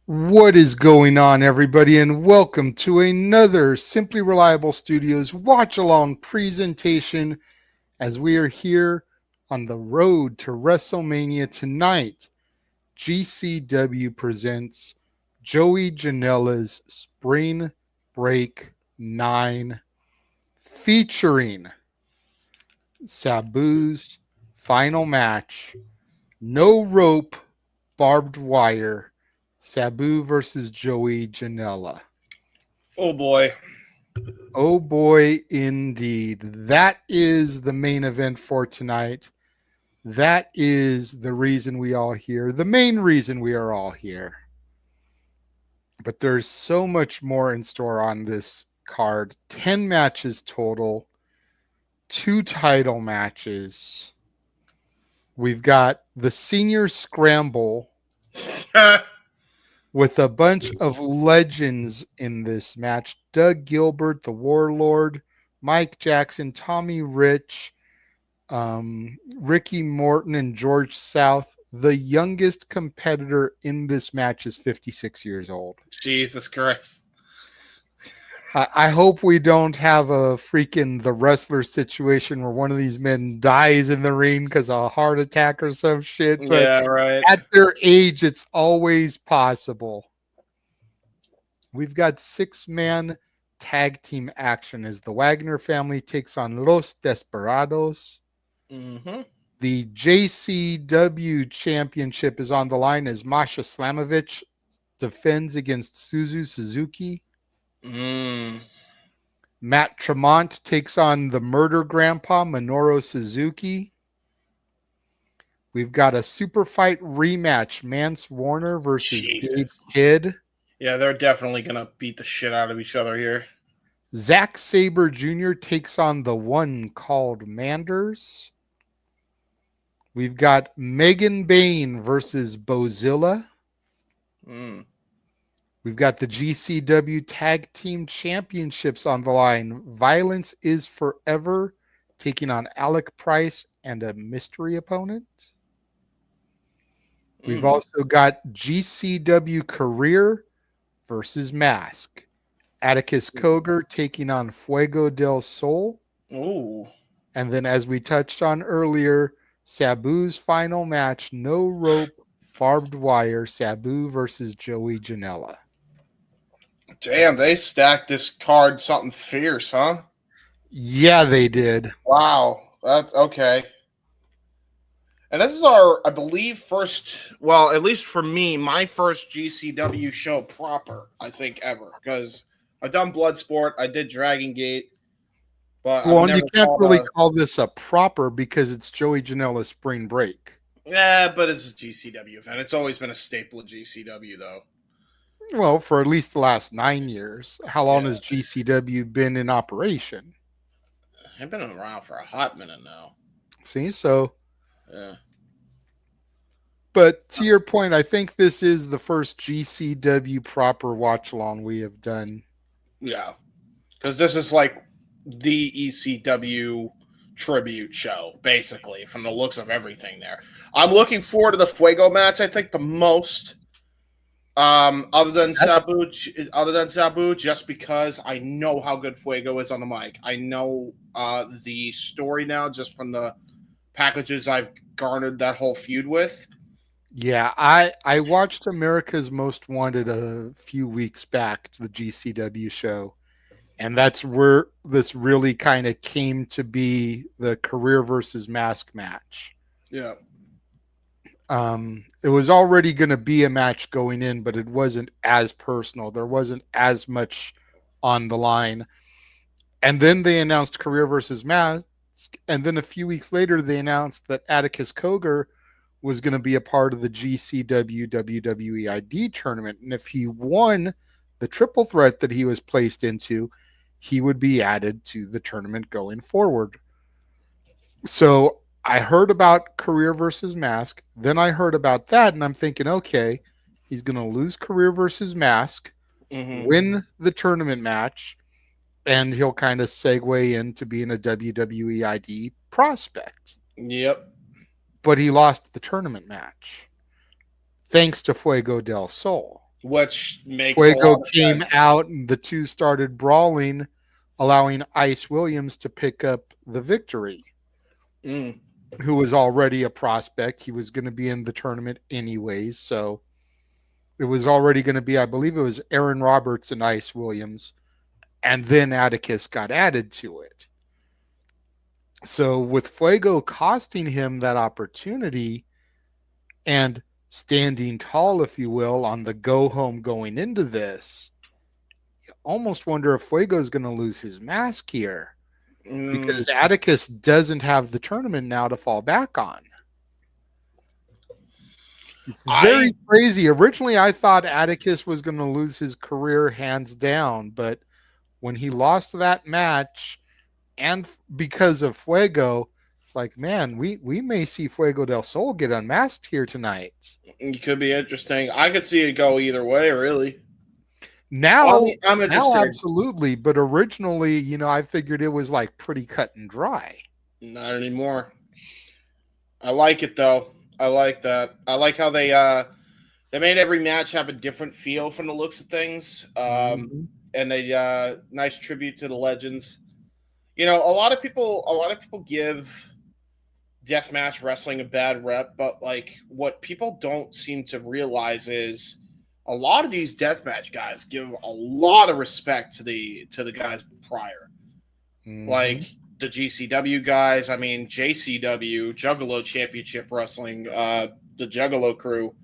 What is going on, everybody, and welcome to another Simply Reliable Studios Watch Along presentation as we are here on the road to WrestleMania tonight. GCW presents Joey Janela's Spring Break 9 featuring Sabu's final match, no rope, barbed wire. Sabu versus Joey Janela. Oh boy. Oh boy, indeed. That is the main event for tonight. That is the reason we all here, the main reason we are all here. But there's so much more in store on this card. 10 matches total, 2 title matches. We've got the senior scramble with a bunch of legends in this match. Doug Gilbert, the Warlord, Mike Jackson, Tommy Rich, Ricky Morton, and George South. The youngest competitor in this match is 56 years old. Jesus Christ. I hope we don't have a freaking The Wrestler situation where one of these men dies in the ring because of a heart attack or some shit. But yeah, right. At their age, it's always possible. We've got 6-man tag team action as the Wagner family takes on Los Desperados. Mm-hmm. The JCW championship is on the line as Masha Slamovich defends against Suzu Suzuki. Matt Tremont takes on the murder grandpa, Minoru Suzuki. We've got a Superfight rematch, Mance Warner versus Gabe Kid. Yeah, they're definitely going to beat the shit out of each other here. Zack Sabre Jr. takes on the one called Manders. We've got Megan Bain versus Bozilla. We've got the GCW Tag Team Championships on the line. Violence is Forever taking on Alec Price and a mystery opponent. We've also got GCW Career versus Mask. Atticus Cogar taking on Fuego del Sol. Ooh. And then, as we touched on earlier, Sabu's final match, no rope, barbed wire, Sabu versus Joey Janela. Damn, they stacked this card something fierce, huh? Yeah, they did. Wow. That's okay. And this is our, I believe, first, well, at least for me, my first GCW show proper, I think, ever. Because I've done Bloodsport, I did Dragon Gate, but well, you can't really call this a proper because it's Joey Janela's Spring Break. Yeah, but it's a GCW event. It's always been a staple of GCW, though. Well, for at least the last 9 years. How long has GCW been in operation? I've been around for a hot minute now. See, so. Yeah. But to your point, I think this is the first GCW proper watch along we have done. Yeah. Because this is like the ECW tribute show, basically, from the looks of everything there. I'm looking forward to the Fuego match, I think, the most. Other than Sabu, just because I know how good Fuego is on the mic. I know the story now just from the packages I've garnered that whole feud with. Yeah, I watched America's Most Wanted a few weeks back to the GCW show, and that's where this really kind of came to be the career versus mask match. Yeah. It was already going to be a match going in, but it wasn't as personal. There wasn't as much on the line. And then they announced career versus mask. And then a few weeks later, they announced that Atticus Cogar was going to be a part of the GCW WWE ID tournament. And if he won the triple threat that he was placed into, he would be added to the tournament going forward. So I heard about career versus mask. Then I heard about that, and I'm thinking, okay, he's going to lose career versus mask, win the tournament match, and he'll kind of segue into being a WWE ID prospect. Yep. But he lost the tournament match thanks to Fuego del Sol. which makes a Fuego lot of came sense. out and the two started brawling, allowing Ice Williams to pick up the victory, Mm. who was already a prospect. He was going to be in the tournament anyways. So it was already going to be, I believe it was Aaron Roberts and Ice Williams. And then Atticus got added to it. So with Fuego costing him that opportunity and standing tall, if you will, on the go home going into this, you almost wonder if Fuego is going to lose his mask here Mm. because Atticus doesn't have the tournament now to fall back on. It's very I crazy. Originally, I thought Atticus was going to lose his career hands down, but when he lost that match, and because of Fuego, it's like, man, we may see Fuego del Sol get unmasked here tonight. It could be interesting. I could see it go either way, really. Now, I'm now, interested. absolutely, but originally, I figured it was like pretty cut and dry. Not anymore. I like it though. I like that. I like how they made every match have a different feel from the looks of things. Mm-hmm. And a nice tribute to the legends. A lot of people give deathmatch wrestling a bad rep, but like what people don't seem to realize is a lot of these deathmatch guys give a lot of respect to the guys prior. Mm-hmm. Like the GCW guys, I mean JCW, Juggalo Championship Wrestling, the Juggalo crew,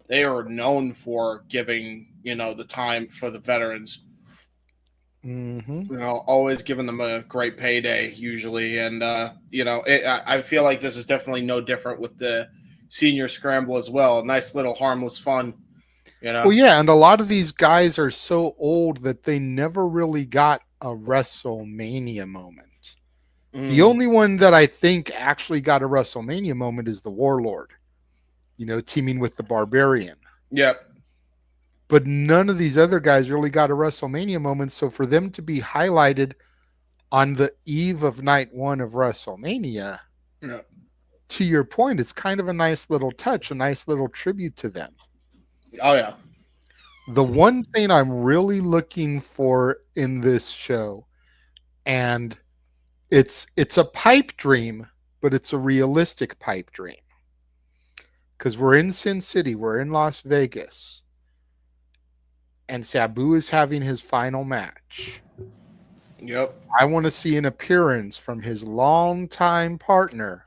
they are known for giving, the time for the veterans. Mm-hmm. Always giving them a great payday usually, and I feel like this is definitely no different with the senior scramble as well. A nice little harmless fun, you Well, know. yeah, and a lot of these guys are so old that they never really got a WrestleMania moment. The Mm, only one that I think actually got a WrestleMania moment is the Warlord, teaming with the Barbarian. yep. But none of these other guys really got a WrestleMania moment. So for them to be highlighted on the eve of night one of WrestleMania, Yep. to your point, it's kind of a nice little touch, a nice little tribute to them. Oh yeah. The one thing I'm really looking for in this show, and it's a pipe dream, but it's a realistic pipe dream. Because we're in Sin City, we're in Las Vegas, and Sabu is having his final match. Yep. I want to see an appearance from his longtime partner,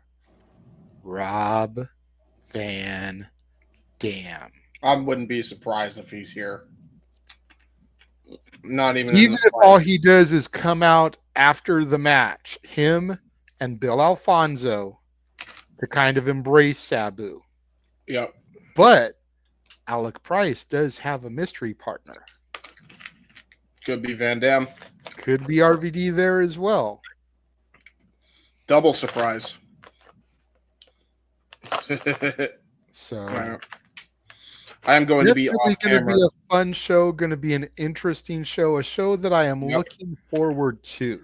Rob Van Dam. I wouldn't be surprised if he's here. Not even in Even the if all slightest. he does is come out after the match, him and Bill Alfonso to kind of embrace Sabu. Yep. But Alec Price does have a mystery partner. Could be Van Dam. Could be RVD there as well. Double surprise. So I am going to be definitely off going to be camera. a fun show, going to be an interesting show, a show that I am Yep. looking forward to.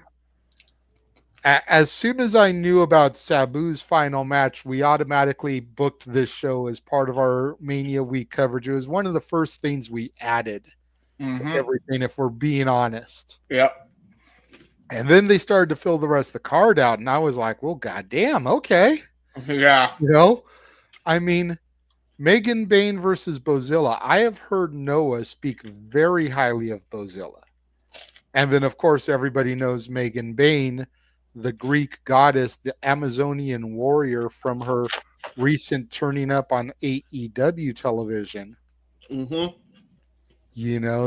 As soon as I knew about Sabu's final match, we automatically booked this show as part of our Mania Week coverage. It was one of the first things we added to Mm-hmm. everything, if we're being honest. Yep. And then they started to fill the rest of the card out, and I was like, well, goddamn, okay. Yeah. You know, I mean, Megan Bain versus Bozilla. I have heard Noah speak very highly of Bozilla. And then, of course, everybody knows Megan Bain, the Greek goddess, the Amazonian warrior from her recent turning up on AEW television. Mm-hmm.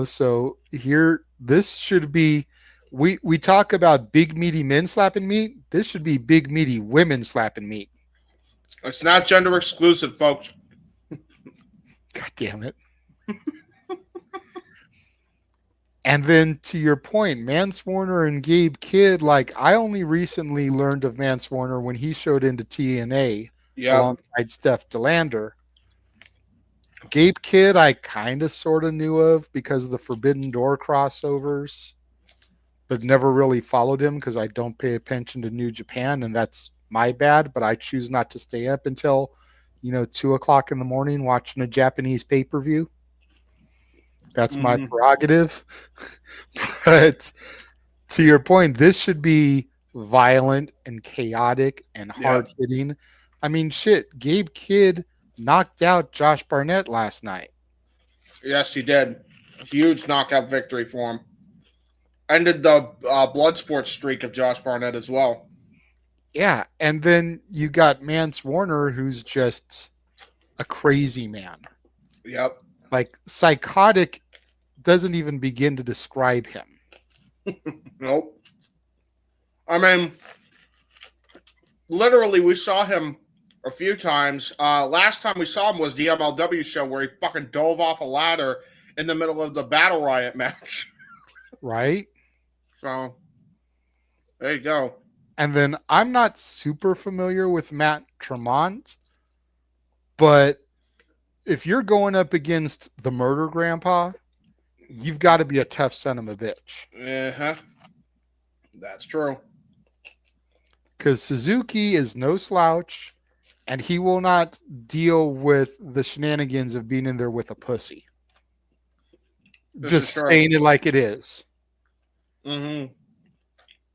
So here, this should be. We talk about big meaty men slapping meat. This should be big meaty women slapping meat. It's not gender exclusive, folks. God damn it. And then to your point, Mance Warner and Gabe Kidd, like I only recently learned of Mance Warner when he showed into TNA Yep. alongside Steph DeLander. Gabe Kidd, I kind of sort of knew of because of the Forbidden Door crossovers, but never really followed him because I don't pay attention to New Japan, and that's my bad. But I choose not to stay up until 2 o'clock in the morning watching a Japanese pay-per-view. That's my Mhm. prerogative. But to your point, this should be violent and chaotic and hard Yep. hitting. I mean, shit, Gabe Kidd knocked out Josh Barnett last night. Yes, he did. Huge knockout victory for him. Ended the blood sports streak of Josh Barnett as well. Yeah. And then you got Mance Warner, who's just a crazy man. Yep. Like, psychotic doesn't even begin to describe him. Nope. I mean, literally, we saw him a few times. Last time we saw him was the MLW show where he fucking dove off a ladder in the middle of the Battle Riot match. Right. So, there you go. And then I'm not super familiar with Matt Tremont, but if you're going up against the murder grandpa, you've got to be a tough son of a bitch. Uh-huh. That's true. Because Suzuki is no slouch, and he will not deal with the shenanigans of being in there with a pussy. This is Just true. saying it like it is. Mm-hmm.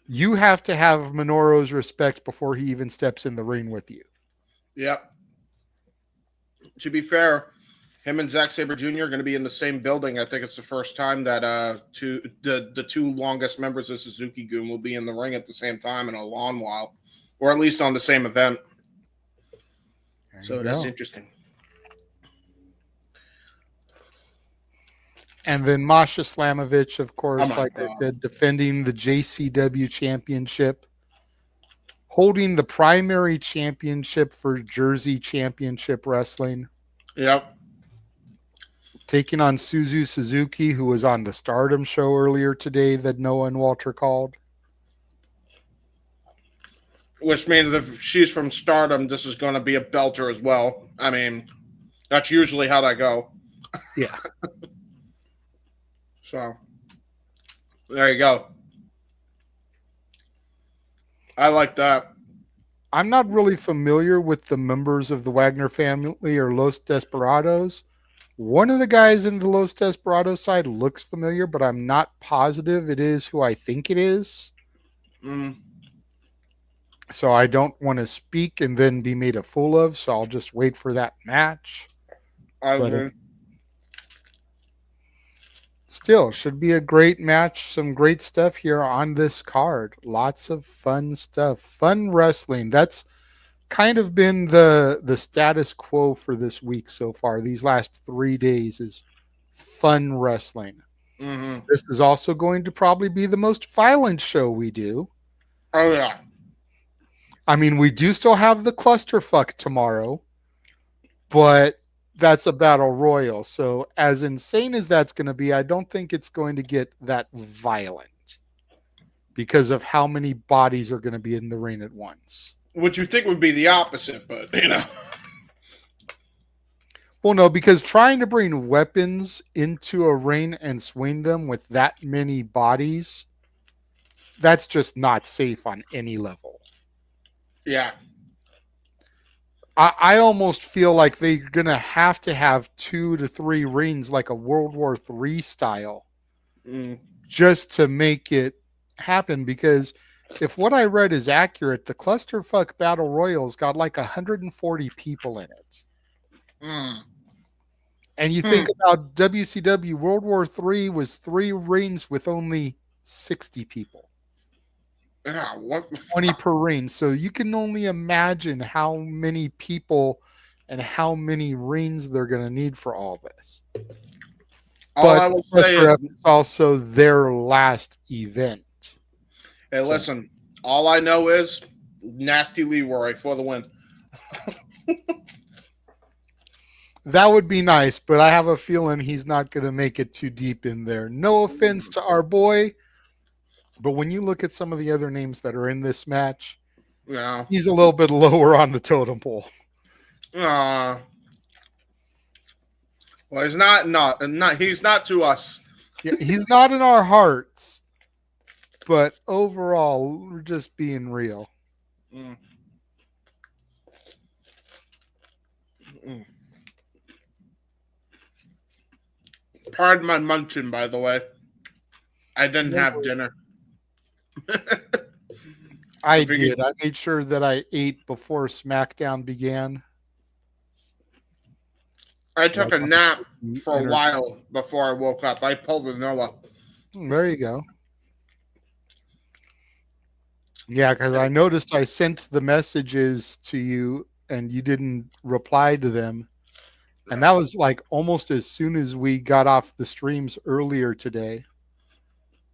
You have to have Minoru's respect before he even steps in the ring with you. Yep. To be fair, him and Zack Sabre Jr. are going to be in the same building. I think it's the first time that the two longest members of Suzuki Goon will be in the ring at the same time in a long while, or at least on the same event. So that's interesting. And then Masha Slamovich, of course, Oh my like I god. said, defending the JCW championship, holding the primary championship for Jersey Championship Wrestling, Yep. taking on Suzuki, who was on the Stardom show earlier today that Noah and Walter called. Which means if she's from Stardom, this is going to be a belter as well. I mean, that's usually how that go. Yeah. So there you go. I like that. I'm not really familiar with the members of the Wagner family or Los Desperados. One of the guys in the Los Desperados side looks familiar, but I'm not positive it is who I think it is. Mm, So I don't want to speak and then be made a fool of. So I'll just wait for that match. I But agree. still, should be a great match. Some great stuff here on this card. Lots of fun stuff. Fun wrestling. That's kind of been the status quo for this week so far. These last 3 days is fun wrestling. Mm-hmm. This is also going to probably be the most violent show we do. Oh yeah. I mean, we do still have the clusterfuck tomorrow, but that's a battle royal. So as insane as that's going to be, I don't think it's going to get that violent because of how many bodies are going to be in the ring at once. Which you think would be the opposite, but you know. Well, no, because trying to bring weapons into a ring and swing them with that many bodies, that's just not safe on any level. Yeah. I almost feel like they're going to have 2 to 3 rings like a World War III style just to make it happen. Because if what I read is accurate, the Clusterfuck Battle Royals got like 140 people in it. And you think about WCW, World War III was 3 rings with only 60 people. Yeah, what 20 per ring. So you can only imagine how many people and how many rings they're going to need for all this. all But I will say is, it's also their last event. hey, listen, all I know is Nasty Leroy for the win. That would be nice, but I have a feeling he's not going to make it too deep in there. No offense to our boy, but when you look at some of the other names that are in this match, Yeah. he's a little bit lower on the totem pole. Well, he's not he's not to us. Yeah, he's not in our hearts, but overall, we're just being real. Mm. Pardon my munching, by the way. I didn't have dinner. I did. I made sure that I ate before SmackDown began. I took a nap for a while before I woke up. I pulled a Noah. There you go. Yeah, because I noticed I sent the messages to you and you didn't reply to them. And that was like almost as soon as we got off the streams earlier today.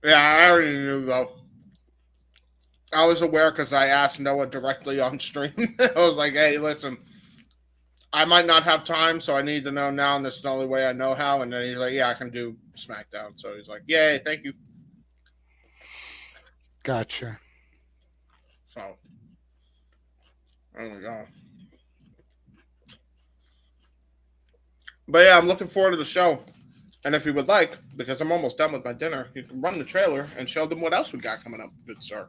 Yeah, I already knew, though. I was aware because I asked Noah directly on stream. I was like, hey, listen, I might not have time, so I need to know now, and this is the only way I know how. And then he's like, yeah, I can do SmackDown. So he's like, yay, thank you. Gotcha. So, there we go. But yeah, I'm looking forward to the show. And if you would like, because I'm almost done with my dinner, you can run the trailer and show them what else we got coming up, good sir.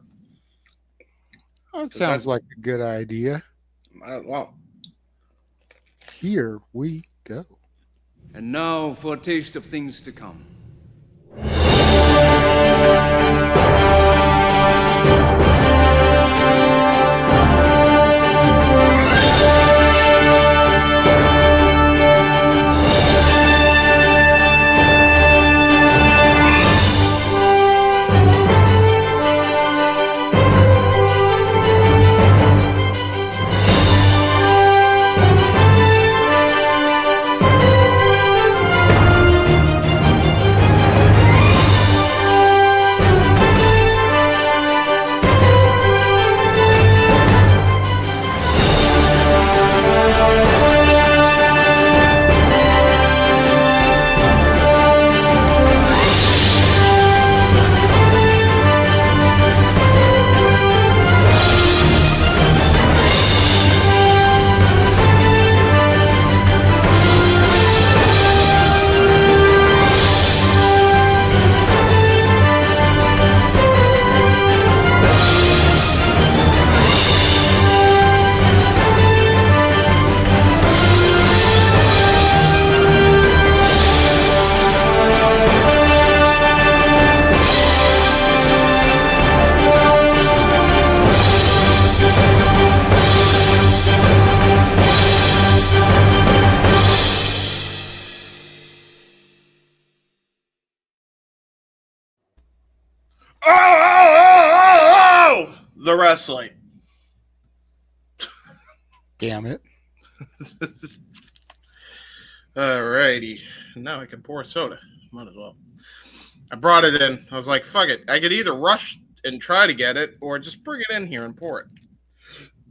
That sounds like a good idea. Well, here we go. And now for a taste of things to come. the wrestling. Damn it. Alrighty. Now I can pour soda. Might as well. I brought it in. I was like, fuck it. I could either rush and try to get it or just bring it in here and pour it.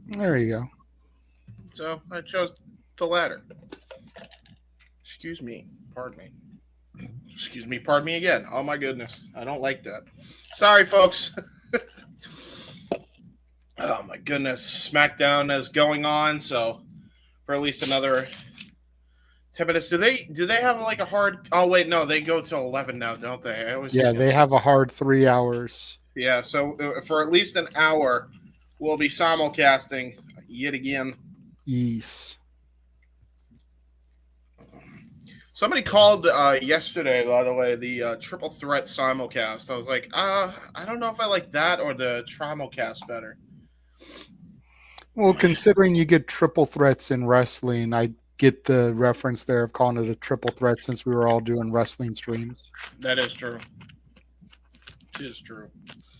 There you go. So I chose the latter. Excuse me. Pardon me. Excuse me. Pardon me again. Oh my goodness. I don't like that. Sorry, folks. Oh my goodness. SmackDown is going on, so for at least another 10 minutes. Do they have like a hard... Oh, wait, no. They go till 11 now, don't they? They have a hard 3 hours. Yeah, so for at least an hour, we'll be simulcasting yet again. Yes. Somebody called yesterday, by the way, the Triple Threat simulcast. I was like, I don't know if I like that or the Trimulcast better. Well, considering you get triple threats in wrestling, I get the reference there of calling it a triple threat since we were all doing wrestling streams. That is true. It is true.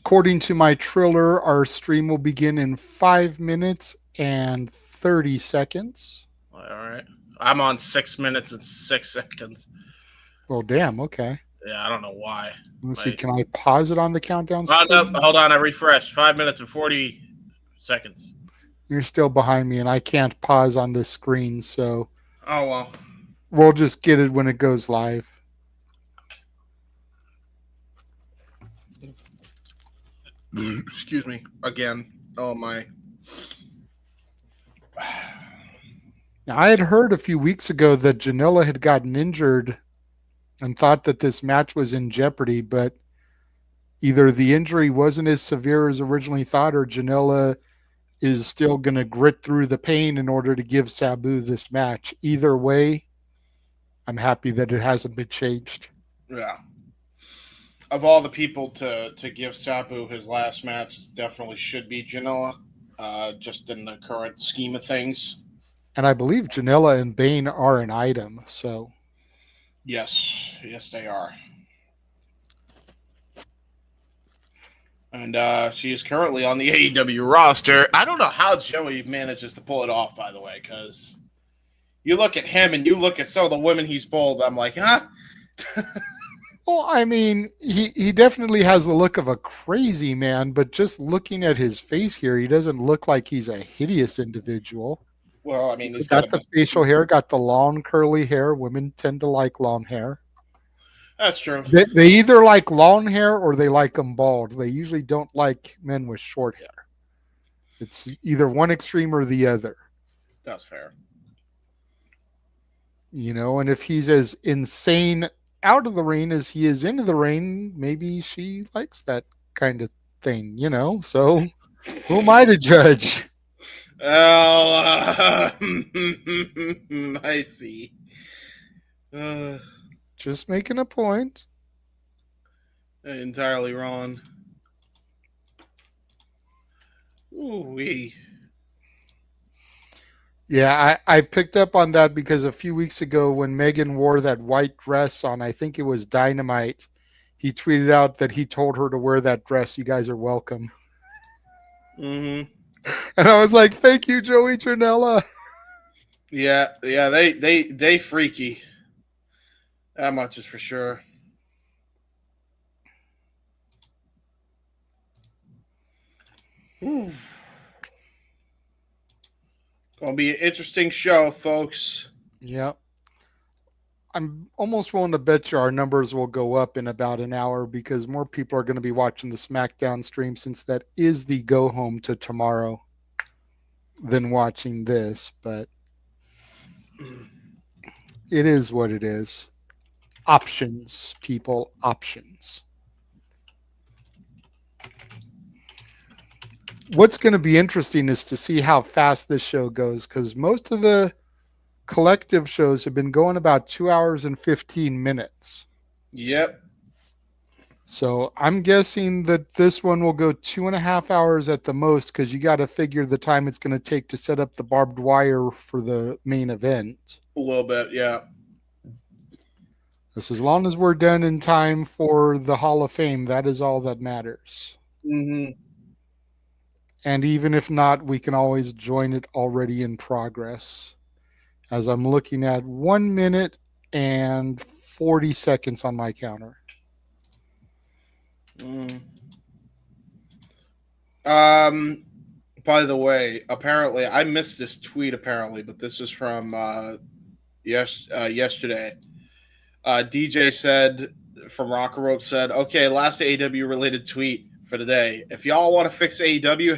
According to my trailer, our stream will begin in 5 minutes and 30 seconds. All right. I'm on 6 minutes and 6 seconds. Well, damn. Okay. Yeah, I don't know why. Let's see. Can I pause it on the countdown? Hold on. I refreshed. 5 minutes and 40 seconds. You're still behind me, and I can't pause on this screen, so... Oh, well. We'll just get it when it goes live. Excuse me. Again. Oh, my. Now, I had heard a few weeks ago that Janela had gotten injured and thought that this match was in jeopardy, but either the injury wasn't as severe as originally thought, or Janela is still going to grit through the pain in order to give Sabu this match. Either way, I'm happy that it hasn't been changed. Yeah. Of all the people to give Sabu his last match, it definitely should be Janela. Just in the current scheme of things. And I believe Janela and Bane are an item. So Yes, yes, they are. And she is currently on the AEW roster. I don't know how Joey manages to pull it off, by the way, because you look at him and you look at some of the women he's pulled. I'm like, huh? well, I mean, he definitely has the look of a crazy man, but just looking at his face here, he doesn't look like he's a hideous individual. Well, I mean, he's got Got a the facial hair, got the long curly hair. Women tend to like long hair. That's true. They either like long hair or they like them bald. They usually don't like men with short hair. It's either one extreme or the other. That's fair. And if he's as insane out of the ring as he is into the ring, maybe she likes that kind of thing. So who am I to judge? Oh, I see. Just making a point. Entirely wrong. Ooh-wee. Yeah, I picked up on that because a few weeks ago when Megan wore that white dress on, I think it was Dynamite, he tweeted out that he told her to wear that dress. You guys are welcome. Mm-hmm. And I was like, thank you, Joey Janela. Yeah, they freaky. That much is for sure. Ooh. Gonna be an interesting show, folks. Yeah. I'm almost willing to bet you our numbers will go up in about an hour because more people are going to be watching the SmackDown stream since that is the go home to tomorrow than watching this. But it is what it is. Options, people, options. What's going to be interesting is to see how fast this show goes because most of the collective shows have been going about 2 hours and 15 minutes. Yep. So I'm guessing that this one will go 2.5 hours at the most because you got to figure the time it's going to take to set up the barbed wire for the main event. A little bit, yeah. As long as we're done in time for the Hall of Fame, that is all that matters. Mm-hmm. And even if not, we can always join it already in progress. As I'm looking at 1 minute and 40 seconds on my counter. By the way, apparently I missed this tweet but this is from yesterday. DJ said from Rocker Road said, okay, last AEW related tweet for today. If y'all want to fix AEW,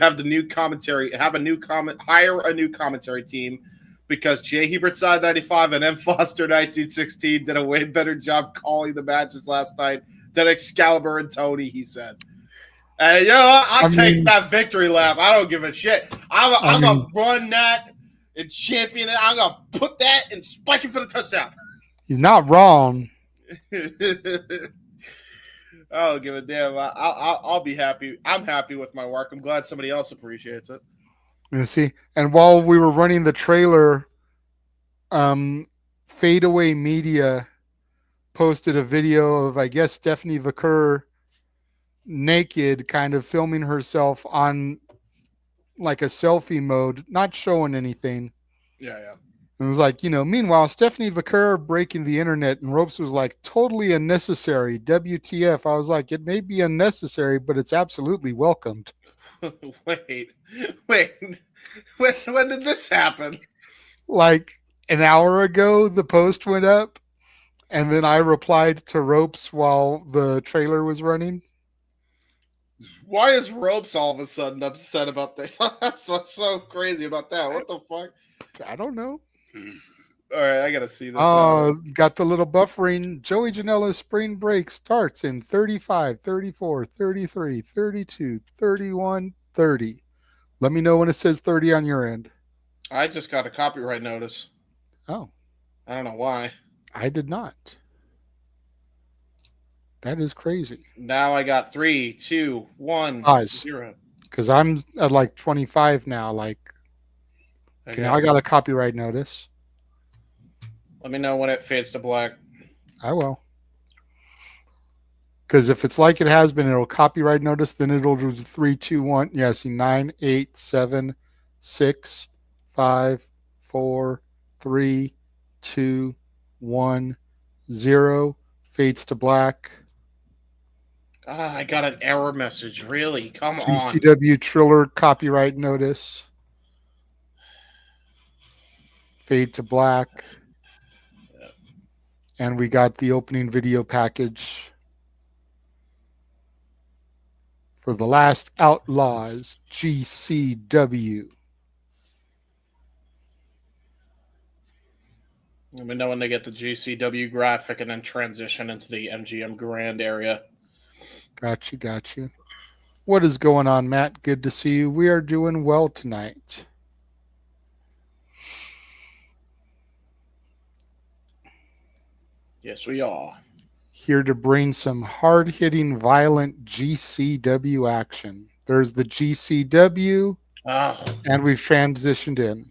hire a new commentary team because J. Hebert side 95 and M. Foster 1916 did a way better job calling the matches last night than Excalibur and Tony, he said. And I'll take that victory lap. I don't give a shit. I'm gonna run that and champion it. I'm gonna put that and spike it for the touchdown. He's not wrong. I don't give a damn. I'll be happy. I'm happy with my work. I'm glad somebody else appreciates it. You see, and while we were running the trailer, Fadeaway Media posted a video of, I guess, Stephanie Vaquer naked, kind of filming herself on like a selfie mode, not showing anything. Yeah. And it was like, meanwhile, Stephanie Vaquer breaking the internet, and Ropes was like, totally unnecessary. WTF. I was like, it may be unnecessary, but it's absolutely welcomed. Wait. When did this happen? Like an hour ago, the post went up, and then I replied to Ropes while the trailer was running. Why is Ropes all of a sudden upset about this? That's what's so crazy about that. What the fuck? I don't know. All right, I gotta see this. Got the little buffering. Joey Janela's spring break starts in 35, 34, 33, 32, 31, 30. Let me know when it says 30 on your end. I just got a copyright notice. Oh. I don't know why. I did not. That is crazy. Now I got 3, 2, 1, Pause. 0. Because I'm at like 25 now. Like, okay, now Okay. I got a copyright notice. Let me know when it fades to black. I will. Because if it's like it has been, it'll copyright notice, then it'll do 3, 2, 1. Yeah, see, 9, 8, 7, 6, 5, 4, 3, 2, 1, 0. Fades to black. Ah, I got an error message. Really? Come on. GCW Triller copyright notice. Fade to black. And we got the opening video package for The Last Outlaws GCW. Let me know when they get the GCW graphic and then transition into the MGM Grand area. Got you. What is going on, Matt? Good to see you. We are doing well tonight. Yes, we are. Here to bring some hard-hitting, violent GCW action. There's the GCW, Oh, and we've transitioned in.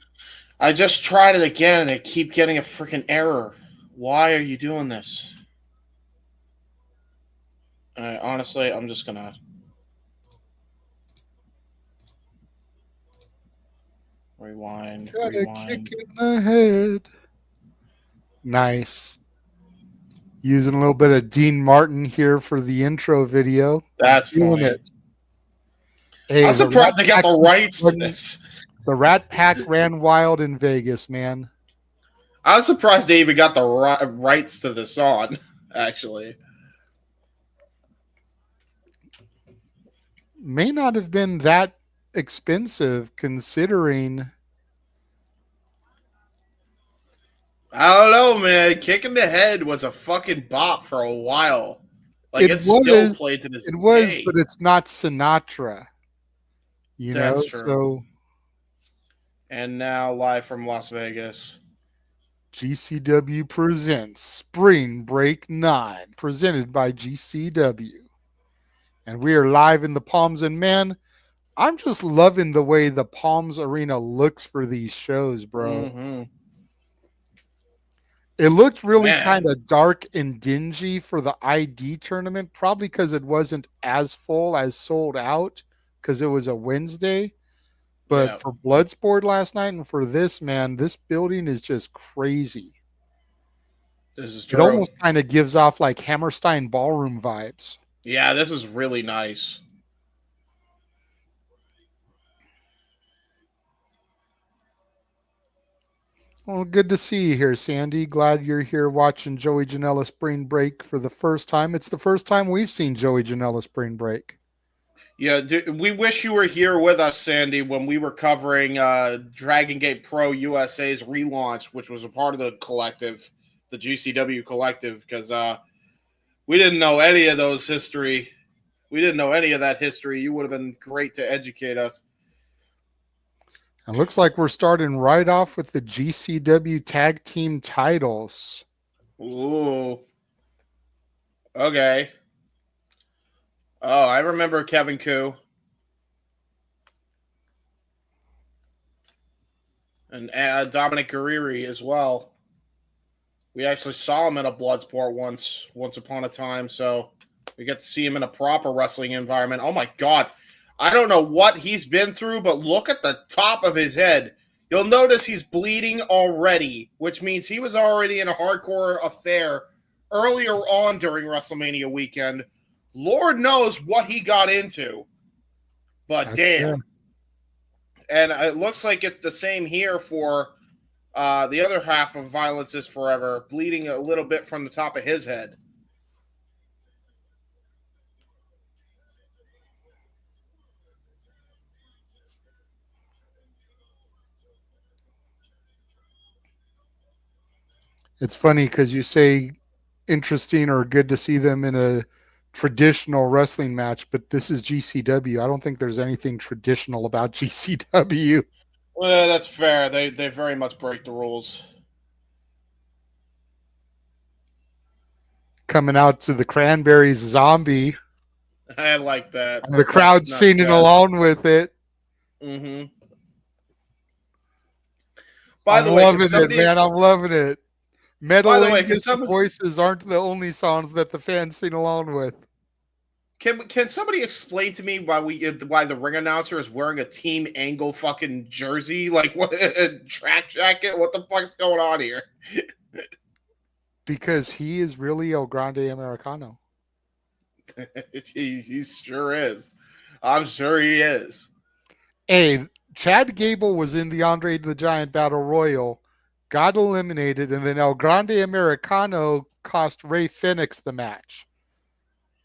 I just tried it again and I keep getting a freaking error. Why are you doing this? Honestly, I'm just gonna rewind. Got a kick in the head. Nice. Using a little bit of Dean Martin here for the intro video. That's Doing funny. it. Hey, I'm surprised they got the rights to this. The Rat Pack ran wild in Vegas, man. I'm surprised they even got the rights to the song, actually. May not have been that expensive considering. I don't know, man. Kicking the Head was a fucking bop for a while. Like, it's still played to this day. But it's not Sinatra. That's true. So. And now, live from Las Vegas. GCW Presents Spring Break 9, presented by GCW. And we are live in the Palms. And man, I'm just loving the way the Palms Arena looks for these shows, bro. Mm-hmm. It looked really kind of dark and dingy for the ID tournament, probably because it wasn't as full as sold out because it was a Wednesday. But for Bloodsport last night and for this, man, this building is just crazy. This is true. It almost kind of gives off like Hammerstein Ballroom vibes. Yeah, this is really nice. Well, good to see you here, Sandy. Glad you're here watching Joey Janela Spring Break for the first time. It's the first time we've seen Joey Janela Spring Break. Yeah, we wish you were here with us, Sandy, when we were covering Dragon Gate Pro USA's relaunch, which was a part of the collective, the GCW collective, because we didn't know any of those history. We didn't know any of that history. You would have been great to educate us. It looks like we're starting right off with the GCW Tag Team titles. Ooh. Okay. Oh, I remember Kevin Koo. And Dominic Guerreri as well. We actually saw him in a Bloodsport once upon a time, so we get to see him in a proper wrestling environment. Oh my God. I don't know what he's been through, but look at the top of his head. You'll notice he's bleeding already, which means he was already in a hardcore affair earlier on during WrestleMania weekend. Lord knows what he got into. But That's damn. fair. And it looks like it's the same here for the other half of Violence is Forever, bleeding a little bit from the top of his head. It's funny because you say interesting or good to see them in a traditional wrestling match, but this is GCW. I don't think there's anything traditional about GCW. Well, that's fair. They very much break the rules. coming out to the Cranberries Zombie. I like that. And the crowd singing along with it. Mm-hmm. I'm loving it, man. I'm loving it. Metalingus voices aren't the only songs that the fans sing along with. Can somebody explain to me why the ring announcer is wearing a Team Angle fucking jersey? Like, what, a track jacket? What the fuck's going on here? Because he is really El Grande Americano. He sure is. I'm sure he is. Hey, Chad Gable was in the Andre the Giant Battle Royal, got eliminated, and then El Grande Americano cost Ray Phoenix the match.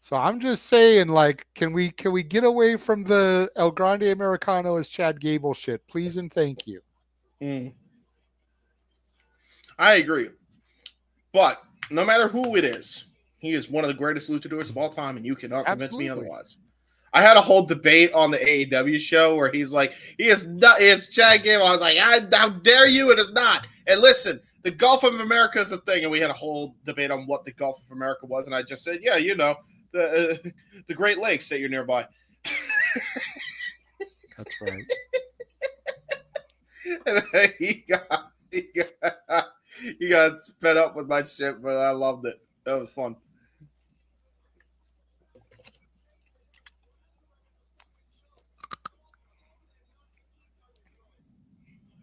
So I'm just saying, like, can we get away from the El Grande Americano as Chad Gable shit, please and thank you. I agree, but no matter who it is, he is one of the greatest luchadors of all time, and you cannot convince me otherwise. I had a whole debate on the AEW show where he's like, he is not. It's Chad Gable. I was like, how dare you? It is not. And listen, the Gulf of America is the thing, and we had a whole debate on what the Gulf of America was, and I just said, yeah, you know. The Great Lakes that you're nearby. That's right. And he got fed up with my shit, but I loved it. That was fun.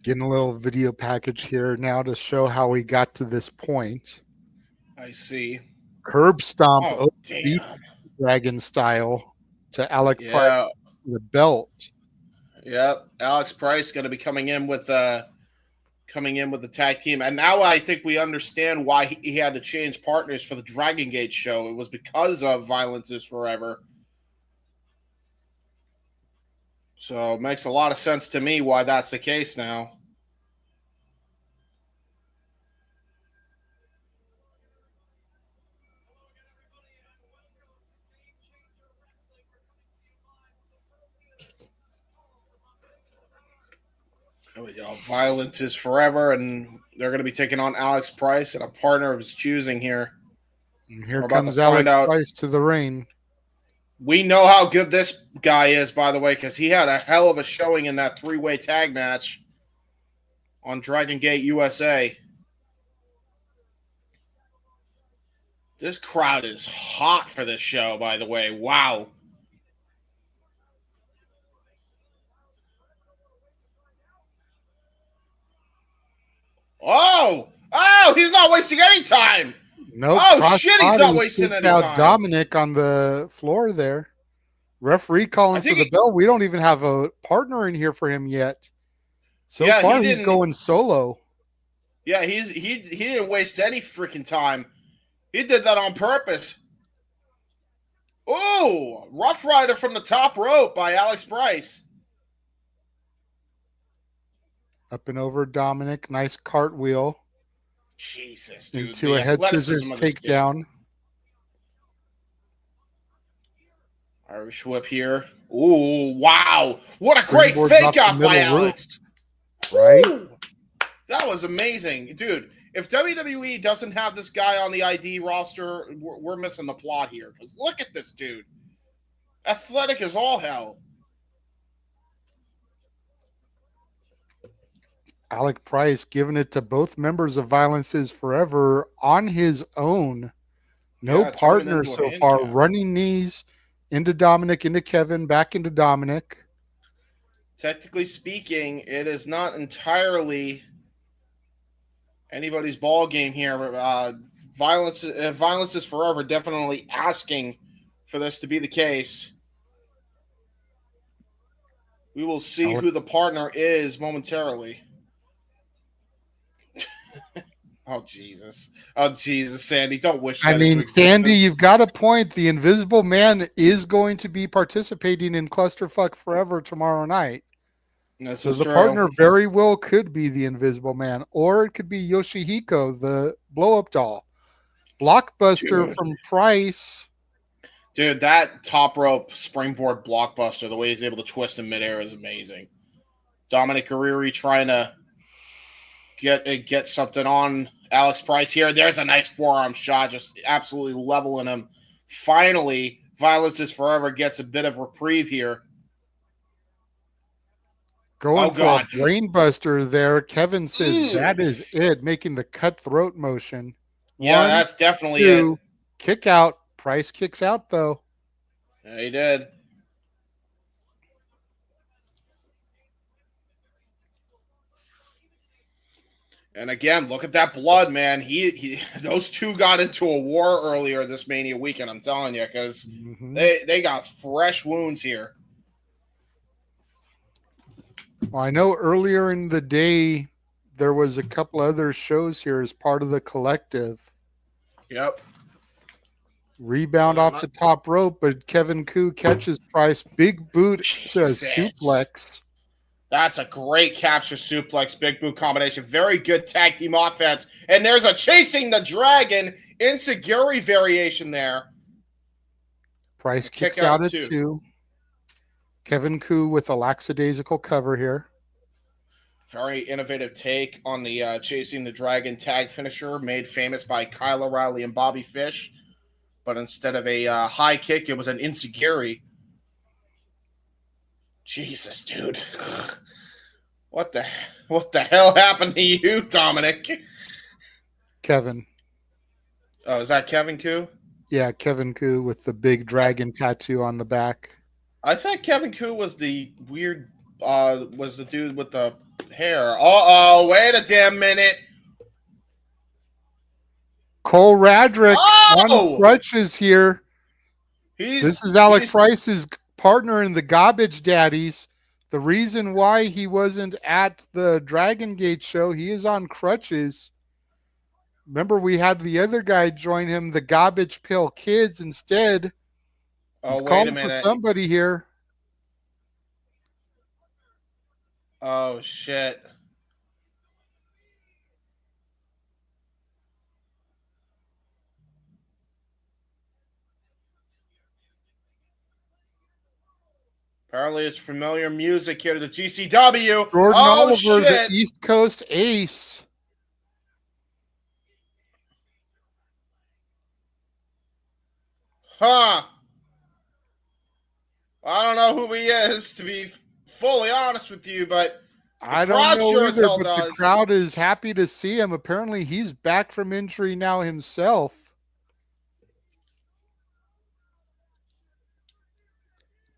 Getting a little video package here now to show how we got to this point. I see. Curb stomp, Dragon style to Alex Price the belt. Yep, Alex Price going to be coming in with the tag team, and now I think we understand why he had to change partners for the Dragon Gate show. It was because of Violence is Forever. So it makes a lot of sense to me why that's the case now. Violence is Forever, and they're going to be taking on Alex Price and a partner of his choosing here. And here comes Alex Price to the ring. We know how good this guy is, by the way, because he had a hell of a showing in that three-way tag match on Dragon Gate USA. This crowd is hot for this show, by the way. Wow. Oh, he's not wasting any time. Nope. Oh, shit, he's not wasting any time. Dominic on the floor there. Referee calling for the bell. We don't even have a partner in here for him yet. So far, he's going solo. Yeah, he didn't waste any freaking time. He did that on purpose. Oh, Rough Rider from the top rope by Alex Price. Up and over Dominic. Nice cartwheel. Jesus, dude. Into a head scissors takedown. Irish whip here. Ooh, wow. What a great fake out by Alex. Right? Ooh, that was amazing. Dude, if WWE doesn't have this guy on the ID roster, we're missing the plot here. Because look at this dude. Athletic as all hell. Alec Price giving it to both members of Violence is Forever on his own. No partner so far. Running knees into Dominic, into Kevin, back into Dominic. Technically speaking, it is not entirely anybody's ball game here. Violence is Forever definitely asking for this to be the case. We will see who the partner is momentarily. Oh, Jesus, Sandy, don't wish that. I mean, Sandy, you've got a point. The Invisible Man is going to be participating in Clusterfuck Forever tomorrow night. So the partner very well could be the Invisible Man, or it could be Yoshihiko, the blow-up doll. Blockbuster from Price. Dude, that top rope springboard blockbuster, the way he's able to twist in midair is amazing. Dominic Guerrero trying to get something on Alex Price here. There's a nice forearm shot, just absolutely leveling him. Finally, Violence is Forever gets a bit of reprieve here. Going Oh, for a God. brainbuster there. Kevin says that is it, making the cutthroat motion. Yeah, One, that's definitely two, it. kick out. Price kicks out, though. Yeah, he did. And again, look at that blood, man. He those two got into a war earlier this Mania weekend, I'm telling you, because they got fresh wounds here. Well, I know earlier in the day there was a couple other shows here as part of the collective. Yep. Rebound off the top rope, but Kevin Koo catches Price. Big boot to a suplex. That's a great capture suplex, big boot combination. Very good tag team offense. And there's a chasing the dragon enziguri variation there. Price kicks out at 2. Kevin Koo with a lackadaisical cover here. Very innovative take on the chasing the dragon tag finisher made famous by Kyle O'Reilly and Bobby Fish. But instead of a high kick, it was an enziguri. Jesus, dude. What the hell happened to you, Dominic? Kevin. Oh, is that Kevin Koo? Yeah, Kevin Koo with the big dragon tattoo on the back. I thought Kevin Koo was the weird, was the dude with the hair. Uh-oh, wait a damn minute. Cole Radrick on crutches here. This is Alec Price's partner in the Garbage Daddies. The reason why he wasn't at the Dragon Gate show, he is on crutches. Remember, we had the other guy join him, the Garbage Pill Kids, instead. He's calling for somebody here. Oh, shit. Apparently, it's familiar music here to the GCW. Jordan Oliver, the East Coast Ace. Huh. I don't know who he is, to be fully honest with you, but I don't know either, but the crowd is happy to see him. Apparently, he's back from injury now himself.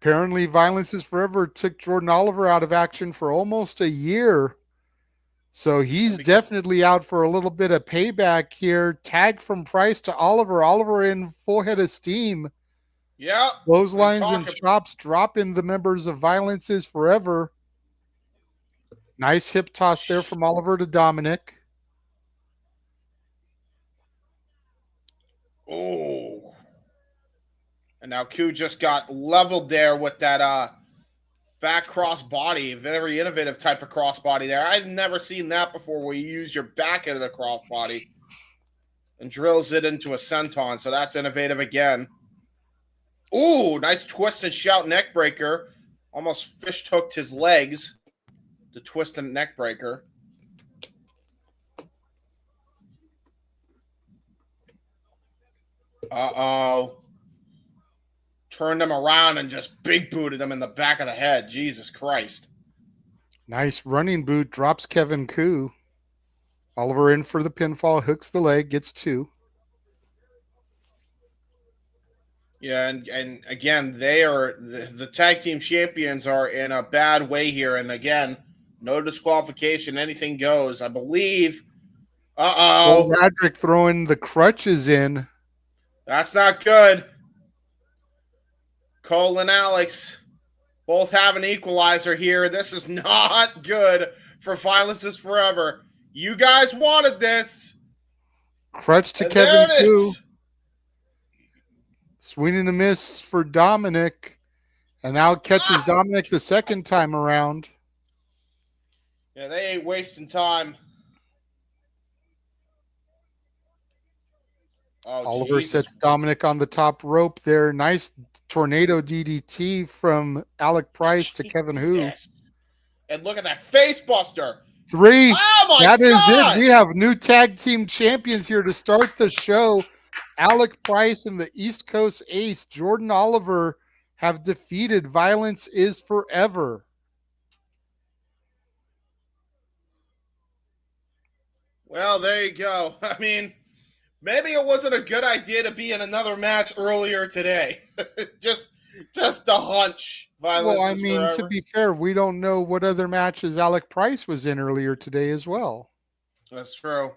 Apparently, Violence is Forever took Jordan Oliver out of action for almost a year. So he's definitely out for a little bit of payback here. Tag from Price to Oliver. Oliver in full head of steam. Yeah. Clotheslines and chops dropping the members of Violence is Forever. Nice hip toss there from Oliver to Dominic. Oh. And now Q just got leveled there with that back cross body. Very innovative type of cross body there. I've never seen that before where you use your back into the cross body and drills it into a senton. So that's innovative again. Ooh, nice twist and shout neck breaker. Almost fish hooked his legs. The twist and neck breaker. Uh-oh. Turned him around and just big booted him in the back of the head. Jesus Christ. Nice running boot. Drops Kevin Koo. Oliver in for the pinfall. Hooks the leg. Gets 2. Yeah, and again, they are the tag team champions are in a bad way here. And again, no disqualification. Anything goes. I believe. Uh-oh. Radrick throwing the crutches in. That's not good. Cole and Alex both have an equalizer here. This is not good for Violence is Forever. You guys wanted this. Crutch to Kevin Koo. Swing and a miss for Dominic. And now catches Dominic the second time around. Yeah, they ain't wasting time. Oh, Oliver Jesus. sets Dominic on the top rope there. Nice tornado DDT from Alec Price to Kevin Koo. And look at that face buster. 3. Oh my That is it. God! We have new tag team champions here to start the show. Alec Price and the East Coast Ace, Jordan Oliver, have defeated Violence is Forever. Well, there you go. I mean, maybe it wasn't a good idea to be in another match earlier today. just a hunch. Well, Violence I is mean, to forever. be fair, we don't know what other matches Alec Price was in earlier today as well. That's true.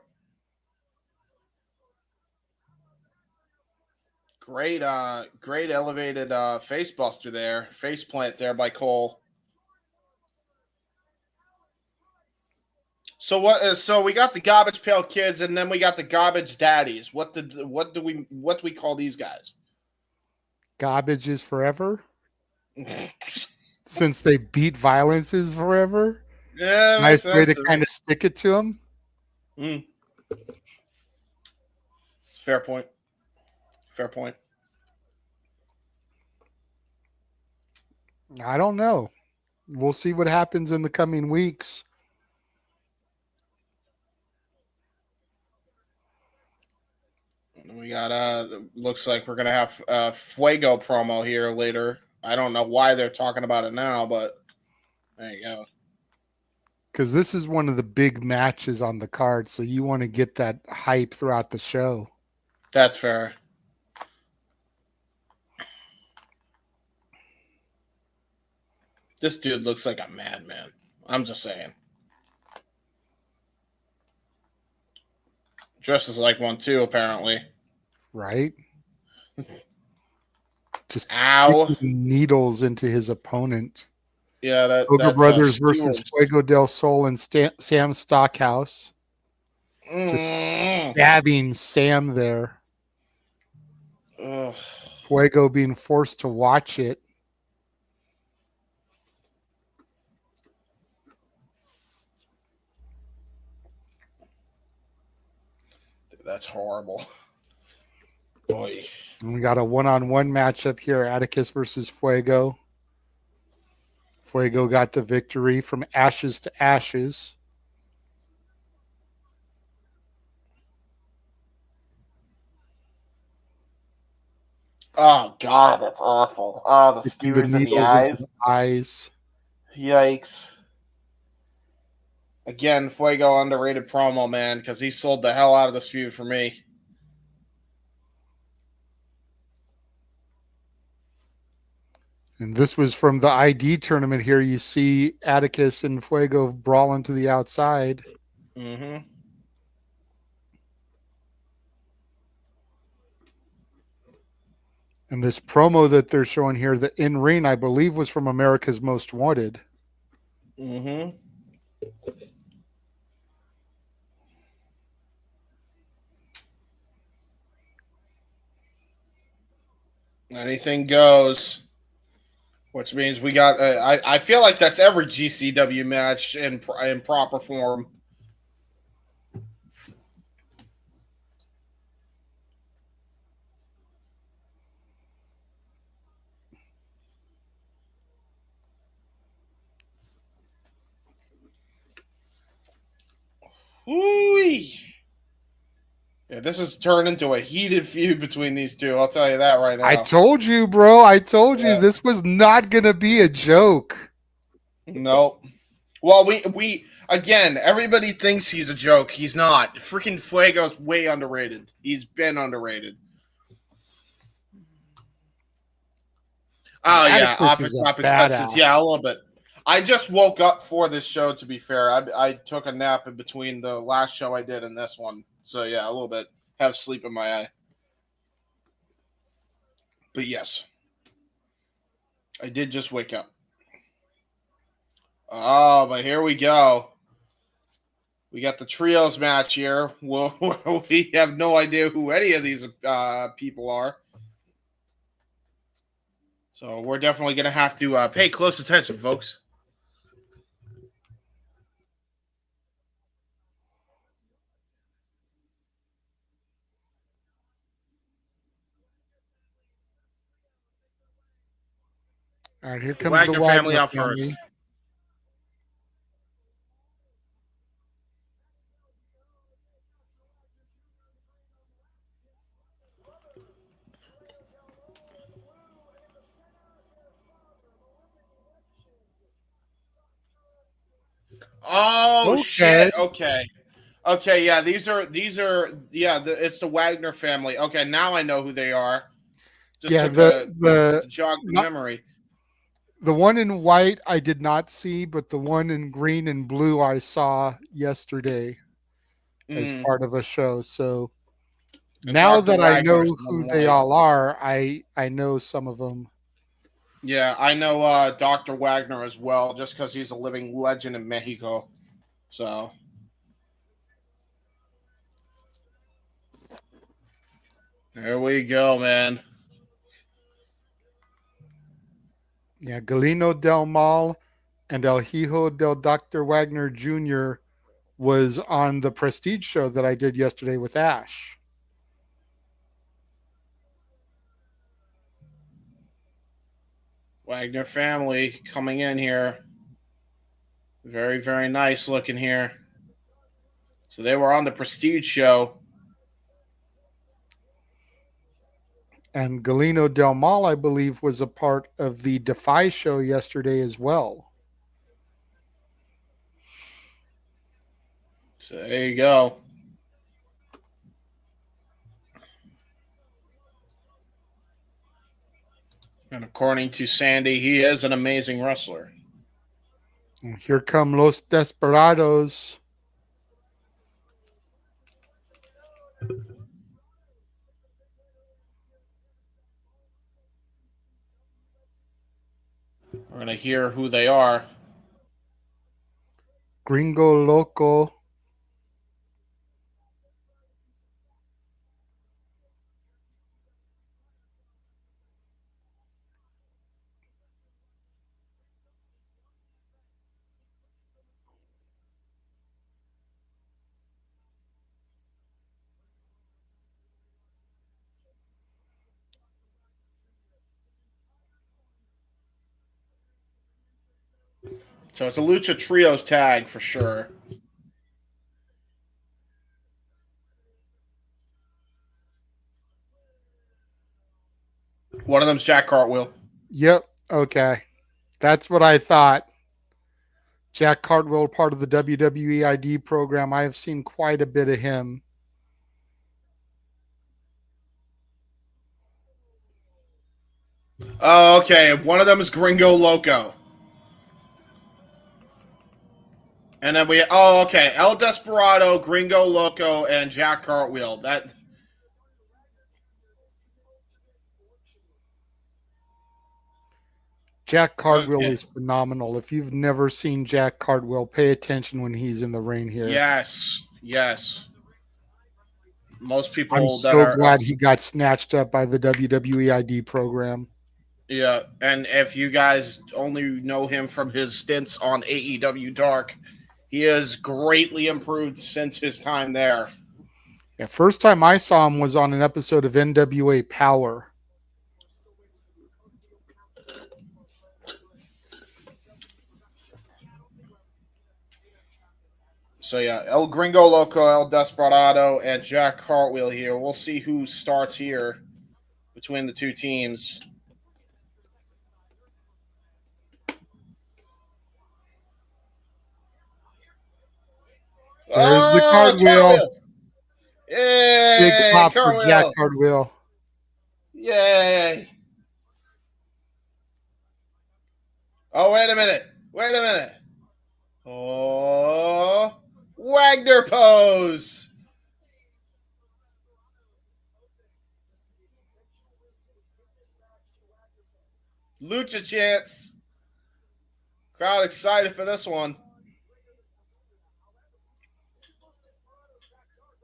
Great elevated face buster there. Face plant there by Cole. So so we got the Garbage Pail Kids, and then we got the Garbage Daddies. What do we call these guys? Garbage is forever. Since they beat Violence is Forever. Yeah, makes Nice way sense to to kind me. of stick it to them. Fair point. Fair point. I don't know. We'll see what happens in the coming weeks. We got looks like we're gonna have a Fuego promo here later. I don't know why they're talking about it now, but there you go. Because this is one of the big matches on the card, so you want to get that hype throughout the show. That's fair. This dude looks like a madman. I'm just saying. Dresses like one too, apparently. Right? Just Ow. sticking needles into his opponent. Yeah, Ogre that's Brothers versus skewers. Fuego del Sol and Sam Stockhouse. Just stabbing Sam there. Ugh. Fuego being forced to watch it. That's horrible. Boy. And we got a one-on-one matchup here, Atticus versus Fuego. Fuego got the victory from ashes to ashes. Oh God, that's awful. Oh, the Sticking the skewers in the needles into eyes. the eyes. Yikes. Again, Fuego underrated promo, man, because he sold the hell out of this feud for me. And this was from the ID tournament here. You see Atticus and Fuego brawling to the outside. Mm-hmm. And this promo that they're showing here, the in-ring, I believe, was from America's Most Wanted. Mm-hmm. Anything goes. Which means we got. I feel like that's every GCW match in proper form. Ooh-wee. Yeah, this has turned into a heated feud between these two. I'll tell you that right now. I told you, bro. I told you Yeah. this was not going to be a joke. Nope. Well, we again, everybody thinks he's a joke. He's not. Freaking Fuego's way underrated. He's been underrated. Oh yeah, Atticus office is a top acceptance. badass. Yeah, a little bit. I just woke up for this show. To be fair, I took a nap in between the last show I did and this one. So yeah, a little bit. Have sleep in my eye. But yes, I did just wake up. Oh, but here we go. We got the trios match here. We have no idea who any of these people are. So we're definitely going to have to pay close attention, folks. All right, here comes Wagner the family Wagner out family. first. Oh Okay. shit. Okay. Yeah. These are. Yeah. It's the Wagner family. Okay. Now I know who they are. Just Yeah, took a the to jog the not memory. the one in white I did not see, but the one in green and blue I saw yesterday as Mm. part of a show. So And now Dr. that I Wagner is know the one who in they white. all are, I know some of them. Yeah, I know Dr. Wagner as well, just because he's a living legend in Mexico. So there we go, man. Yeah, Galeno del Mal and El Hijo del Dr. Wagner Jr. was on the Prestige show that I did yesterday with Ash. Wagner family coming in here. Very, very nice looking here. So they were on the Prestige show. And Galeno del Mal, I believe, was a part of the Defy show yesterday as well. So there you go. And according to Sandy, he is an amazing wrestler. And here come Los Desperados. We're going to hear who they are. Gringo Loco. So it's a Lucha Trios tag for sure. One of them's Jack Cartwheel. Yep. Okay. That's what I thought. Jack Cartwheel, part of the WWE ID program. I have seen quite a bit of him. Oh, okay. One of them is Gringo Loco. And then okay. El Desperado, Gringo Loco, and Jack Cartwheel. Jack Cartwheel Okay. is phenomenal. If you've never seen Jack Cartwheel, pay attention when he's in the ring here. Yes. Most I'm people that so are glad he got snatched up by the WWE ID program. yeah, and if you guys only know him from his stints on AEW Dark, he has greatly improved since his time there. Yeah, first time I saw him was on an episode of NWA Power. So yeah, El Gringo Loco, El Desperado, and Jack Cartwheel here. We'll see who starts here between the two teams. There's the Oh, cartwheel. Cartwheel! Big Yay, pop for Jack Cartwheel! Cartwheel. Yay! Oh, wait a minute. Oh, Wagner pose. Lucha chance. Crowd excited for this one.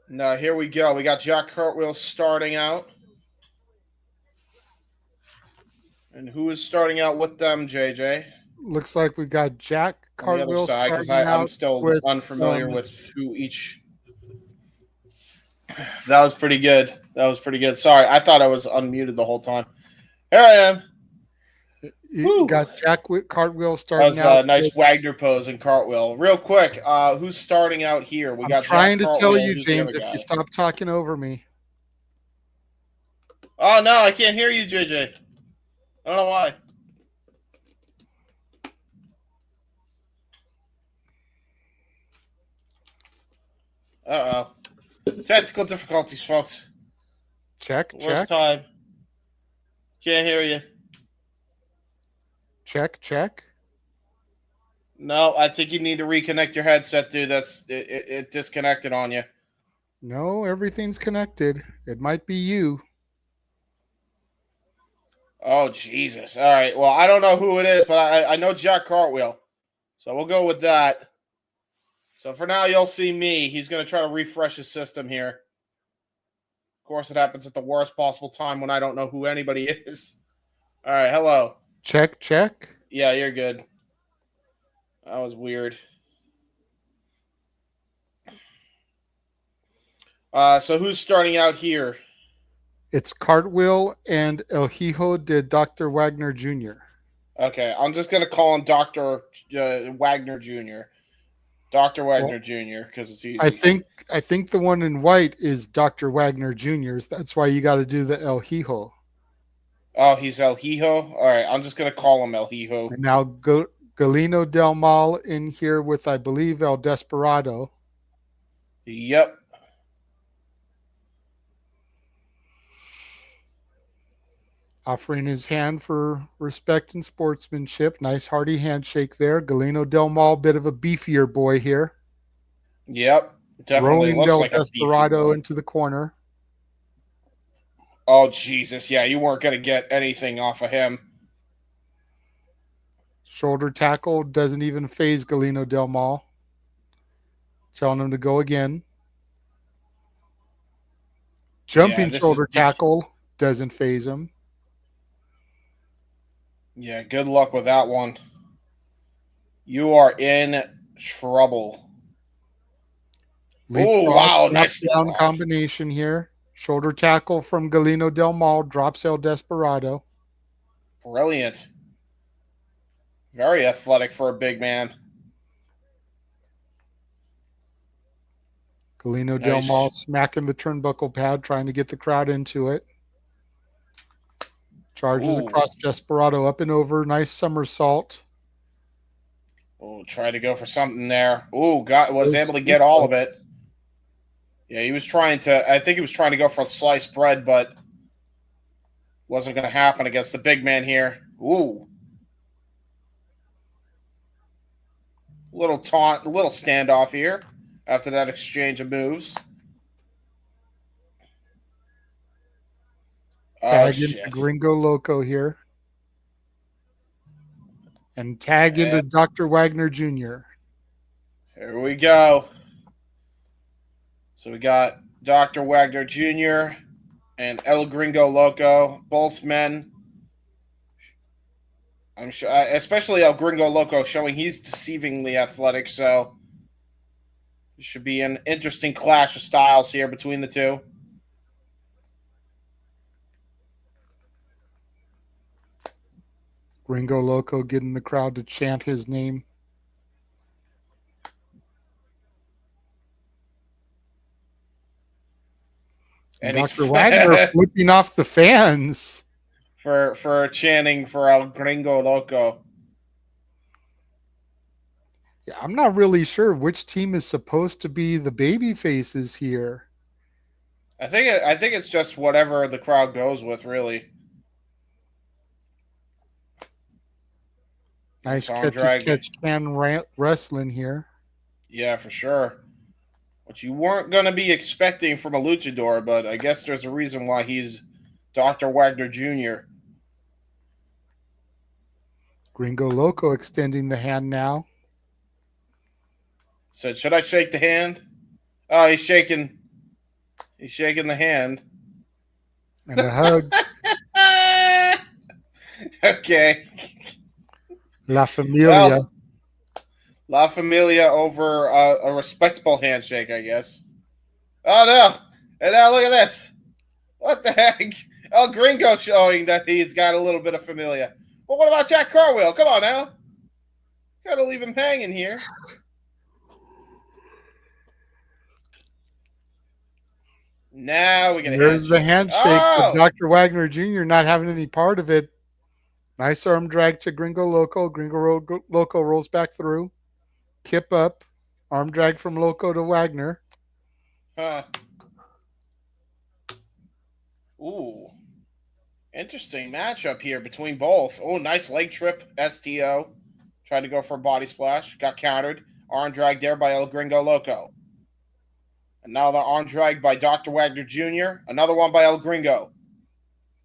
Now, here we go. We got Jack Cartwheel starting out. And who is starting out with them, JJ? Looks like we've got Jack On the other Cartwheel side, because starting I'm out still with unfamiliar with who each. That was pretty good. Sorry, I thought I was unmuted the whole time. Here I am. you Whew. got Jack Cartwheel That starting was out a nice with, Wagner pose and cartwheel. Real quick, who's starting out here? We I'm got trying Jack to tell Cartwheel. you, Who's the James, other if you guy? stop talking over me. Oh, no, I can't hear you, JJ. I don't know why. Uh-oh. Technical difficulties, folks. Check, Worst check, time. Can't hear you. check, check. No, I think you need to reconnect your headset, dude. It disconnected on you. No, everything's connected. It might be you. Oh, Jesus. All right. Well, I don't know who it is, but I know Jack Cartwheel. So we'll go with that. So for now, you'll see me. He's going to try to refresh his system here. Of course, it happens at the worst possible time when I don't know who anybody is. All right. Hello. Check, check. Yeah, you're good. That was weird. So who's starting out here? It's Cartwheel and El Hijo de Dr. Wagner Jr. Okay, I'm just gonna call him Dr. Wagner Jr. Dr. Well, Wagner Jr. because it's I easy. think the one in white is Dr. Wagner Jr.'s. That's why you got to do the El Hijo. Oh, he's El Hijo. All right, I'm just gonna call him El Hijo. And now Galino Del Mal in here with, I believe, El Desperado. Yep. Offering his hand for respect and sportsmanship. Nice hearty handshake there. Galino Del Mal, bit of a beefier boy here. Yep. Definitely Rolling looks Del like a beefy Desperado boy. into the corner. Oh Jesus! Yeah, you weren't gonna get anything off of him. Shoulder tackle doesn't even phase Galino Del Mal. Telling him to go again. Jumping shoulder tackle doesn't phase him. Yeah, good luck with that one. You are in trouble. Oh, wow. Nice down combination here. Shoulder tackle from Galino Del Mal. Drops El Desperado. Brilliant. Very athletic for a big man. Galino Del Mal smacking the turnbuckle pad, trying to get the crowd into it. Charges across Desperado, up and over. Nice somersault. Oh, tried to go for something there. Oh, was able to get all of it. Yeah, he was trying to. I think he was trying to go for sliced bread, but wasn't going to happen against the big man here. Ooh, little taunt, a little standoff here after that exchange of moves. Tag into Gringo Loco here. And tag into Dr. Wagner Jr. Here we go. So we got Dr. Wagner Jr. and El Gringo Loco, both men. I'm sure, especially El Gringo Loco, showing he's deceivingly athletic. So it should be an interesting clash of styles here between the two. Gringo Loco getting the crowd to chant his name. And Dr. Wagner flipping off the fans. For chanting for El Gringo Loco. Yeah, I'm not really sure which team is supposed to be the baby faces here. I think it's just whatever the crowd goes with, really. Nice catch can wrestling here. Yeah, for sure. Which you weren't going to be expecting from a luchador, but I guess there's a reason why he's Dr. Wagner Jr. Gringo Loco extending the hand now. Said, should I shake the hand? Oh, he's shaking. He's shaking the hand. And a hug. Okay. La Familia. Well, La Familia over a respectable handshake, I guess. Oh, no. And now look at this. What the heck? El Gringo showing that he's got a little bit of familia. But what about Jack Cartwheel? Come on now. Gotta leave him hanging here. Now we get There's the handshake. But Dr. Wagner Jr. not having any part of it. Nice arm drag to Gringo Loco. Gringo Loco rolls back through. Kip up. Arm drag from Loco to Wagner. Huh. Ooh. Interesting matchup here between both. Oh, nice leg trip, STO. Tried to go for a body splash. Got countered. Arm drag there by El Gringo Loco. Another arm drag by Dr. Wagner Jr. Another one by El Gringo.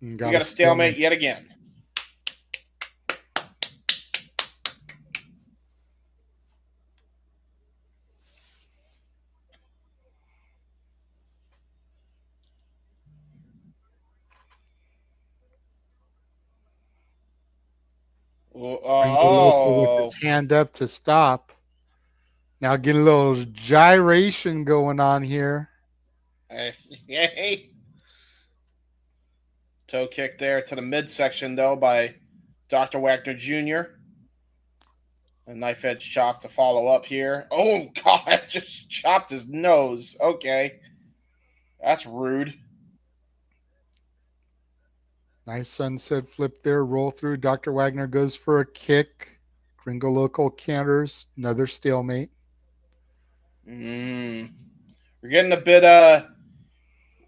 We got a stalemate yet again. With his hand up to stop. Now getting a little gyration going on here. Yay. Toe kick there to the midsection, though, by Dr. Wagner Jr. A knife edge chop to follow up here. Oh, God, just chopped his nose. Okay. That's rude. Nice sunset flip there. Roll through. Dr. Wagner goes for a kick. Gringo Loco counters. Another stalemate. We're getting a bit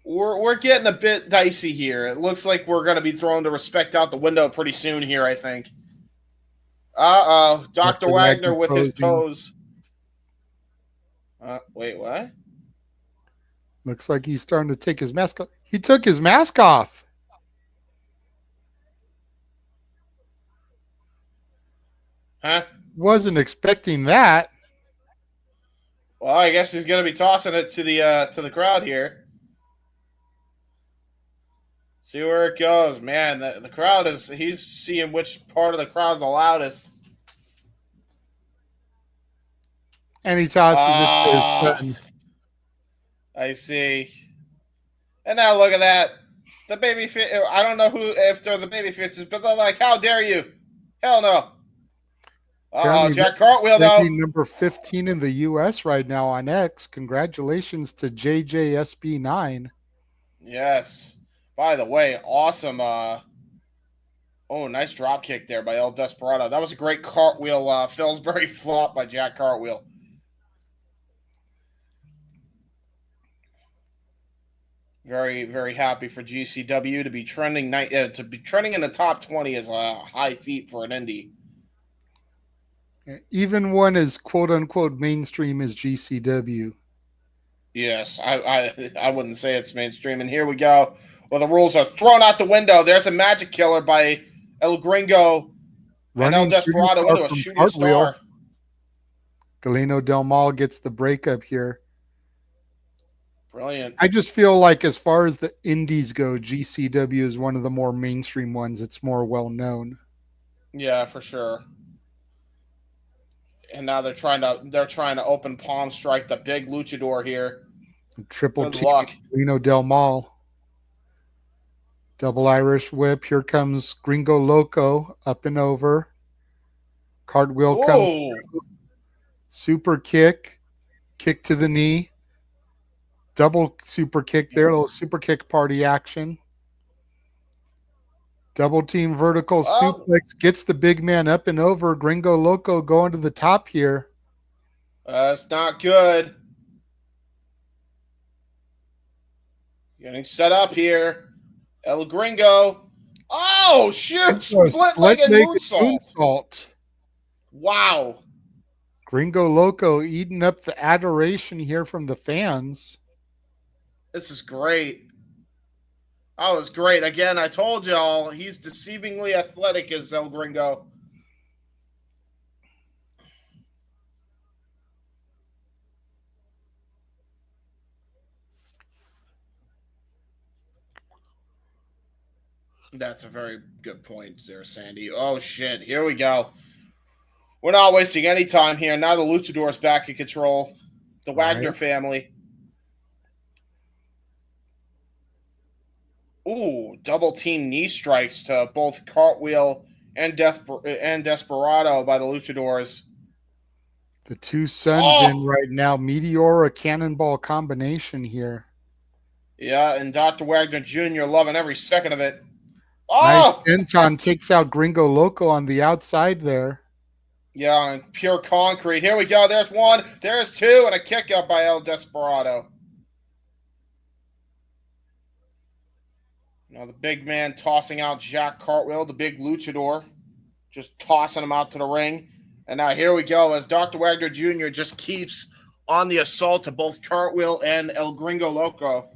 we're getting a bit dicey here. It looks like we're going to be throwing the respect out the window pretty soon here, I think. Uh-oh. Dr. Wagner with his pose. Wait, what? Looks like he's starting to take his mask off. He took his mask off. Huh? Wasn't expecting that. Well, I guess he's going to be tossing it to the crowd here. See where it goes. Man, the crowd he's seeing which part of the crowd's the loudest. And he tosses it to his son. I see. And now look at that. The baby face. I don't know if they're the baby faces, but they're like, how dare you? Hell no. Jack Cartwheel, though. Number 15 in the U.S. right now on X. Congratulations to JJSB9. Yes. By the way, awesome. Nice drop kick there by El Desperado. That was a great cartwheel, Fillsbury flop by Jack Cartwheel. Very, very happy for GCW to be trending in the top 20 is a high feat for an indie. Even one as quote unquote mainstream as GCW. Yes, I wouldn't say it's mainstream. And here we go. Well, the rules are thrown out the window. There's a magic killer by El Gringo and El Desperado into a shooting star. Galeno Del Mal gets the breakup here. Brilliant. I just feel like as far as the indies go, GCW is one of the more mainstream ones. It's more well known. Yeah, for sure. And now they're trying to open palm strike the big luchador here. Triple T Galeno Del Mal. Double Irish whip. Here comes Gringo Loco up and over. Cartwheel comes. Super kick. Kick to the knee. Double super kick there. Little super kick party action. Double team vertical suplex. Gets the big man up and over. Gringo Loco going to the top here. That's not good. Getting set up here. El Gringo. Oh, shoot. Split-legged moonsault. Wow. Gringo Loco eating up the adoration here from the fans. This is great. Oh, it's great. Again, I told y'all, he's deceivingly athletic as El Gringo. That's a very good point there, Sandy. Oh, shit. Here we go. We're not wasting any time here. Now the Luchador's back in control. The Wagner family. Ooh, double team knee strikes to both Cartwheel and Desperado by the Luchadors. The two sons in right now. Meteora Cannonball combination here. Yeah, and Dr. Wagner Jr. loving every second of it. Oh! Nice Senton takes out Gringo Loco on the outside there. Yeah, and pure concrete. Here we go. There's one. There's two. And a kick up by El Desperado. Now the big man tossing out Jack Cartwheel, the big luchador, just tossing him out to the ring. And now here we go as Dr. Wagner Jr. just keeps on the assault to both Cartwheel and El Gringo Loco.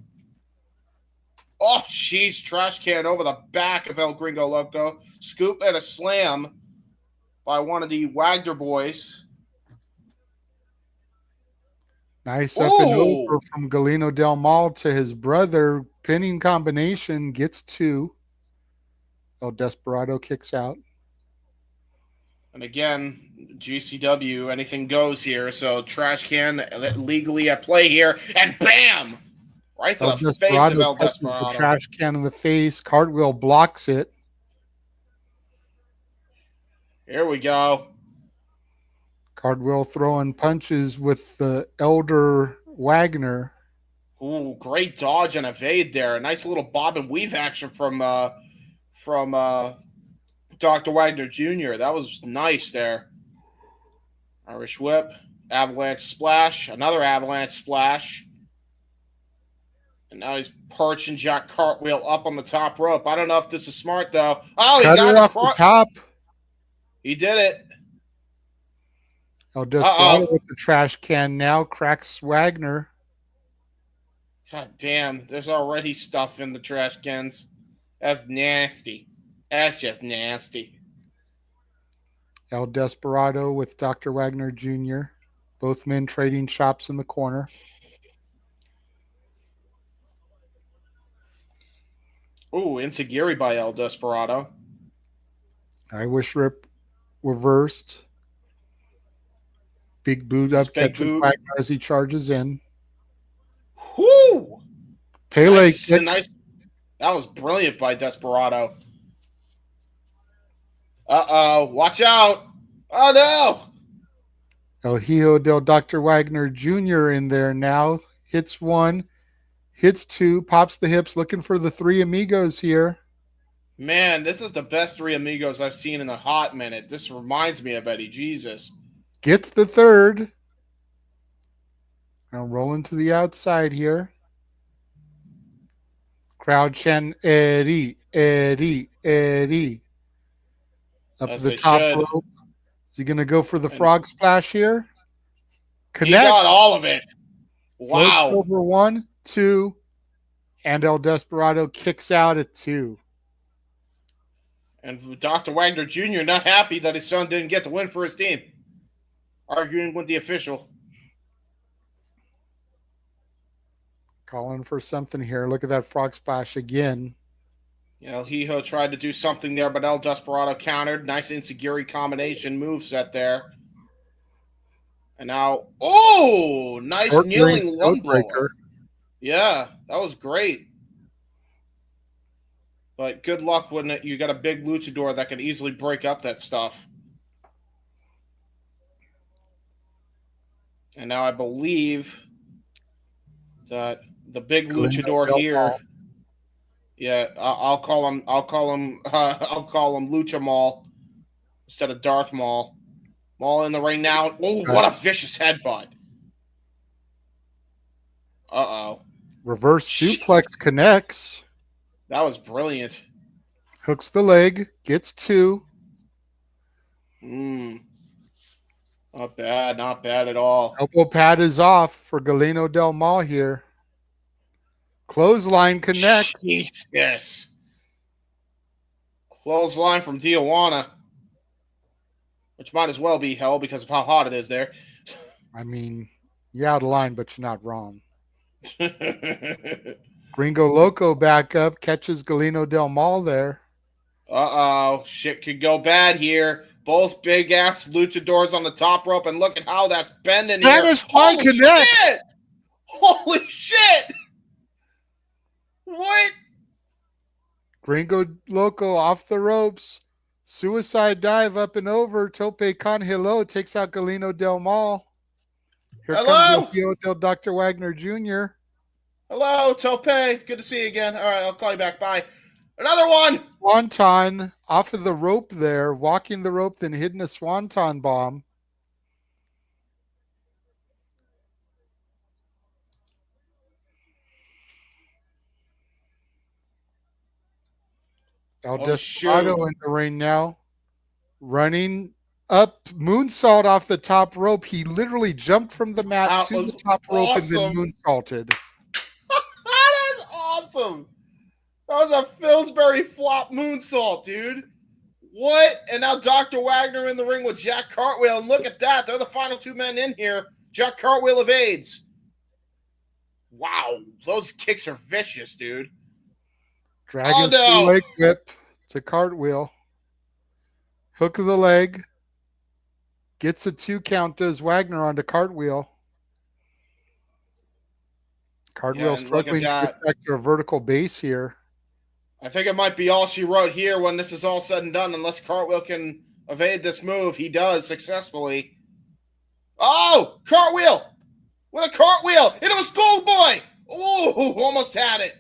Oh, jeez, trash can over the back of El Gringo Loco. Scoop and a slam by one of the Wagner boys. Nice up and over from Galeno Del Mal to his brother. Pinning combination gets 2. El Desperado kicks out. And again, GCW, anything goes here. So trash can legally at play here. And bam! Right to the face of El Desperado. The trash can in the face. Cartwheel blocks it. Here we go. Cartwheel throwing punches with the Elder Wagner. Ooh, great dodge and evade there. A nice little bob and weave action from Dr. Wagner Jr. That was nice there. Irish whip, avalanche splash, another avalanche splash. And now he's perching Jack Cartwheel up on the top rope. I don't know if this is smart, though. Oh, he got off the top. He did it. El Desperado with the trash can now cracks Wagner. God damn, there's already stuff in the trash cans. That's nasty. That's just nasty. El Desperado with Dr. Wagner Jr. Both men trading shots in the corner. Ooh, Insigiri by El Desperado. I wish Rip reversed. Big boot up, catches Wagner as he charges in. Whoo! Pele kick. Nice. That was brilliant by Desperado. Uh-oh. Watch out. Oh, no. El Hijo del Dr. Wagner Jr. in there now. Hits 1. Hits 2. Pops the hips. Looking for the 3 amigos here. Man, this is the best 3 amigos I've seen in a hot minute. This reminds me of Eddie. Jesus. Gets the 3rd. Now rolling to the outside here. Crowd chant Eddie, Eddie, Eddie. Up to the top rope. Is he going to go for the frog splash here? Connect. He got all of it. Wow. Floats over 1, 2, and El Desperado kicks out at 2. And Dr. Wagner Jr. not happy that his son didn't get the win for his team. Arguing with the official. Calling for something here. Look at that frog splash again. El Hijo tried to do something there, but El Desperado countered. Nice Insigiri combination moveset there. And now, nice short kneeling lung breaker. Yeah, that was great. But good luck when you got a big luchador that can easily break up that stuff. And now I believe that the big luchador here. Yeah, I'll call him Lucha Maul instead of Darth Maul. Maul in the ring now. Oh, what a vicious headbutt. Uh-oh. Reverse suplex connects. That was brilliant. Hooks the leg, gets 2. Not bad at all. Elbow pad is off for Galeno Del Mal here. Clothesline connects. Jesus. Clothesline from Tijuana. Which might as well be hell because of how hot it is there. I mean, you're out of line, but you're not wrong. Gringo Loco back up, catches Galeno Del Mal there. Uh-oh. Shit could go bad here. Both big-ass luchadors on the top rope, and look at how that's bending Spanish here. Holy connects. Shit! Holy shit! What? Gringo Loco off the ropes. Suicide dive up and over. Tope con Hilo takes out Galeno Del Mal. Here comes El Dr. Wagner Jr. Hello, Tope. Good to see you again. All right, I'll call you back. Bye. Another one. Swanton off of the rope there, walking the rope, then hitting a swanton bomb. El Oh, Desperado shoot. in the ring now. Running up, moonsault off the top rope. He literally jumped from the mat That to the was top rope and then awesome. moonsaulted. That is awesome. That was a Pillsbury flop moonsault, dude. What? And now Dr. Wagner in the ring with Jack Cartwheel. And look at that. They're the final two men in here. Jack Cartwheel evades. Wow. Those kicks are vicious, dude. Dragon no. leg whip to Cartwheel. Hook of the leg. Gets a 2 count, does Wagner onto Cartwheel. Cartwheel And look at struggling to get that. back to a vertical base here. I think it might be all she wrote here when this is all said and done, unless Cartwheel can evade this move. He does successfully. Oh, Cartwheel! With a cartwheel into a schoolboy! Ooh, almost had it.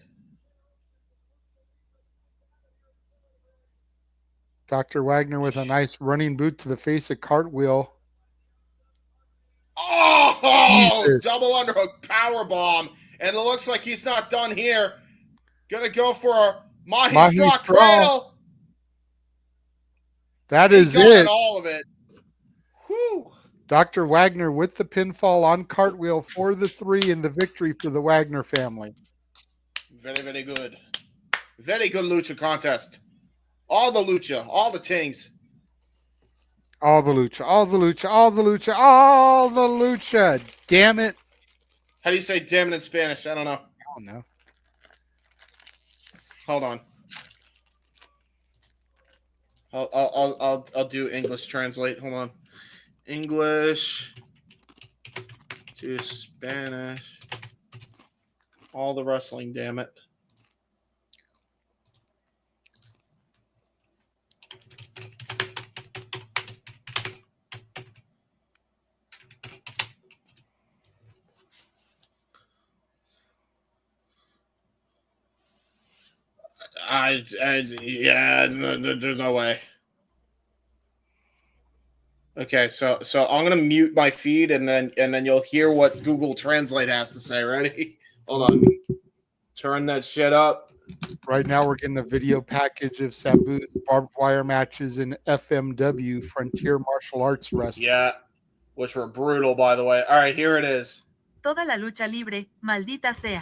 Dr. Wagner with a nice running boot to the face of Cartwheel. Oh, Jesus. double underhook power bomb. And it looks like he's not done here. Gonna go for a Mahi straw cradle. That He is got it. it, all of it. Whew. Dr. Wagner with the pinfall on Cartwheel for the 3 and the victory for the Wagner family. Very, very good. Very good lucha contest. All the lucha, all the tings. All the lucha, all the lucha, all the lucha, all the lucha. Damn it. How do you say damn it in Spanish? I don't know. I don't know. Hold on. I'll do English translate. Hold on. English to Spanish. All the wrestling, damn it. Yeah, there's no way. Okay, so I'm gonna mute my feed and then you'll hear what Google Translate has to say. Ready? Hold on. Turn that shit up. Right now, we're getting a video package of Sabu's barbed wire matches in FMW, Frontier Martial Arts Wrestling. Yeah, which were brutal, by the way. All right, here it is. Toda la lucha libre, maldita sea.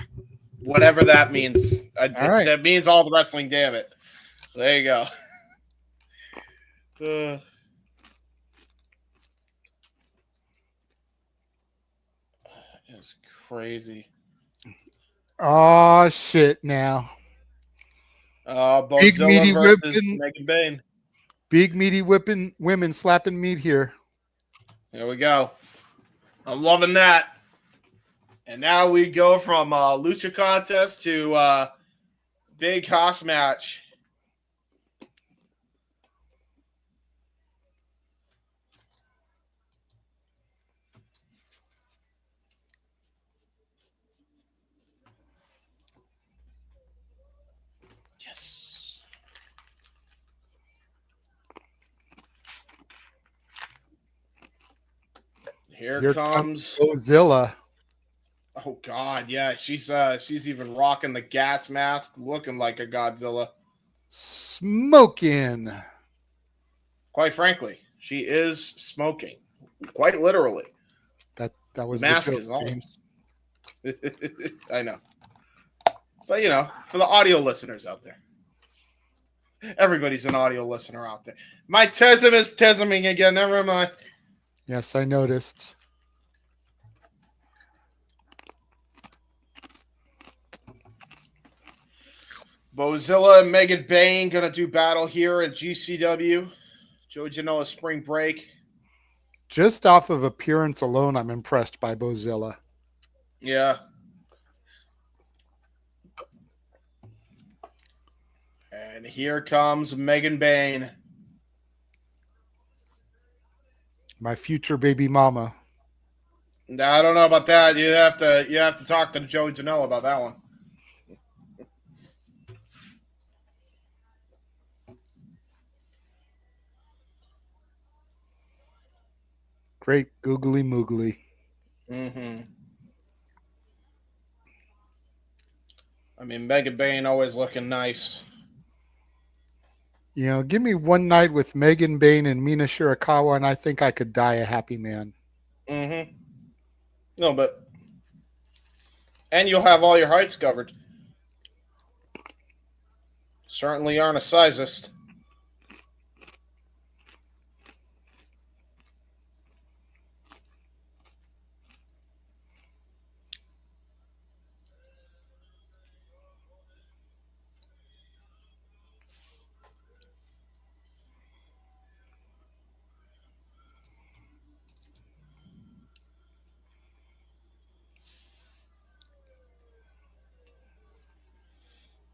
Whatever that means. All right. That means all the wrestling, damn it. There you go. It's crazy. Oh, shit now. Big meaty whipping. Megan Bain. Big meaty whipping women slapping meat here. There we go. I'm loving that. And now we go from lucha contest to big house match. Yes. Here comes Godzilla. Oh God, yeah, she's even rocking the gas mask, looking like a Godzilla. Smoking. Quite frankly, she is smoking, quite literally. That was the mask joke, is on. James. I know, but you know, for the audio listeners out there, everybody's an audio listener out there. My Tesm is Tesming again. Never mind. Yes, I noticed. Bozilla and Megan Bain gonna do battle here at GCW. Joe Janela Spring Break. Just off of appearance alone, I'm impressed by Bozilla. Yeah. And here comes Megan Bain. My future baby mama. Now, I don't know about that. You have to talk to Joey Janela about that one. Great googly moogly. Mm-hmm. I mean, Megan Bain always looking nice. Give me one night with Megan Bain and Mina Shirakawa, and I think I could die a happy man. Mm-hmm. No, but and you'll have all your heights covered. Certainly aren't a sizist.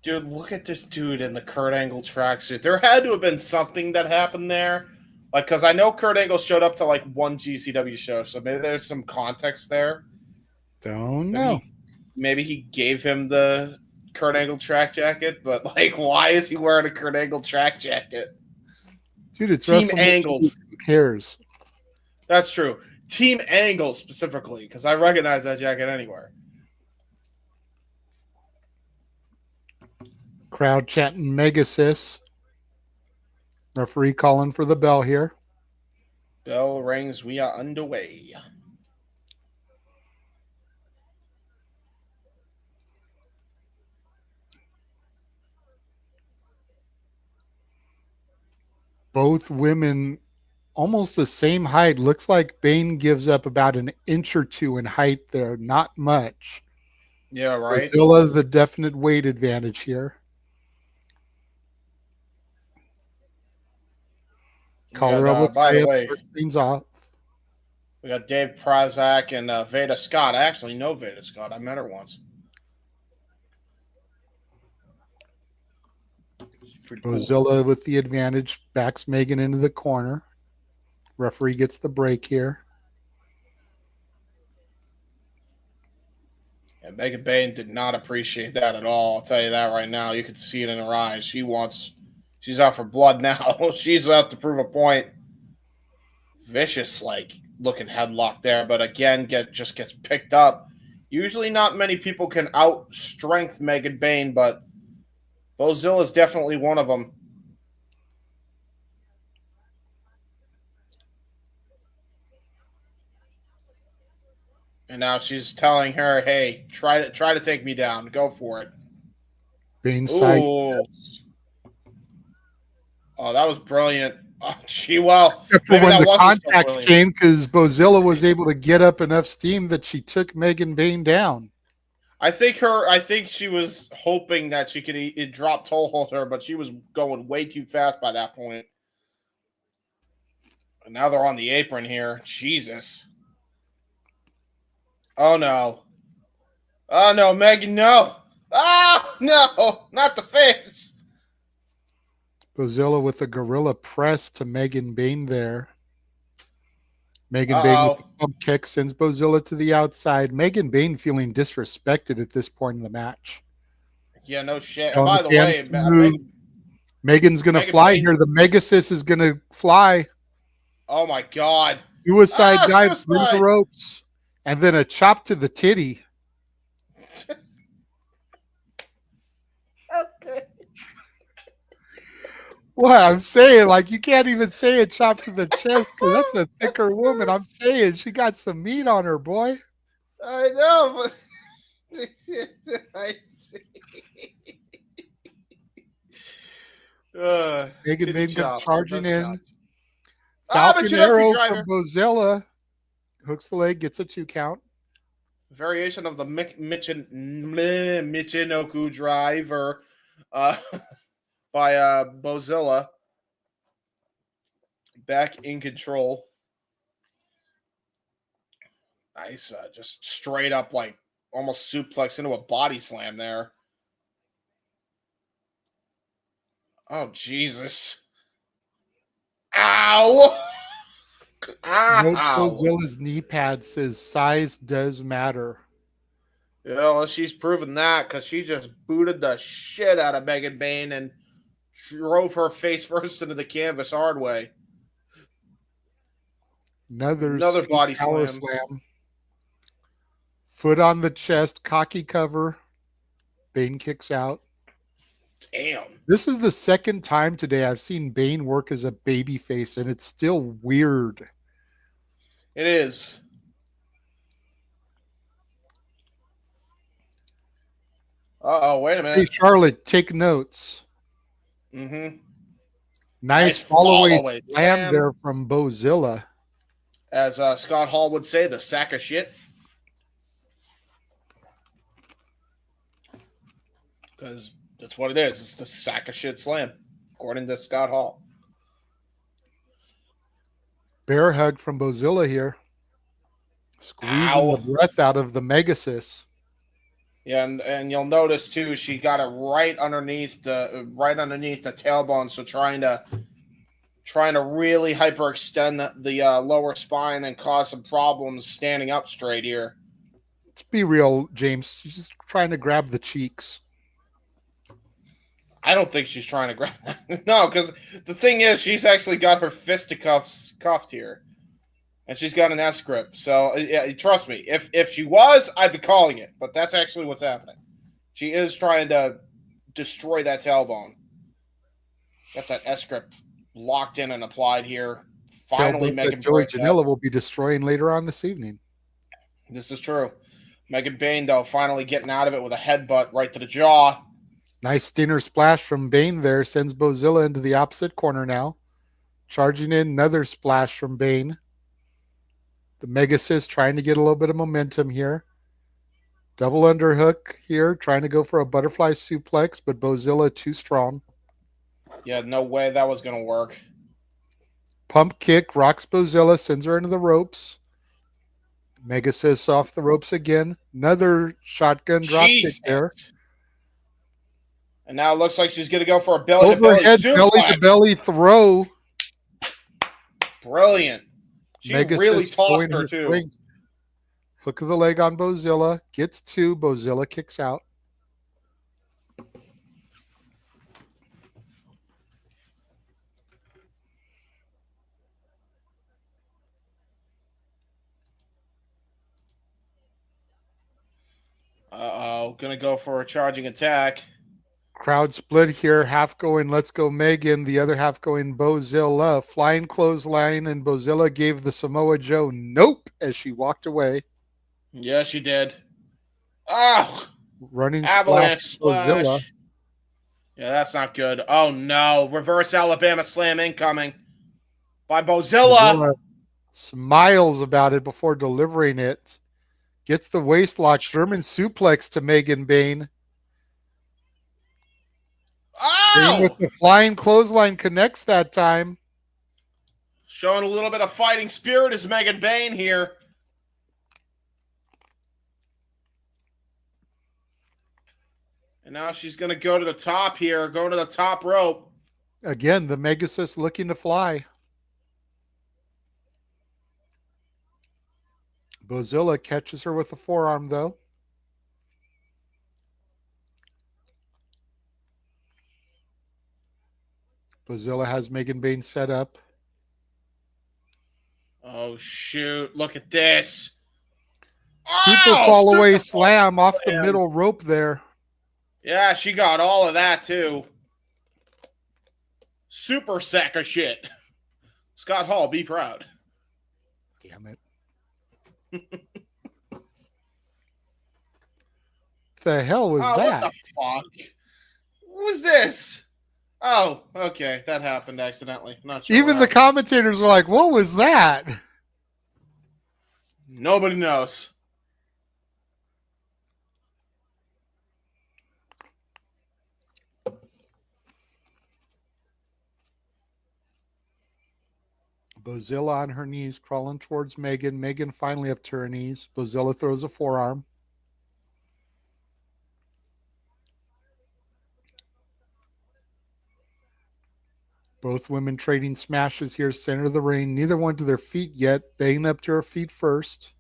Dude, look at this dude in the Kurt Angle tracksuit. There had to have been something that happened there. Like, because I know Kurt Angle showed up to like one GCW show, so maybe there's some context there. Don't know. Maybe he gave him the Kurt Angle track jacket, but like, why is he wearing a Kurt Angle track jacket? Dude, it's Team WrestleMania. Angles. Who cares? That's true. Team Angle specifically, because I recognize that jacket anywhere. Crowd chanting Megasis. Referee calling for the bell here. Bell rings. We are underway. Both women almost the same height. Looks like Bain gives up about an inch or two in height there. Not much. Yeah, right. Still has the definite weight advantage here. Collar elbow by the way, things off. We got Dave Prazak and Veda Scott. I actually know Veda Scott. I met her once. Bozilla cool. With the advantage backs Megan into the corner. Referee gets the break here. And Megan Bain did not appreciate that at all. I'll tell you that right now. You could see it in her eyes. She's out for blood now. She's out to prove a point. Vicious, looking headlock there, but again, just gets picked up. Usually not many people can out-strength Megan Bain, but Bozilla is definitely one of them. And now she's telling her, hey, try to take me down. Go for it. Bain side. Oh, that was brilliant. Oh, gee, well. Except for when the contact came, because Bozilla was able to get up enough steam that she took Megan Bain down. I think she was hoping that she could drop toe hold her, but she was going way too fast by that point. And now they're on the apron here. Jesus. Oh, no. Oh, no, Megan, no. Oh, no, not the face. Bozilla with a gorilla press to Megan Bain there. Megan Bain with the pump kick sends Bozilla to the outside. Megan Bain feeling disrespected at this point in the match. Yeah, no shit. And by the way, Megan's going to fly here. The Megasis is going to fly. Oh, my God. Suicide dive through the ropes. And then a chop to the titty. Okay. What I'm saying, you can't even say a chop to the chest because that's a thicker woman. I'm saying she got some meat on her, boy. I know, but I see. Megan Bain comes charging in. Falcon arrow from Bozilla. Hooks the leg, gets a 2 count. Variation of the Michinoku driver. By Bozilla. Back in control. Nice. Just straight up, almost suplex into a body slam there. Oh, Jesus. Ow! Ow! Bozilla's knee pad says size does matter. Yeah, well, she's proven that because she just booted the shit out of Megan Bain and drove her face first into the canvas hard way. Another body slam. Foot on the chest, cocky cover. Bain kicks out. Damn. This is the second time today I've seen Bane work as a babyface, and it's still weird. It is. Uh-oh, wait a Hey, minute. Charlotte, take notes. Mm-hmm. Nice follow-away slam slam. there from Bozilla. As Scott Hall would say, the sack of shit. Because that's what it is. It's the sack of shit slam, according to Scott Hall. Bear hug from Bozilla here. Squeezing the breath out of the Megasis. Yeah, and you'll notice too, she got it right underneath the tailbone, so trying to really hyperextend the lower spine and cause some problems standing up straight here. Let's be real, James. She's just trying to grab the cheeks. I don't think she's trying to grab that. No, because the thing is, she's actually got her fisticuffs cuffed here. And she's got an S grip. So, yeah, trust me, if she was, I'd be calling it. But that's actually what's happening. She is trying to destroy that tailbone. Got that S grip locked in and applied here. Finally making Joey Janela will be destroying later on this evening. This is true. Megan Bane, though, finally getting out of it with a headbutt right to the jaw. Nice Stinger splash from Bane there. Sends Bozilla into the opposite corner now. Charging in another splash from Bane. The Megasis trying to get a little bit of momentum here. Double underhook here. Trying to go for a butterfly suplex, but Bozilla too strong. Yeah, no way that was going to work. Pump kick. Rocks Bozilla. Sends her into the ropes. Megasis off the ropes again. Another shotgun drop kick there. And now it looks like she's going to go for a belly-to-belly overhead suplex. Belly-to-belly throw. Brilliant. She Megasis really tossed her, too. Strength. Hook of the leg on Bozilla. Gets two. Bozilla kicks out. Uh-oh. Going to go for a charging attack. Crowd split here. Half going, let's go Megan. The other half going Bozilla. Flying clothesline, and Bozilla gave the Samoa Joe nope as she walked away. Yeah, she did. Oh! Running avalanche splash. Bozilla. Yeah, that's not good. Oh, no. Reverse Alabama slam incoming by Bozilla. Smiles about it before delivering it. Gets the waist lock. German suplex to Megan Bane. Oh! Bane with the flying clothesline connects that time. Showing a little bit of fighting spirit is Megan Bane here. And now she's going to go to the top here, going to the top rope. Again, the Megasis looking to fly. Bozilla catches her with a forearm, though. Bozilla has Megan Bane set up. Oh, shoot. Look at this. Super fall away slam off the middle rope there. Yeah, she got all of that, too. Super sack of shit. Scott Hall, be proud. Damn it. The hell was that? What the fuck? What was this? Oh, okay. That happened accidentally. Not sure. Even the commentators were like, what was that? Nobody knows. Bozilla on her knees, crawling towards Megan. Megan finally up to her knees. Bozilla throws a forearm. Both women trading smashes here, center of the ring. Neither one to their feet yet. Bane up to her feet first.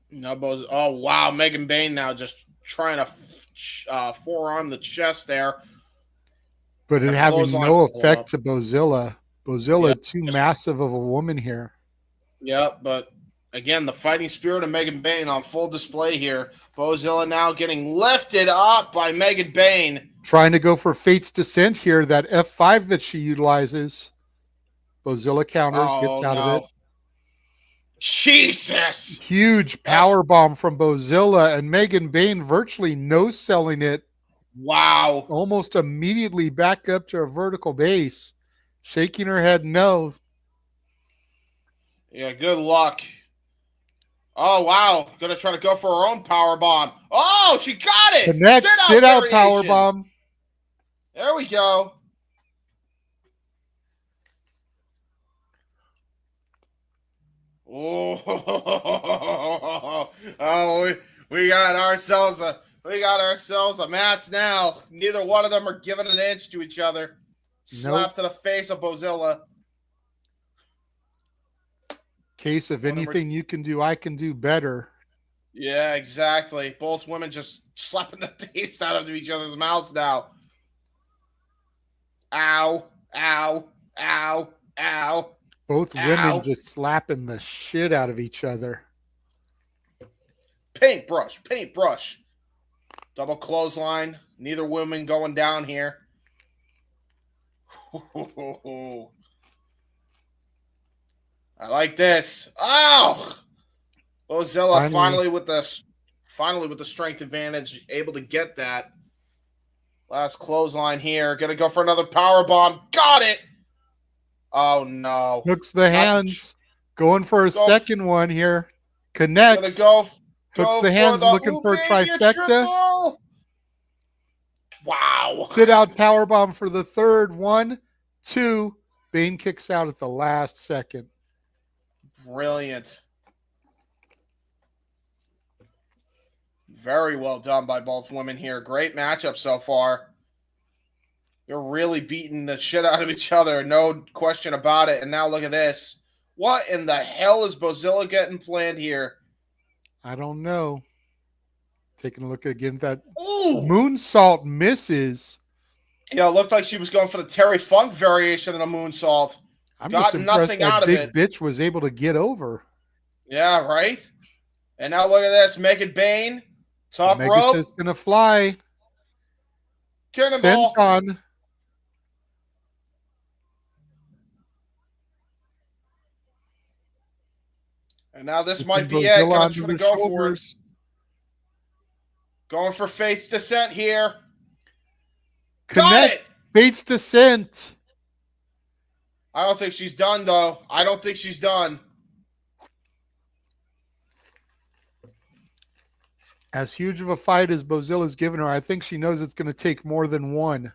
No, oh, wow. Megan Bane now just trying to forearm the chest there. But it having no effect to Bozilla. Bozilla, Yep. too massive of a woman here. Yep, but again, the fighting spirit of Megan Bayne on full display here. Bozilla now getting lifted up by Megan Bayne. Trying to go for Fate's Descent here. That F5 that she utilizes. Bozilla counters, gets out of it. Jesus! Huge power bomb from Bozilla, and Megan Bayne virtually no-selling it. Wow. Almost immediately back up to a vertical base. Shaking her head no. Yeah, good luck. Oh, wow. Gonna try to go for her own power bomb. Oh, she got it! The next sit-out power bomb. There we go. Oh, we got ourselves a match now. Neither one of them are giving an inch to each other. Slap to the face of Bozilla. Case of anything you can do, I can do better. Yeah, exactly. Both women just slapping the taste out of each other's mouths now. Ow, ow, ow, ow. Both women just slapping the shit out of each other. Paintbrush, paintbrush. Double clothesline. Neither woman going down here. I like this. Oh! Bozilla finally with the strength advantage, able to get that. Last clothesline here. Gonna go for another power bomb. Got it! Oh no. Hooks the hands. Going for a second one here. Connects. Hooks the hands, looking for a trifecta. Wow. Sit out powerbomb for the third. 1, 2. Bayne kicks out at the last second. Brilliant. Very well done by both women here. Great matchup so far. You're really beating the shit out of each other. No question about it. And now look at this. What in the hell is Bozilla getting planned here? I don't know. Taking a look again. That moonsault misses. Yeah, it looked like she was going for the Terry Funk variation of the moonsault. I'm just impressed that big bitch was able to get over. Yeah, right? And now look at this. Megan Bayne. Top rope. Is going to fly. Cannonball. Senton. And now this might be it. Gonna try to go for it. Going for Fate's Descent here. Got it! Fate's Descent. I don't think she's done, though. I don't think she's done. As huge of a fight as Bozilla's given her, I think she knows it's going to take more than one.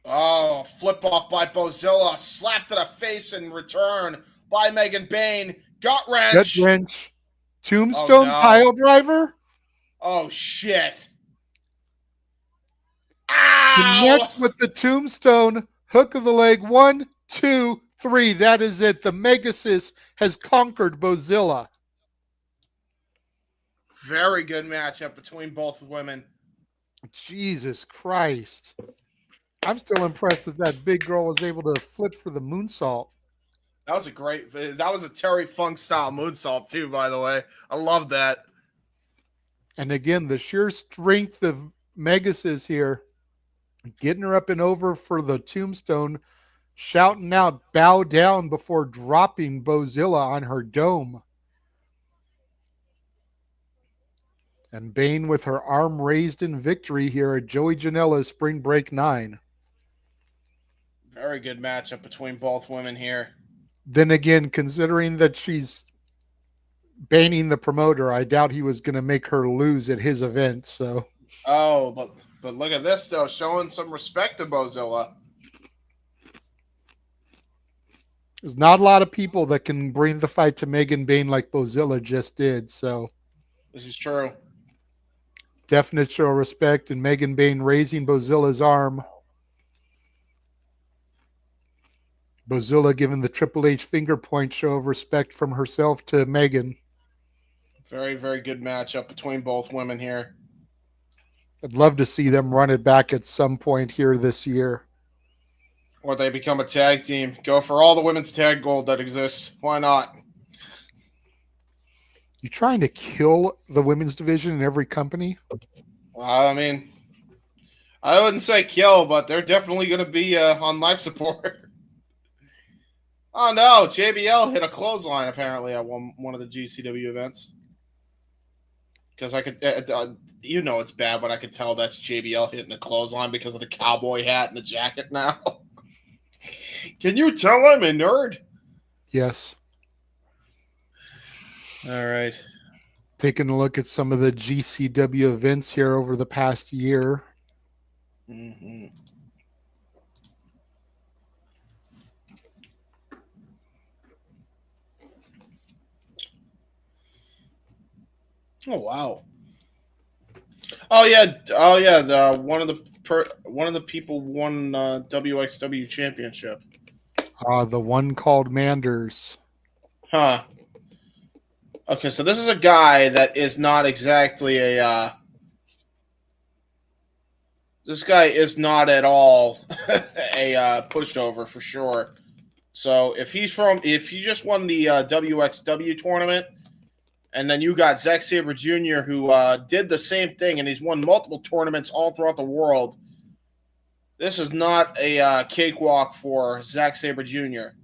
Oh, flip off by Bozilla. Slap to the face in return by Megan Bayne. Gut wrench. Gut wrench. Tombstone pile driver. Oh, shit. Ow! Connects with the tombstone. Hook of the leg. 1, 2, 3. That is it. The Megasis has conquered Bozilla. Very good matchup between both women. Jesus Christ. I'm still impressed that big girl was able to flip for the moonsault. That was a Terry Funk style moonsault too, by the way. I love that. And again, the sheer strength of Megasis here, getting her up and over for the tombstone, shouting out, bow down before dropping Bozilla on her dome. And Bayne with her arm raised in victory here at Joey Janela's Spring Break 9. Very good matchup between both women here. Then again, considering that she's Bayning the promoter, I doubt he was going to make her lose at his event. So, but look at this though, showing some respect to Bozilla. There's not a lot of people that can bring the fight to Megan Bayne like Bozilla just did. So, this is true. Definite show of respect, and Megan Bayne raising Bozilla's arm. Bozilla giving the Triple H finger point show of respect from herself to Megan. Very, very good matchup between both women here. I'd love to see them run it back at some point here this year. Or they become a tag team. Go for all the women's tag gold that exists. Why not? You trying to kill the women's division in every company? I mean, I wouldn't say kill, but they're definitely going to be on life support. Oh no, JBL hit a clothesline apparently at one of the GCW events. Because I could, it's bad, but I could tell that's JBL hitting a clothesline because of the cowboy hat and the jacket now. Can you tell I'm a nerd? Yes. All right. Taking a look at some of the GCW events here over the past year. Mm-hmm. Oh wow! Oh yeah! The one of the people won WXW championship. The one called Manders. Huh. Okay, so this is a guy that is not exactly a. This guy is not at all a pushover for sure. So if he just won the WXW tournament, and then you got Zack Sabre Jr. who did the same thing, and he's won multiple tournaments all throughout the world. This is not a cakewalk for Zack Sabre Jr.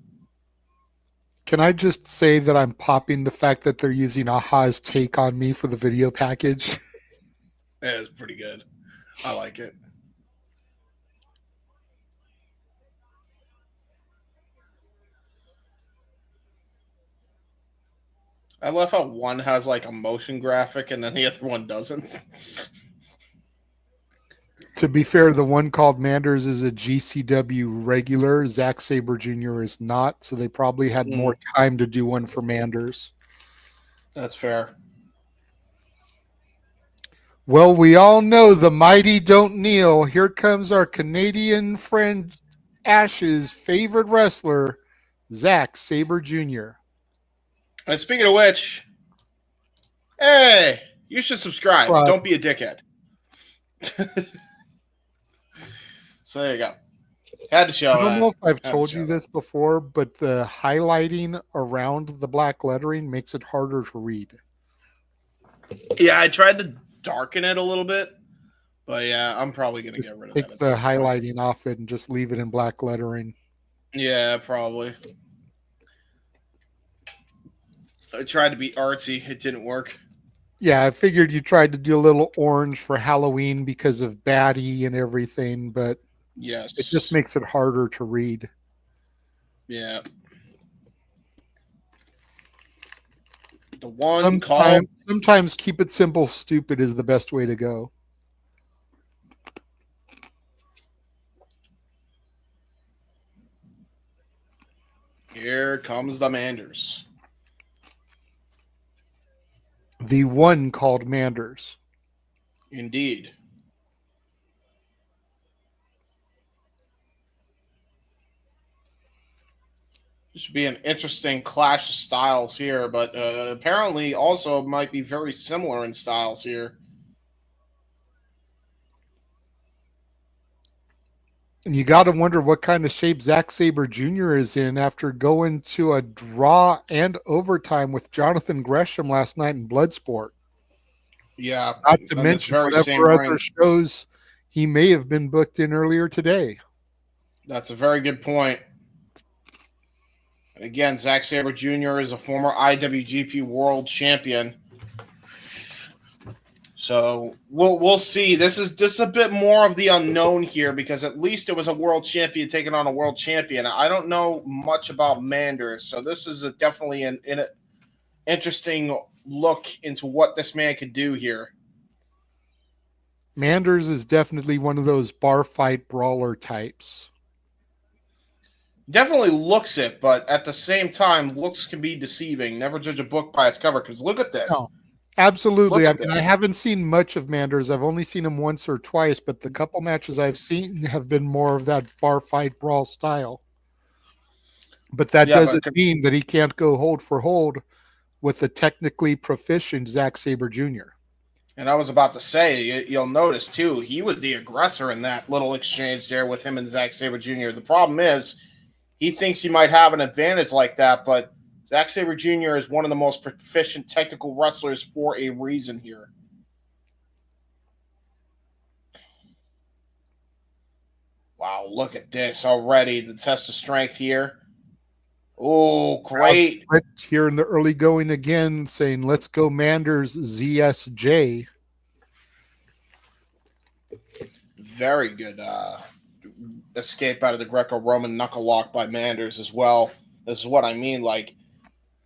Can I just say that I'm popping the fact that they're using Aha's Take on Me for the video package? Yeah, it's pretty good. I like it. I love how one has like a motion graphic and then the other one doesn't. To be fair, the one called Manders is a GCW regular. Zack Sabre Jr. is not, so they probably had more time to do one for Manders. That's fair. Well, we all know the mighty don't kneel. Here comes our Canadian friend Ash's favorite wrestler, Zack Sabre Jr. And speaking of which, hey, you should subscribe. Well, Don't be a dickhead. So there you go. Had to show. I don't know if I've told you this before, but the highlighting around the black lettering makes it harder to read. Yeah, I tried to darken it a little bit, but yeah, I'm probably going to get rid of that. Take the highlighting off it and just leave it in black lettering. Yeah, probably. I tried to be artsy. It didn't work. Yeah, I figured you tried to do a little orange for Halloween because of Baddie and everything, but yes, it just makes it harder to read. Yeah. The one called... Sometimes keep it simple, stupid is the best way to go. Here comes the Manders. The one called Manders. Indeed. This should be an interesting clash of styles here, but apparently also might be very similar in styles here. And you got to wonder what kind of shape Zack Sabre Jr. is in after going to a draw and overtime with Jonathan Gresham last night in Bloodsport. Yeah. Not to mention whatever other shows he may have been booked in earlier today. That's a very good point. And again, Zack Sabre Jr. is a former IWGP World Champion. So we'll see. This is just a bit more of the unknown here because at least it was a world champion taking on a world champion. I don't know much about Manders, so this is definitely an interesting look into what this man could do here. Manders is definitely one of those bar fight brawler types. Definitely looks it, but at the same time, looks can be deceiving. Never judge a book by its cover because look at this. No. Absolutely. I mean, I haven't seen much of Manders. I've only seen him once or twice, but the couple matches I've seen have been more of that bar fight brawl style. But that doesn't mean that he can't go hold for hold with the technically proficient Zack Sabre Jr. And I was about to say, you'll notice too, he was the aggressor in that little exchange there with him and Zack Sabre Jr. The problem is, he thinks he might have an advantage like that, but Zack Sabre Jr. is one of the most proficient technical wrestlers for a reason here. Wow, look at this already. The test of strength here. Oh, great. Here in the early going again, saying, let's go Manders ZSJ. Very good escape out of the Greco-Roman knuckle lock by Manders as well. This is what I mean. Like,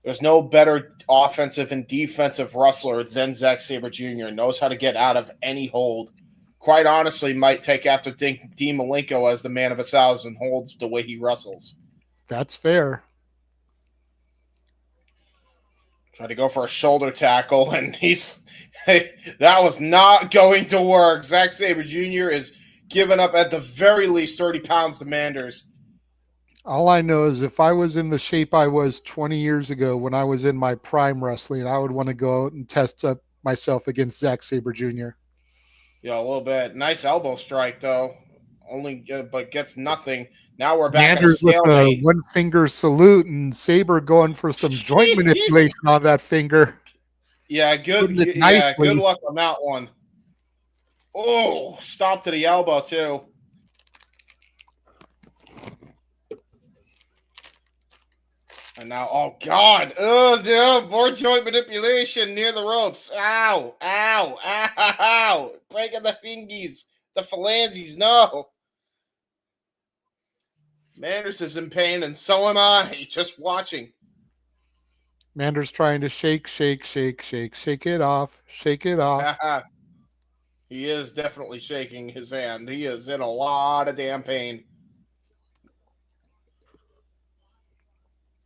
there's no better offensive and defensive wrestler than Zack Sabre Jr. Knows how to get out of any hold. Quite honestly, might take after Dean Malenko as the man of 1,000 holds the way he wrestles. That's fair. Tried to go for a shoulder tackle, and that was not going to work. Zack Sabre Jr. is giving up at the very least 30 pounds to Manders. All I know is if I was in the shape I was 20 years ago when I was in my prime wrestling, I would want to go out and test up myself against Zack Sabre Jr. Yeah, a little bit. Nice elbow strike, though. But gets nothing. Now we're back Manders at a stalemate. with a one finger salute, and Sabre going for some joint manipulation on that finger. Yeah, good. Yeah, good luck on that one. Oh, stop to the elbow too. And now, oh God, oh no, more joint manipulation near the ropes. Ow, ow, ow, ow. Breaking the fingies, the phalanges, no. Manders is in pain, and so am I, just watching. Manders trying to shake it off, shake it off. He is definitely shaking his hand. He is in a lot of damn pain.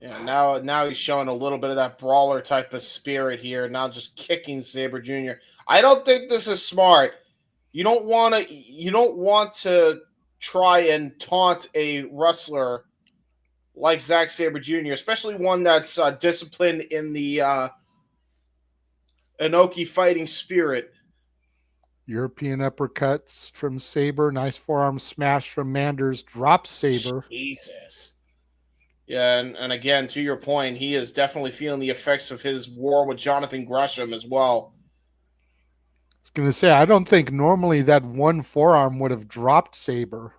Yeah, now he's showing a little bit of that brawler type of spirit here. Now just kicking Sabre Jr. I don't think this is smart. You don't want to try and taunt a wrestler like Zack Sabre Jr., especially one that's disciplined in the Inoki fighting spirit. European uppercuts from Sabre. Nice forearm smash from Manders. Drops Sabre. Jesus. Yeah, and again, to your point, he is definitely feeling the effects of his war with Jonathan Gresham as well. I was going to say, I don't think normally that one forearm would have dropped Sabre.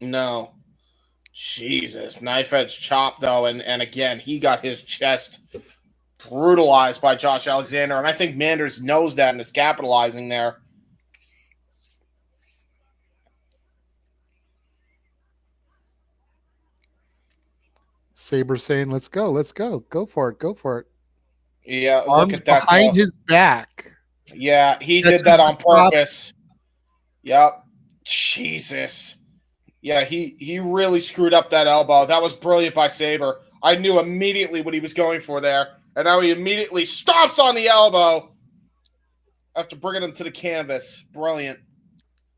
No. Jesus. Knife edge chop, though, and again, he got his chest brutalized by Josh Alexander, and I think Manders knows that and is capitalizing there. Sabre saying, let's go. Go for it. Yeah, Arms look at that. Behind his back. Yeah, he did that on purpose. Yep. Jesus. Yeah, he really screwed up that elbow. That was brilliant by Sabre. I knew immediately what he was going for there. And now he immediately stomps on the elbow after bringing him to the canvas. Brilliant.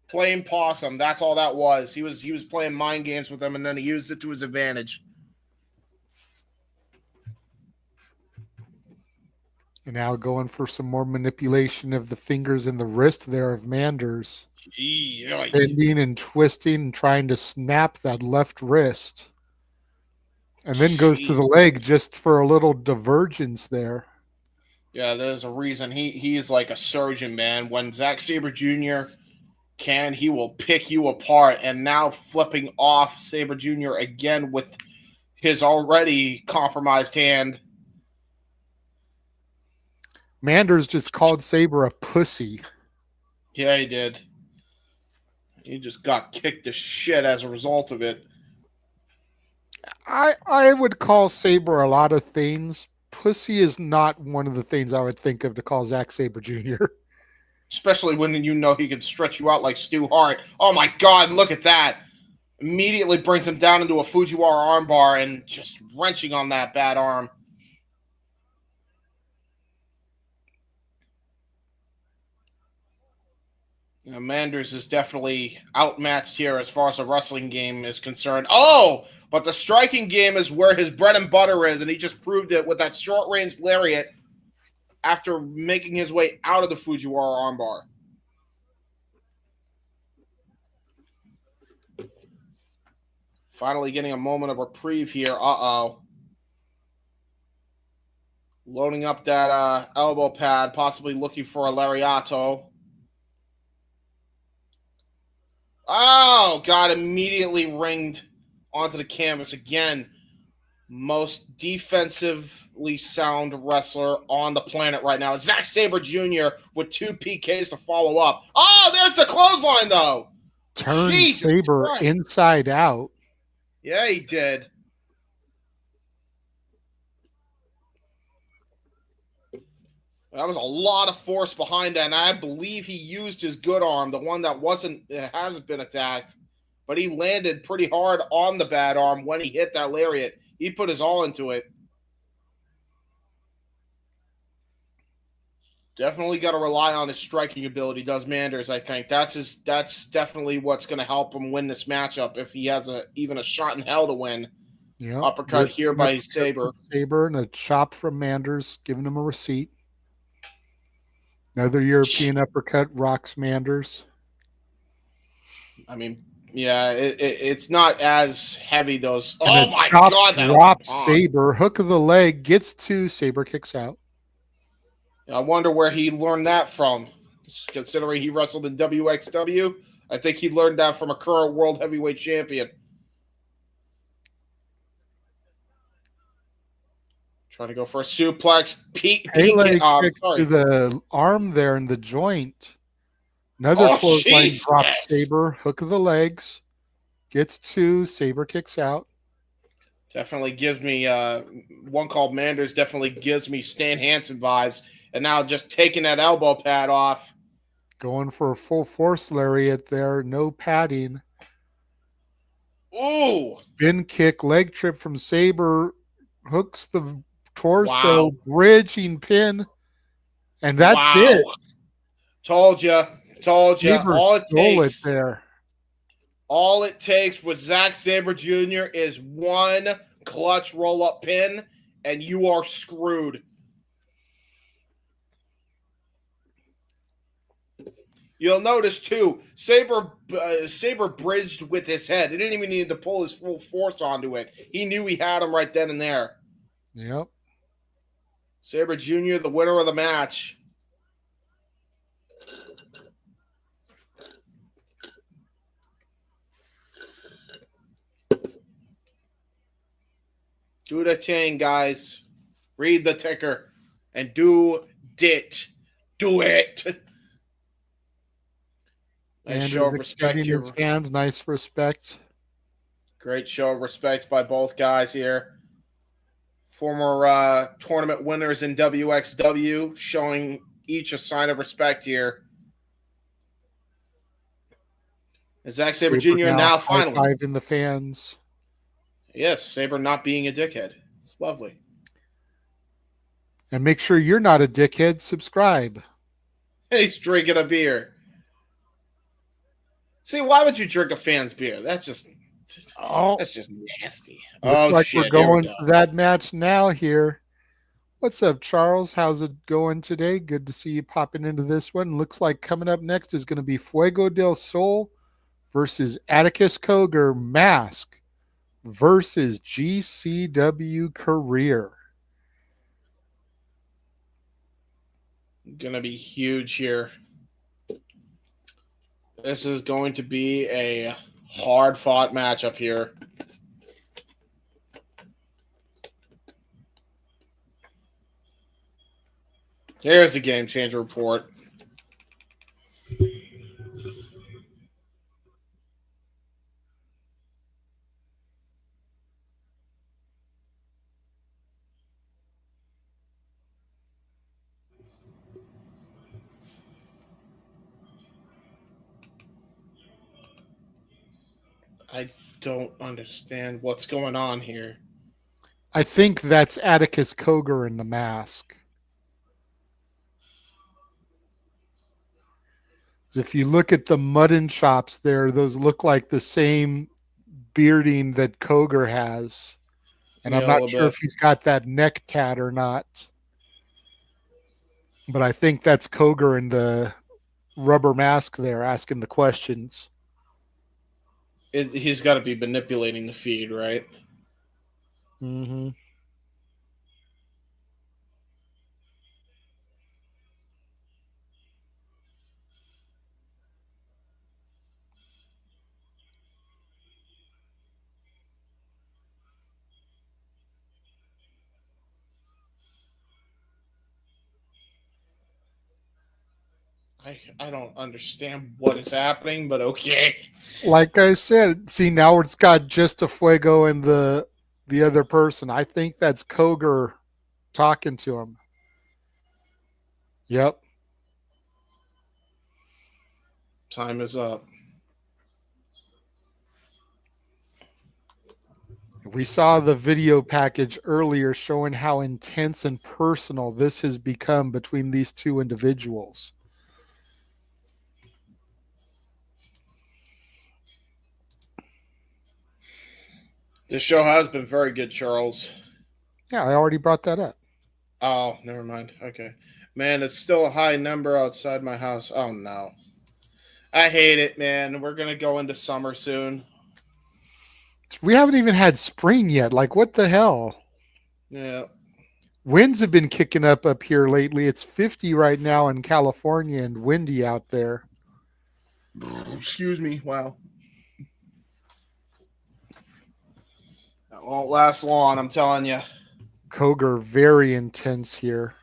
Playing possum. That's all that was. He was playing mind games with him, and then he used it to his advantage. And now going for some more manipulation of the fingers and the wrist there of Manders. Bending and twisting and trying to snap that left wrist. And then goes to the leg just for a little divergence there. Yeah, there's a reason. He is like a surgeon, man. When Zack Sabre Jr. can, he will pick you apart. And now flipping off Sabre Jr. again with his already compromised hand. Manders just called Sabre a pussy. Yeah, he did. He just got kicked to shit as a result of it. I would call Sabre a lot of things. Pussy is not one of the things I would think of to call Zack Sabre Jr. Especially when you know he can stretch you out like Stu Hart. Oh my God, look at that. Immediately brings him down into a Fujiwara armbar and just wrenching on that bad arm. Manders is definitely outmatched here as far as the wrestling game is concerned. Oh, but the striking game is where his bread and butter is, and he just proved it with that short-range lariat after making his way out of the Fujiwara armbar. Finally getting a moment of reprieve here. Uh-oh. Loading up that elbow pad, possibly looking for a lariato. Oh, God, immediately ringed onto the canvas again. Most defensively sound wrestler on the planet right now. Zack Sabre Jr. with 2 PKs to follow up. Oh, there's the clothesline, though. Turned Jesus Sabre Christ. inside out. Yeah, he did. That was a lot of force behind that, and I believe he used his good arm, the one that hasn't been attacked, but he landed pretty hard on the bad arm when he hit that lariat. He put his all into it. Definitely got to rely on his striking ability, does Manders, I think. That's definitely what's going to help him win this matchup if he has even a shot in hell to win. Yep. Uppercut here by Sabre. Sabre and a chop from Manders, giving him a receipt. Another European uppercut rocks Manders. I mean, yeah, it's not as heavy, those. And Oh, my chop God. drops Sabre. Hook of the leg, gets 2. Sabre kicks out. I wonder where he learned that from, considering he wrestled in WXW. I think he learned that from a current world heavyweight champion. Trying to go for a suplex. Pele kick to the arm there in the joint. Another clothesline drops Sabre. Hook of the legs. Gets 2. Sabre kicks out. Definitely gives me, one called Manders definitely gives me Stan Hansen vibes. And now just taking that elbow pad off. Going for a full force lariat there. No padding. Ooh. Spin kick, leg trip from Sabre. Hooks the torso, bridging pin. And that's it. Told you. Sabre All it takes. There. All it takes with Zack Sabre Jr. is one clutch roll-up pin, and you are screwed. You'll notice, too, Sabre bridged with his head. He didn't even need to pull his full force onto it. He knew he had him right then and there. Yep. Sabre Jr., the winner of the match. Do the thing, guys. Read the ticker. And do it. Do it. Nice show of respect here. Hand, nice respect. Great show of respect by both guys here. Former tournament winners in WXW, showing each a sign of respect here. And Zack Sabre Jr. now finally high-fiving the fans. Yes, Sabre not being a dickhead. It's lovely. And make sure you're not a dickhead. Subscribe. He's drinking a beer. See, why would you drink a fan's beer? That's just nasty. Looks like we're going for that match now here. What's up, Charles? How's it going today? Good to see you popping into this one. Looks like coming up next is going to be Fuego del Sol versus Atticus Cogar Mask versus GCW Career. Gonna be huge here. This is going to be a hard-fought matchup here. Here's the Game Changer report. I don't understand what's going on here. I think that's Atticus Cogar in the mask. If you look at the mutton chops there, those look like the same bearding that Cogar has. And I'm not sure if he's got that neck tat or not. But I think that's Koger in the rubber mask there asking the questions. He's got to be manipulating the feed, right? Mm-hmm. I don't understand what is happening, but okay. Like I said, see now it's got just a Fuego and the other person. I think that's Koger talking to him. Yep. Time is up. We saw the video package earlier showing how intense and personal this has become between these two individuals. This show has been very good, Charles. Yeah, I already brought that up. Oh, never mind. Okay. Man, it's still a high number outside my house. Oh, no. I hate it, man. We're going to go into summer soon. We haven't even had spring yet. Like, what the hell? Yeah. Winds have been kicking up here lately. It's 50 right now in California and windy out there. Excuse me. Wow. That won't last long, I'm telling you. Koger, very intense here.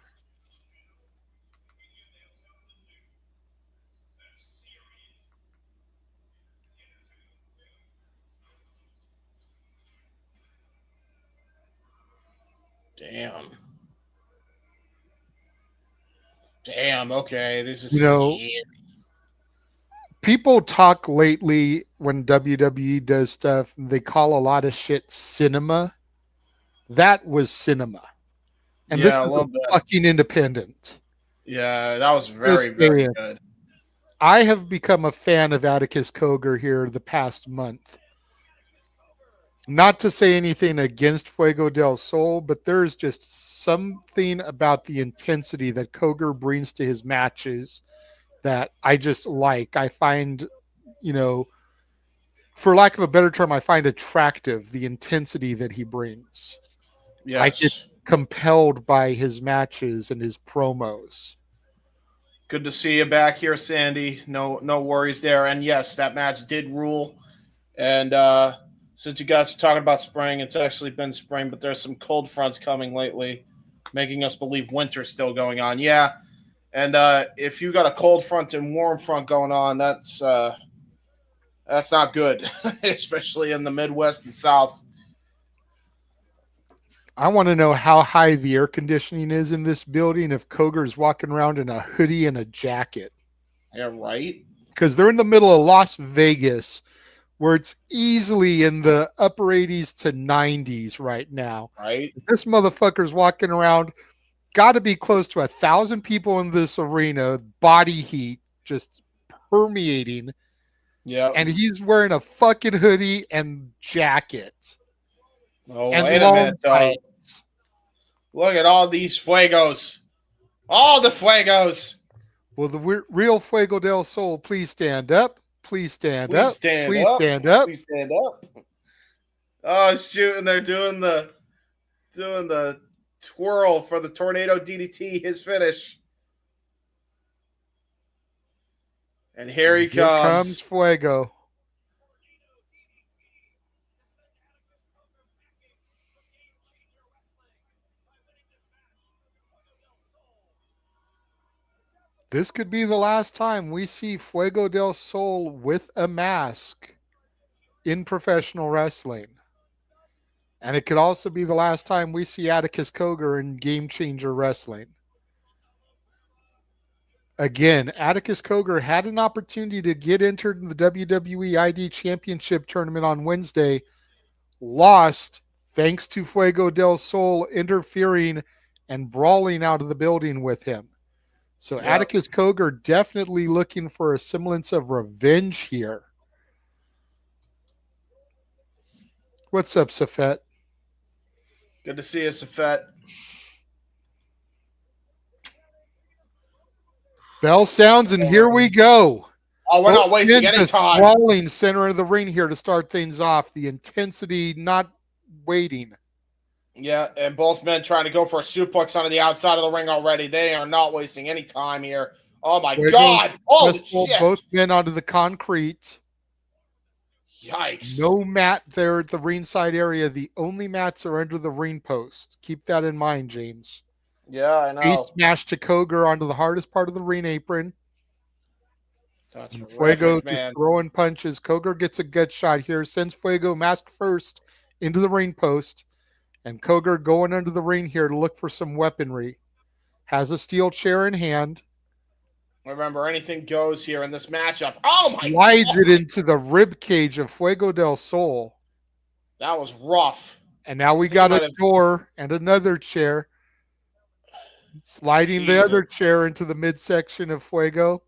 Damn. Damn, okay. This You is know, people talk lately when WWE does stuff, they call a lot of shit cinema. That was cinema. And this yeah, a is little a bit. fucking independent. Yeah, that was very, Just very saying. good. I have become a fan of Atticus Koger here the past month. Not to say anything against Fuego del Sol, but there's just something about the intensity that Koger brings to his matches that I just like. I find, you know, for lack of a better term, I find attractive the intensity that he brings. I get Yes. compelled by his matches and his promos. Good to see you back here, Sandy. No worries there. And yes, that match did rule. And since you guys are talking about spring, it's actually been spring, but there's some cold fronts coming lately, making us believe winter's still going on. Yeah. And if you got a cold front and warm front going on, that's not good, especially in the Midwest and South. I want to know how high the air conditioning is in this building if Koger's walking around in a hoodie and a jacket. Yeah, right. Because they're in the middle of Las Vegas, where it's easily in the upper 80s to 90s right now. Right. This motherfucker's walking around, got to be close to 1,000 people in this arena, body heat just permeating. Yeah. And he's wearing a fucking hoodie and jacket Oh, and wait a long minute, though. tights. Look at all these fuegos. All the fuegos. Will the real Fuego del Sol please stand up? Please stand Please up. stand Please up. stand up. Please stand up. Oh shoot! And they're doing the twirl for the tornado DDT. His finish. And here he Here comes comes. Fuego. This could be the last time we see Fuego del Sol with a mask in professional wrestling. And it could also be the last time we see Atticus Koger in Game Changer Wrestling. Again, Atticus Koger had an opportunity to get entered in the WWE ID Championship tournament on Wednesday, lost thanks to Fuego del Sol interfering and brawling out of the building with him. So Yep. Atticus Koger definitely looking for a semblance of revenge here. What's up, Safet? Good to see you, Safet. Bell sounds, and here we go. Oh, we're not Both wasting men any just time. brawling center of the ring here to start things off. The intensity not waiting. Yeah, and both men trying to go for a suplex onto the outside of the ring already. They are not wasting any time here. Oh my God! Holy shit! Both men onto the concrete. Yikes! No mat there at the ringside area. The only mats are under the ring post. Keep that in mind, James. Yeah, I know. Face smash to Koger onto the hardest part of the ring apron. That's And terrific, Fuego man. just throwing punches. Koger gets a gut shot here. Sends Fuego mask first into the ring post. And Koger going under the ring here to look for some weaponry. Has a steel chair in hand. Remember, anything goes here in this matchup. Oh my Slides God! it into the rib cage of Fuego del Sol. That was rough. And now we got a door and another chair. Sliding the other chair into the midsection of Fuego.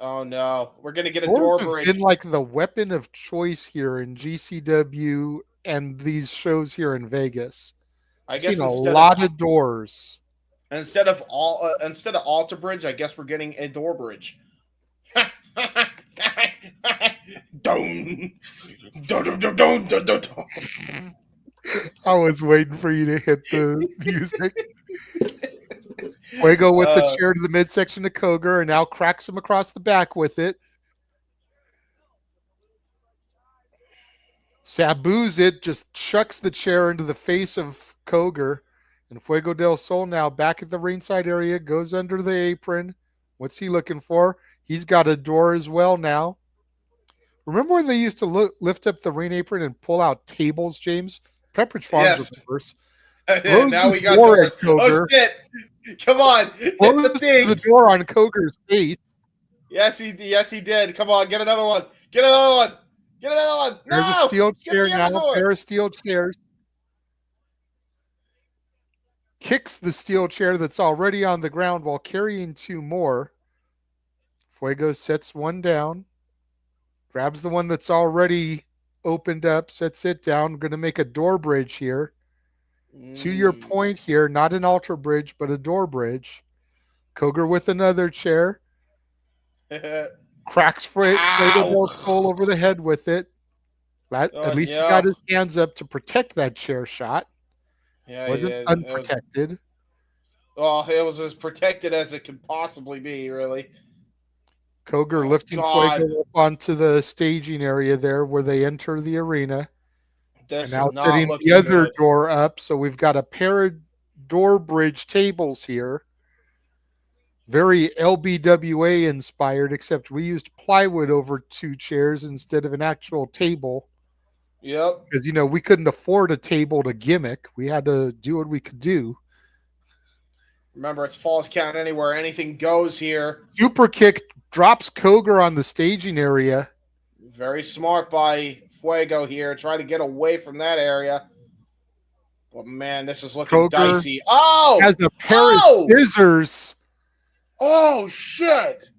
Oh no, we're gonna get a Doors door have bridge. been like the weapon of choice here in GCW and these shows here in Vegas. I guess seen a instead lot of doors. Instead of altar bridge, I guess we're getting a door bridge. Dun, dun, dun, dun, dun, dun, dun, dun. I was waiting for you to hit the music. Fuego with the chair to the midsection of Koger and now cracks him across the back with it. Sabu's it, just chucks the chair into the face of Koger. And Fuego del Sol now back at the ringside area, goes under the apron. What's he looking for? He's got a door as well now. Remember when they used to lift up the ring apron and pull out tables, James? Pepperidge Farms was the first. Now we got doors. Oh shit! Come on, hit the thing. The door on Koger's face. Yes, he did. Come on, get another one. Get another one. Get another one. There's a steel chair now. Pair of steel chairs. Kicks the steel chair that's already on the ground while carrying two more. Fuego sets one down. Grabs the one that's already opened up, sets it down. Going to make a door bridge here. To your point here, not an altar bridge, but a door bridge. Koger with another chair. Cracks Fuego del Sol over the head with it. At least he got his hands up to protect that chair shot. Yeah, wasn't unprotected. It was as protected as it could possibly be, really. Koger lifting Fuego up onto the staging area there where they enter the arena. And now setting the other door up. So we've got a pair of door bridge tables here. Very LBWA inspired, except we used plywood over two chairs instead of an actual table. Yep. Because, we couldn't afford a table to gimmick. We had to do what we could do. Remember, it's falls count anywhere. Anything goes here. Super kick drops Koger on the staging area. Very smart by Fuego here. Try to get away from that area. But, man, this is looking dicey. Oh! Has a pair of scissors. Oh, shit.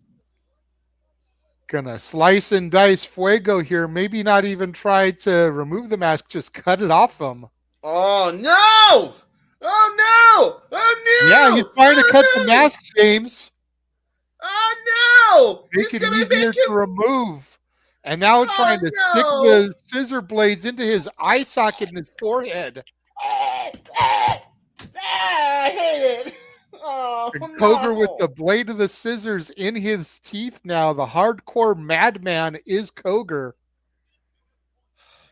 Gonna slice and dice Fuego here. Maybe not even try to remove the mask, just cut it off him. Oh, no! Oh, no! Oh, no! Yeah, he's trying to cut the mask, James. Oh, no! Make it easier to remove. And now trying to stick the scissor blades into his eye socket and his forehead. I hate it. Oh, Koger with the blade of the scissors in his teeth now. The hardcore madman is Koger.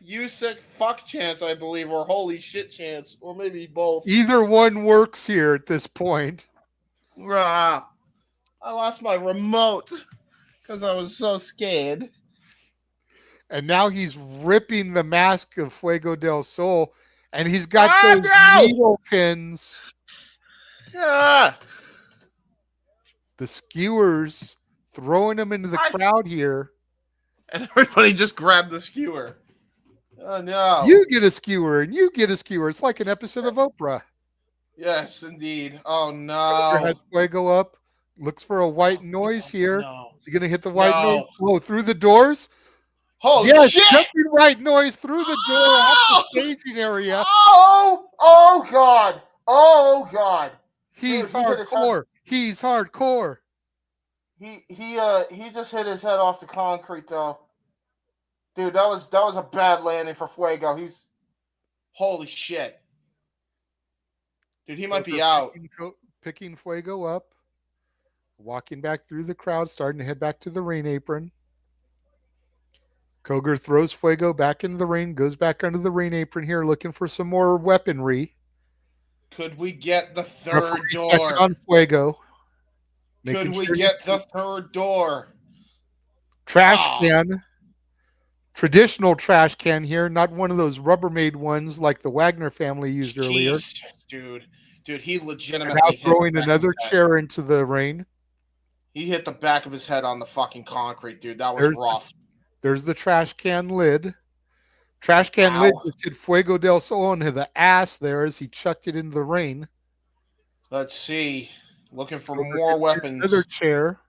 You sick fuck chance, I believe, or holy shit chance, or maybe both. Either one works here at this point. I lost my remote because I was so scared. And now he's ripping the mask of Fuego del Sol, and he's got those needle pins. The skewers throwing them into the crowd here. And everybody just grabbed the skewer. Oh, no. You get a skewer, and you get a skewer. It's like an episode of Oprah. Yes, indeed. Oh, no. Has Fuego up. Looks for a white noise here. No. Is he going to hit the white noise? Oh, through the doors? Holy shit! Jumping white noise through the door off the staging area. Oh, God. Oh, God. He's hardcore. He's hardcore. He just hit his head off the concrete though. Dude, that was a bad landing for Fuego. Holy shit. Dude, he might be out. Picking Fuego up, walking back through the crowd, starting to head back to the ring apron. Coger throws Fuego back into the ring, goes back under the ring apron here, looking for some more weaponry. Could we get the third Referee door? checking on Fuego. Could we get the third door? Trash can. Traditional trash can here, not one of those Rubbermaid ones like the Wagner family used earlier. Dude, he legitimately now throwing another chair into the ring. He hit the back of his head on the fucking concrete, dude. That was rough. There's the trash can lid. Trash can lid just hit Fuego del Sol into the ass there as he chucked it into the ring. Let's see. Looking for more weapons. Another chair.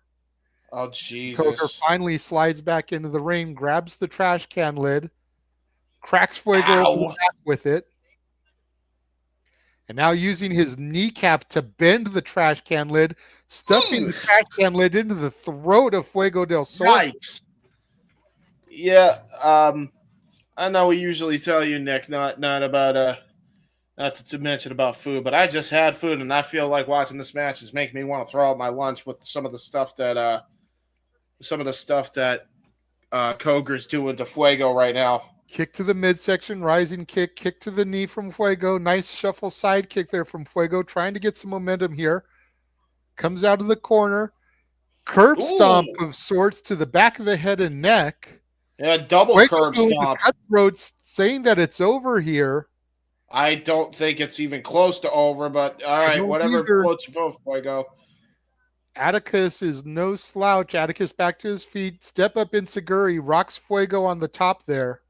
Oh, Jesus. Coger finally slides back into the ring, grabs the trash can lid, cracks Fuego over the back with it, and now using his kneecap to bend the trash can lid, stuffing the trash can lid into the throat of Fuego del Sol. Yikes. Yeah, I know we usually tell you, Nick, not about not to mention about food, but I just had food, and I feel like watching this match is making me want to throw out my lunch with some of the stuff that Coger's doing to Fuego right now. Kick to the midsection, rising kick to the knee from Fuego. Nice shuffle side kick there from Fuego, trying to get some momentum here. Comes out of the corner. Curb stomp of sorts to the back of the head and neck. Yeah, double Fuego curb stomp. Cutthroat saying that it's over here. I don't think it's even close to over, but all right, whatever floats your boat, Fuego. Atticus is no slouch. Atticus back to his feet. Step up Inseguri. Rocks Fuego on the top there.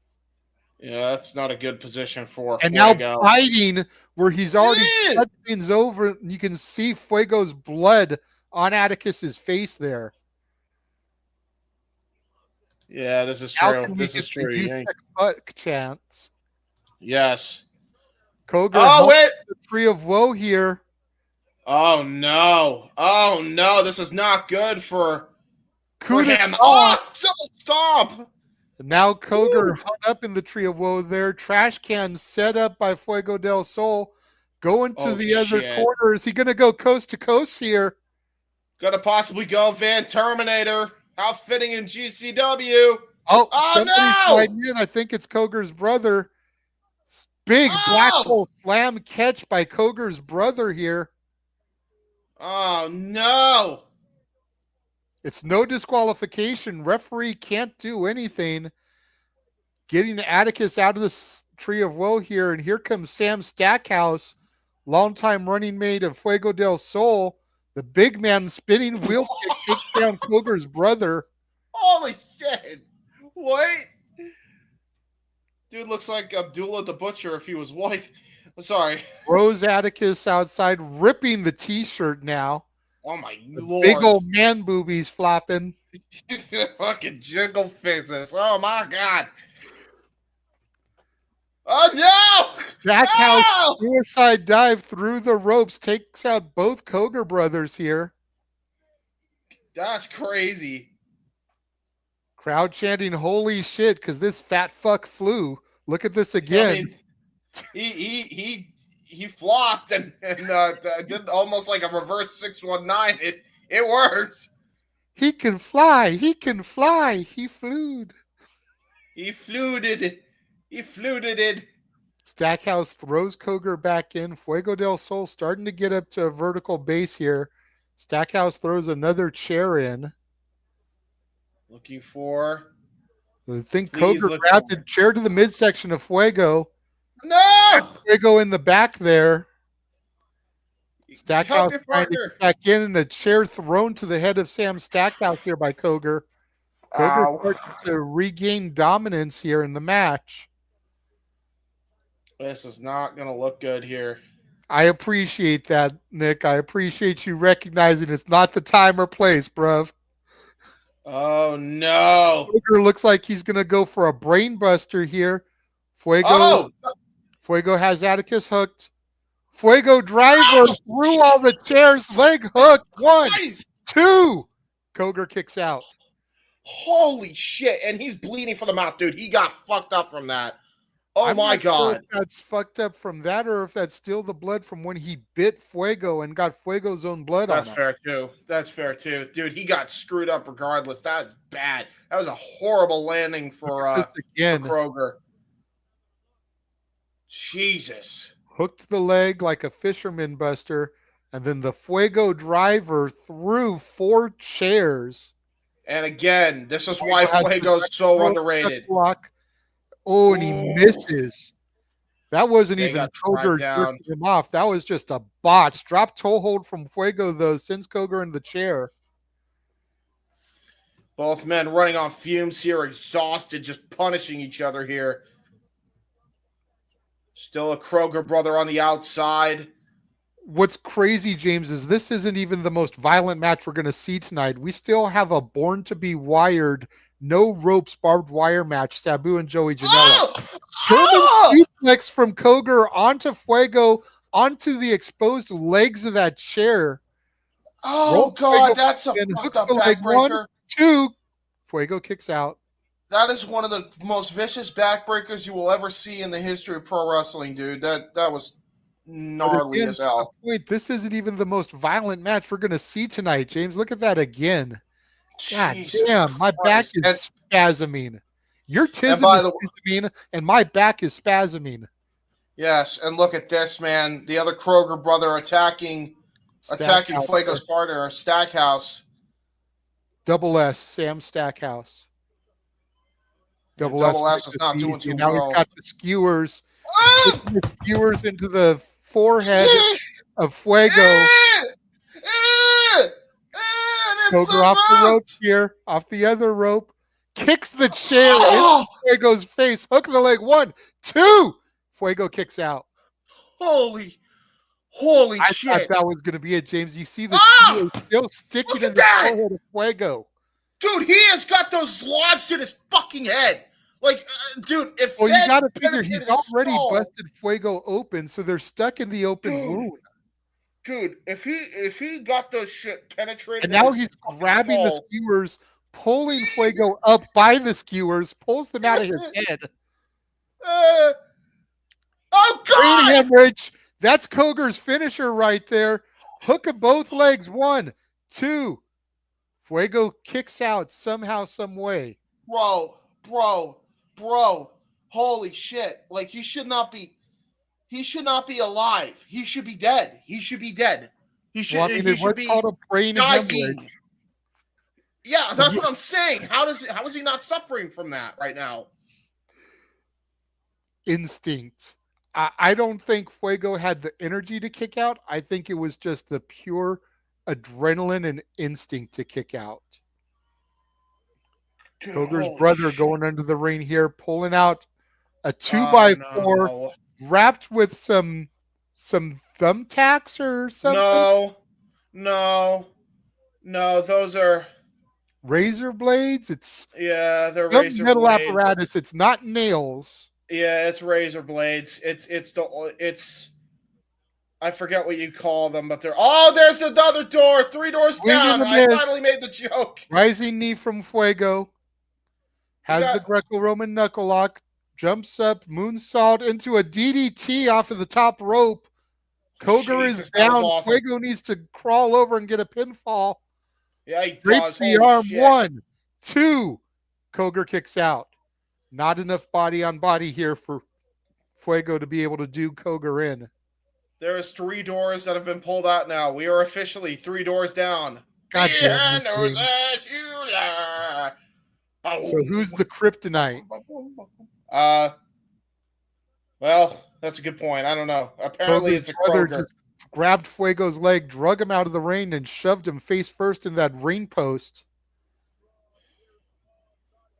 Yeah, that's not a good position for and Fuego. Now biting where he's already cut things over. You can see Fuego's blood on Atticus's face there. Yeah, this is true. This is true. Butt chance. Yes. Coger wait. The Tree of Woe here. Oh no. Oh no. This is not good for him. Stop. And now Coger hung up in the Tree of Woe there. Trash can set up by Fuego del Sol. Going to the other corner. Is he going to go coast to coast here? Gonna possibly go Van Terminator. Outfitting in GCW. Somebody's sliding in. I think it's Coger's brother. Big black hole slam catch by Coger's brother here. Oh, no. It's no disqualification. Referee can't do anything. Getting Atticus out of the Tree of Woe here. And here comes Sam Stackhouse, longtime running mate of Fuego del Sol. The big man spinning wheel kick takes down Coger's brother. Holy shit. What? Dude looks like Abdullah the Butcher if he was white. Sorry. Rose Atticus outside, ripping the t-shirt now. Oh my lord. Big old man boobies flopping. Fucking jiggle fixes. Oh my god. Oh no! Stackhouse suicide dive through the ropes, takes out both Coger brothers here. That's crazy. Crowd chanting "Holy shit!" because this fat fuck flew. Look at this again. I mean, he flopped and did almost like a reverse 619. It works. He can fly. He can fly. He flewed. He fluted. He fluted it. Stackhouse throws Coger back in. Fuego del Sol starting to get up to a vertical base here. Stackhouse throws another chair in. Looking for. I think Coger grabbed a chair to the midsection of Fuego. No! Fuego in the back there. Stackhouse trying to get back in, and a chair thrown to the head of Sam Stackhouse here by Coger. Coger starts to regain dominance here in the match. This is not going to look good here. I appreciate that, Nick. I appreciate you recognizing it's not the time or place, bruv. Oh, no. Coger looks like he's going to go for a brain buster here. Fuego has Atticus hooked. Fuego driver through all the chairs, leg hook. 1, 2. Koger kicks out. Holy shit. And he's bleeding from the mouth, dude. He got fucked up from that. Oh I'm my not sure God. if that's fucked up from that or if that's still the blood from when he bit Fuego and got Fuego's own blood That's on him. fair too. That's fair too. Dude, he got screwed up regardless. That's bad. That was a horrible landing for Kroger. Jesus. Hooked the leg like a fisherman buster, and then the Fuego driver threw 4 chairs. And again, this is why Fuego's so underrated. Block. Oh, and he misses. That wasn't even Koger jerking him off. That was just a botch. Drop toe hold from Fuego, though, sends Koger in the chair. Both men running on fumes here, exhausted, just punishing each other here. Still a Kroger brother on the outside. What's crazy, James, is this isn't even the most violent match we're going to see tonight. We still have a Born to be Wired, no ropes, barbed wire match, Sabu and Joey Janela. German suplex from Koger onto Fuego, onto the exposed legs of that chair. Oh, God, that's a fucked up backbreaker. 1, 2, Fuego kicks out. That is one of the most vicious backbreakers you will ever see in the history of pro wrestling, dude. That was gnarly as hell. This isn't even the most violent match we're going to see tonight, James. Look at that again. God damn, my back is spasming. Your tism is spasming, and my back is spasming. Yes, and look at this, man. The other Kroger brother attacking Fuego's partner, Stackhouse. Double S, Sam Stackhouse. Double S is not doing too well. Now he's got the skewers. The skewers into the forehead of Fuego. Koger off the rope here, off the other rope. Kicks the chair into Fuego's face. Hook the leg. 1, 2. Fuego kicks out. Holy shit. I thought that was going to be it, James. You see the skewer still sticking in the forehead of Fuego. Dude, he has got those lodged in his fucking head. Like, dude, if you got to figure he's already busted Fuego open, so they're stuck in the open wound. Dude, if he got those shit penetrated, and now he's grabbing the skewers, pulling Fuego up by the skewers, pulls them out of his head. Oh God! Brain hemorrhage. That's Koger's finisher right there. Hook of both legs. 1, 2. Fuego kicks out somehow, some way. Bro, holy shit. Like, he should not be alive. He should be dead. He should be called a brain hemorrhage. Yeah, that's what I'm saying. How is he not suffering from that right now? Instinct. I don't think Fuego had the energy to kick out. I think it was just the pure adrenaline and instinct to kick out. Koger's brother going under the ring here, pulling out a 2x4 wrapped with some thumbtacks or something. No, those are razor blades. They're razor metal blades. Apparatus. It's not nails. Yeah, it's razor blades. It's I forget what you call them, but there's the other door, 3 doors down. I finally made the joke. Rising knee from Fuego. Has the Greco-Roman knuckle lock. Jumps up, moonsault into a DDT off of the top rope. Koger is down. Awesome. Fuego needs to crawl over and get a pinfall. Yeah, he drapes the arm. Shit. 1, 2. Koger kicks out. Not enough body on body here for Fuego to be able to do Koger in. There is 3 doors that have been pulled out now. We are officially 3 doors down. God damn it. So who's the kryptonite? Well, that's a good point. I don't know. Apparently it's a Kroger. Just grabbed Fuego's leg, drug him out of the ring, and shoved him face first in that ring post.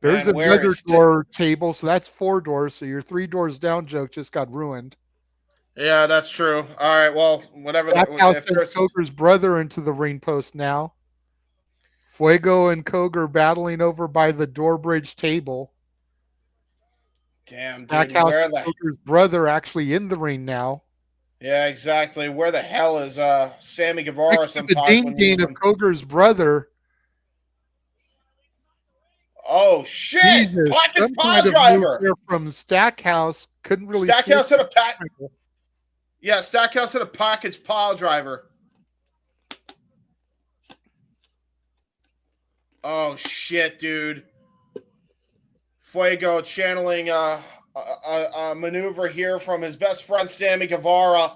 There's another door table, so that's 4 doors. So your 3 doors down joke just got ruined. Yeah, that's true. All right, well, whatever. Koger's brother into the ring post now. Fuego and Koger battling over by the door bridge table. Damn, dude. Koger's brother actually in the ring now. Yeah, exactly. Where the hell is Sammy Guevara sometimes? The Dane of Koger's brother Oh, shit! Jesus, Pocket some pile kind of move driver! there from Stackhouse. Couldn't really see Stackhouse hit a pack. it. Yeah, Stackhouse hit a package pile driver. Oh, shit, dude. Fuego channeling a maneuver here from his best friend, Sammy Guevara.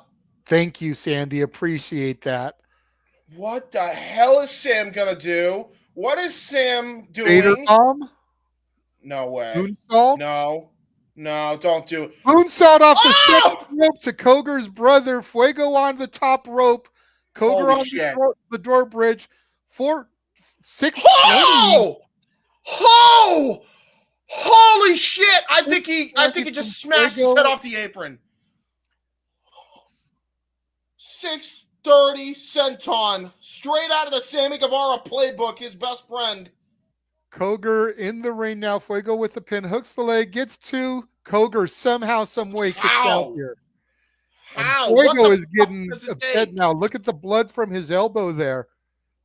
Thank you, Sandy. Appreciate that. What the hell is Sam gonna do? What is Sam Vader doing? bomb? No way. Moonsault? No, don't do it. Moonsault off the Oh! second rope to Koger's brother. Fuego on the top rope. Koger Holy on shit. the door bridge. 620. Oh! Oh! Holy shit! I think he just smashed his head off the apron. 630 senton, straight out of the Sammy Guevara playbook, his best friend. Koger in the ring now. Fuego with the pin. Hooks the leg. Gets two. Koger somehow, some way kicks out here. How? And Fuego What is getting does it upset take? now. Look at the blood from his elbow there.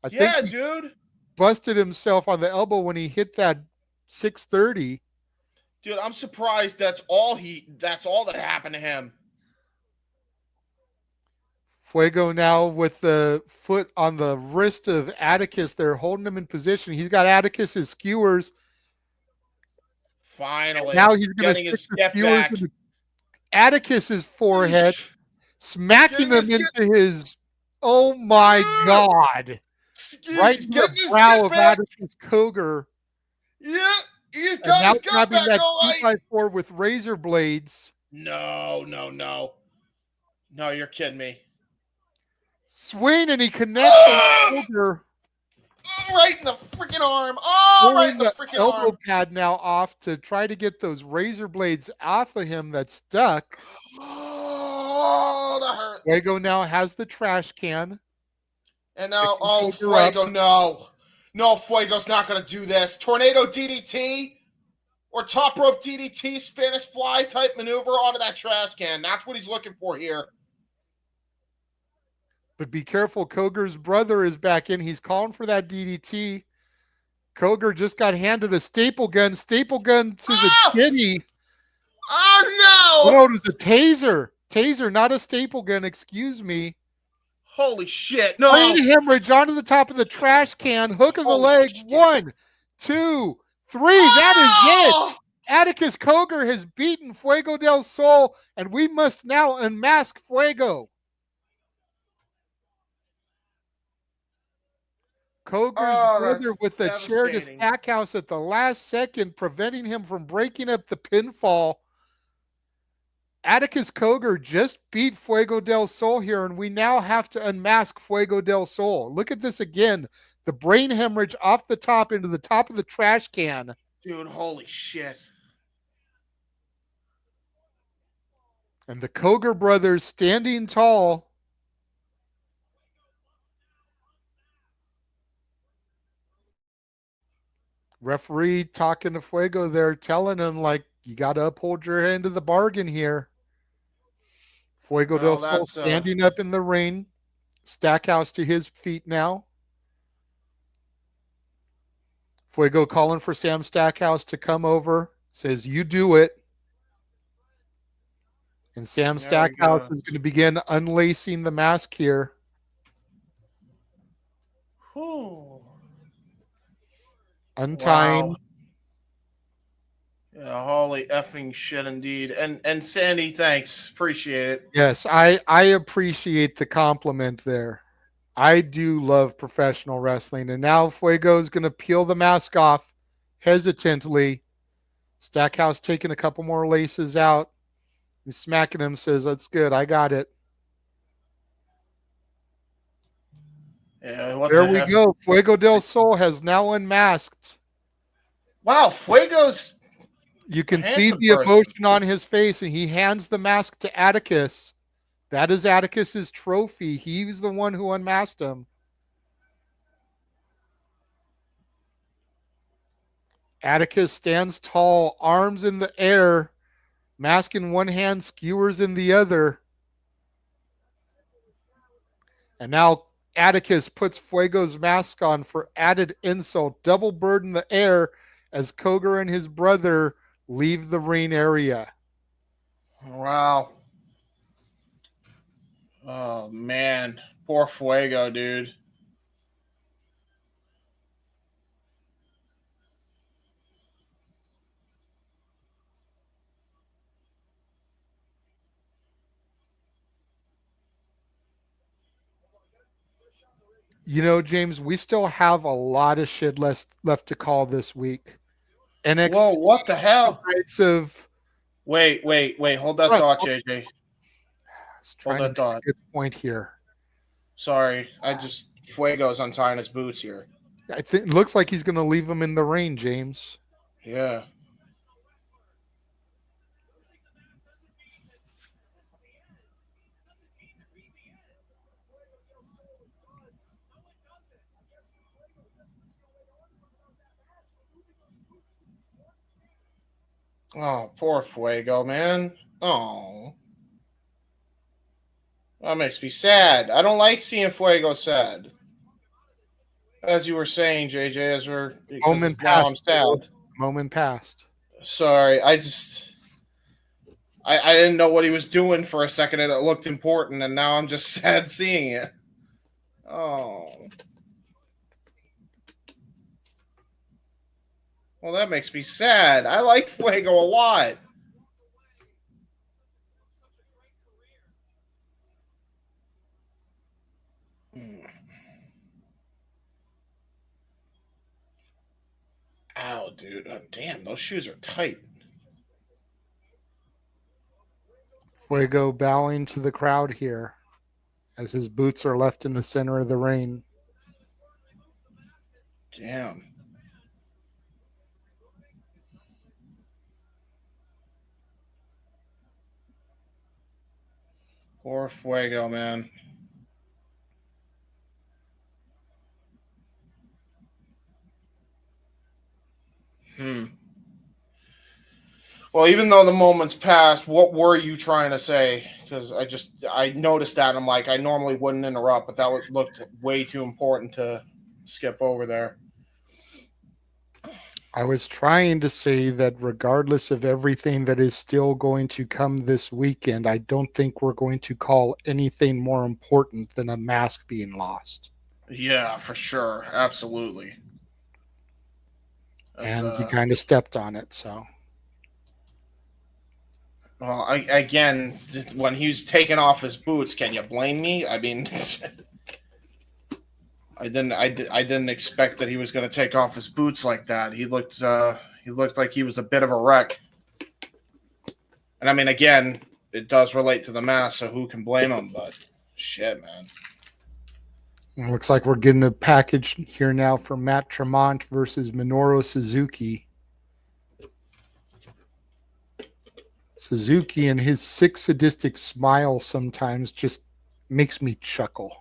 I Yeah, think he dude. busted himself on the elbow when he hit that 630. Dude, I'm surprised that's all that happened to him. Fuego now with the foot on the wrist of Atticus. They're holding him in position. He's got Atticus's skewers. Finally. Now he's going to getting his stick the step skewers back. into Atticus's forehead, smacking them into his, oh my God, right in the brow of Atticus Koger. Yeah, he's And got now his gut grabbing back, that all right. 2x4 with razor blades. No. No, you're kidding me. Swing, and he connects on Koger. Right in the freaking arm. Oh, right in the freaking elbow arm. pad now off to try to get those razor blades off of him that's stuck. Oh, that hurt. Fuego now has the trash can. And now, Fuego, up. no. No, Fuego's not going to do this. Tornado DDT or top rope DDT, Spanish fly type maneuver onto that trash can. That's what he's looking for here. But be careful, Koger's brother is back in. He's calling for that DDT. Koger just got handed a staple gun to the kitty. Oh, no! No, it was a taser. Taser, not a staple gun, excuse me. Holy shit, no! Brain hemorrhage onto the top of the trash can. Hook of the leg. Shit. 1, 2, 3. That is it. Atticus Koger has beaten Fuego del Sol, and we must now unmask Fuego. Koger's brother with a chair to Stackhouse at the last second, preventing him from breaking up the pinfall. Atticus Koger just beat Fuego del Sol here, and we now have to unmask Fuego del Sol. Look at this again. The brain hemorrhage off the top into the top of the trash can. Dude, holy shit. And the Koger brothers standing tall. Referee talking to Fuego there, telling him, like, you got to uphold your end of the bargain here. Fuego del Sol standing up in the ring. Stackhouse to his feet now. Fuego calling for Sam Stackhouse to come over. Says, you do it. And Sam Stackhouse is going to begin unlacing the mask here. Untying. Wow. Yeah, holy effing shit indeed. And Sandy, thanks. Appreciate it. Yes, I appreciate the compliment there. I do love professional wrestling. And now Fuego is going to peel the mask off hesitantly. Stackhouse taking a couple more laces out. He's smacking him, says, that's good. I got it. Yeah, there we go. Fuego del Sol has now unmasked. Wow, Fuego's... You can see the emotion on his face, and he hands the mask to Atticus. That is Atticus's trophy. He's the one who unmasked him. Atticus stands tall, arms in the air, mask in one hand, skewers in the other. And now Atticus puts Fuego's mask on for added insult. Double bird in the air as Koger and his brother leave the ring area. Wow. Oh, man. Poor Fuego, dude. You know, James, we still have a lot of shit left to call this week. NXT Whoa, what the hell? Nights of Wait. Hold that thought, JJ. I was Hold trying to that make thought. a good point here. Sorry. Fuego's untying his boots here. I think it looks like he's going to leave him in the ring, James. Yeah. Oh, poor Fuego, man. Oh. That makes me sad. I don't like seeing Fuego sad. As you were saying, JJ, because now I'm sad. Moment passed. Sorry, I didn't know what he was doing for a second, and it looked important, and now I'm just sad seeing it. Oh. Well, that makes me sad. I like Fuego a lot. Ow, dude. Oh, damn, those shoes are tight. Fuego bowing to the crowd here as his boots are left in the center of the ring. Damn. Poor Fuego, man. Well, even though the moment's passed, what were you trying to say? Because I noticed that, and I'm like, I normally wouldn't interrupt, but that looked way too important to skip over there. I was trying to say that regardless of everything that is still going to come this weekend, I don't think we're going to call anything more important than a mask being lost. Yeah, for sure. Absolutely. And you kind of stepped on it, so. Well, again, when he was taking off his boots, can you blame me? I mean, I didn't expect that he was going to take off his boots like that. He looked like he was a bit of a wreck. And I mean, again, it does relate to the mask, so who can blame him? But shit, man. It looks like we're getting a package here now for Matt Tremont versus Minoru Suzuki. Suzuki and his sick sadistic smile sometimes just makes me chuckle.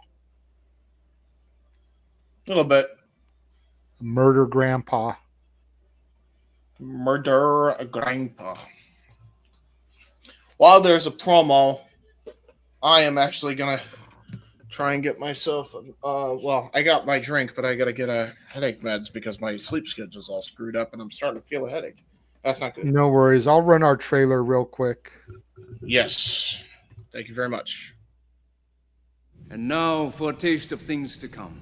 A little bit. Murder grandpa. Murder grandpa. While there's a promo, I am actually going to try and get myself, well, I got my drink, but I got to get a headache meds because my sleep schedule's all screwed up and I'm starting to feel a headache. That's not good. No worries. I'll run our trailer real quick. Yes. Thank you very much. And now for a taste of things to come.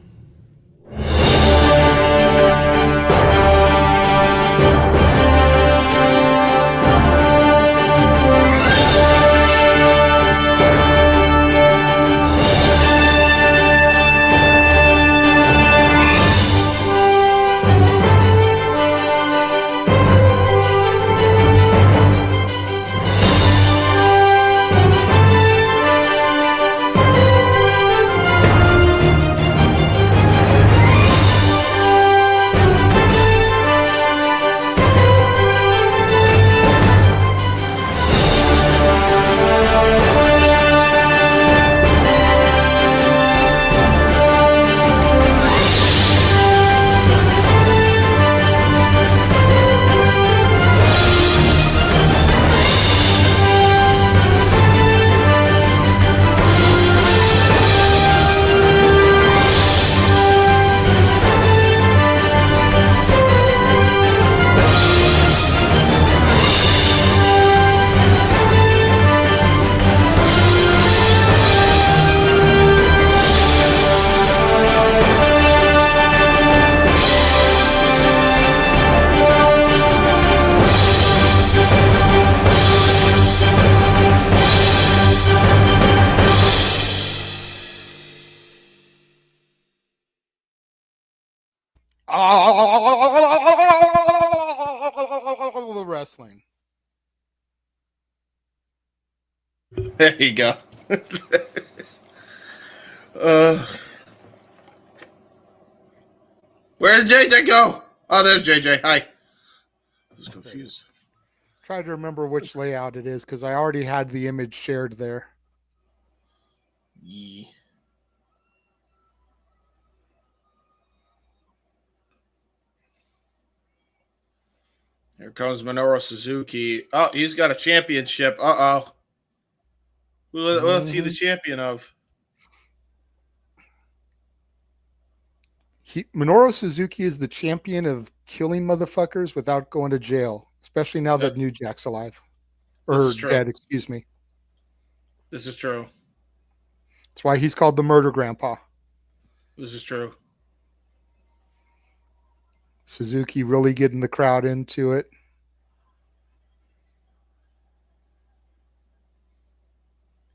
Wrestling. There you go. Where did JJ go? Oh, there's JJ. Hi. I was confused. Try to remember which layout it is because I already had the image shared there. Yeah. Here comes Minoru Suzuki. Oh, he's got a championship. Uh-oh. What's he the champion of? Minoru Suzuki is the champion of killing motherfuckers without going to jail, especially now that New Jack's alive. Or dead, excuse me. This is true. That's why he's called the Murder Grandpa. This is true. Suzuki really getting the crowd into it.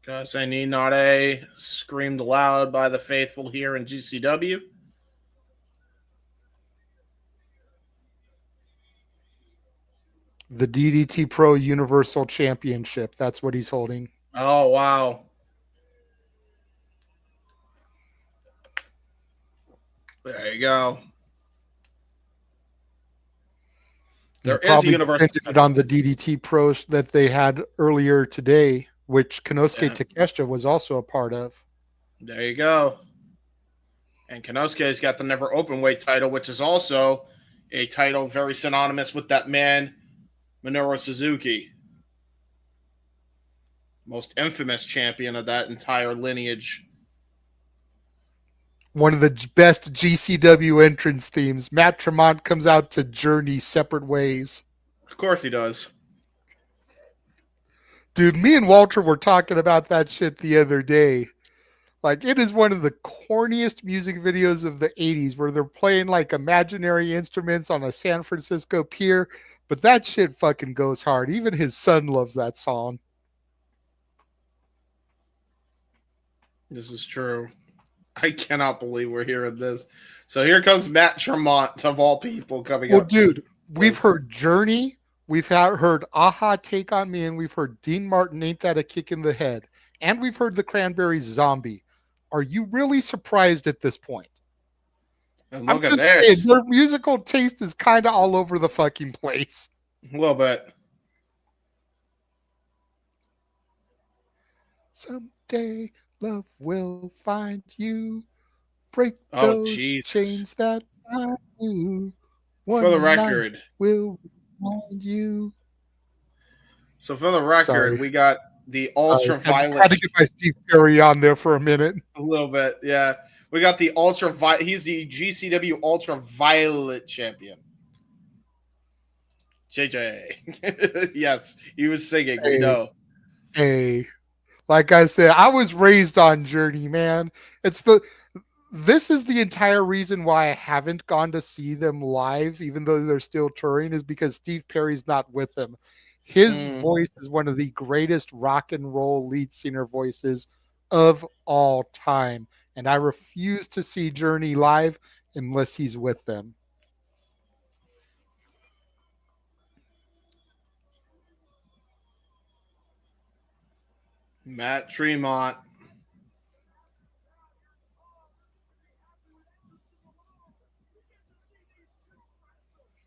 Kasei Ninare screamed aloud by the faithful here in GCW. The DDT Pro Universal Championship. That's what he's holding. Oh, wow. There you go. There is a universal on the DDT Pro that they had earlier today, which Konosuke Takeshita was also a part of. There you go. And Konosuke's got the never openweight title, which is also a title very synonymous with that man, Minoru Suzuki. Most infamous champion of that entire lineage. One of the best GCW entrance themes. Matt Tremont comes out to Journey separate ways. Of course he does. Dude, me and Walter were talking about that shit the other day. Like, it is one of the corniest music videos of the 80s where they're playing like imaginary instruments on a San Francisco pier, but that shit fucking goes hard. Even his son loves that song. This is true. I cannot believe we're hearing this. So here comes Matt Tremont, of all people, coming up. Well, dude, we've heard Journey. We've heard Aha Take on Me, and we've heard Dean Martin, Ain't That a Kick in the Head. And we've heard the Cranberries Zombie. Are you really surprised at this point? And look at this. Their musical taste is kind of all over the fucking place. A little bit. Someday love will find you. Break those chains that bind you. For the record, will remind you. So for the record, we got the ultraviolet. I had to get my Steve Perry on there for a minute. A little bit, yeah. We got the ultraviolet. He's the GCW ultraviolet champion. JJ. Yes, he was singing. Hey, we know. Hey, like I said, I was raised on Journey, man. This is the entire reason why I haven't gone to see them live, even though they're still touring, is because Steve Perry's not with them. His voice is one of the greatest rock and roll lead singer voices of all time. And I refuse to see Journey live unless he's with them. Matt Tremont.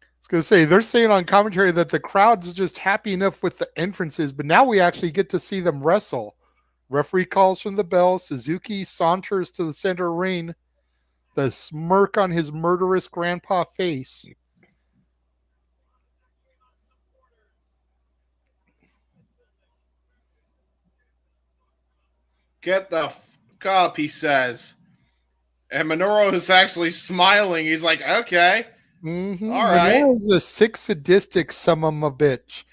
I was going to say, they're saying on commentary that the crowd's just happy enough with the entrances, but now we actually get to see them wrestle. Referee calls from the bell. Suzuki saunters to the center ring, the smirk on his murderous grandpa face. Get the fuck up, he says. And Minoru is actually smiling. He's like, okay. Mm-hmm. All right. Minoru's a sick, sadistic son of a bitch.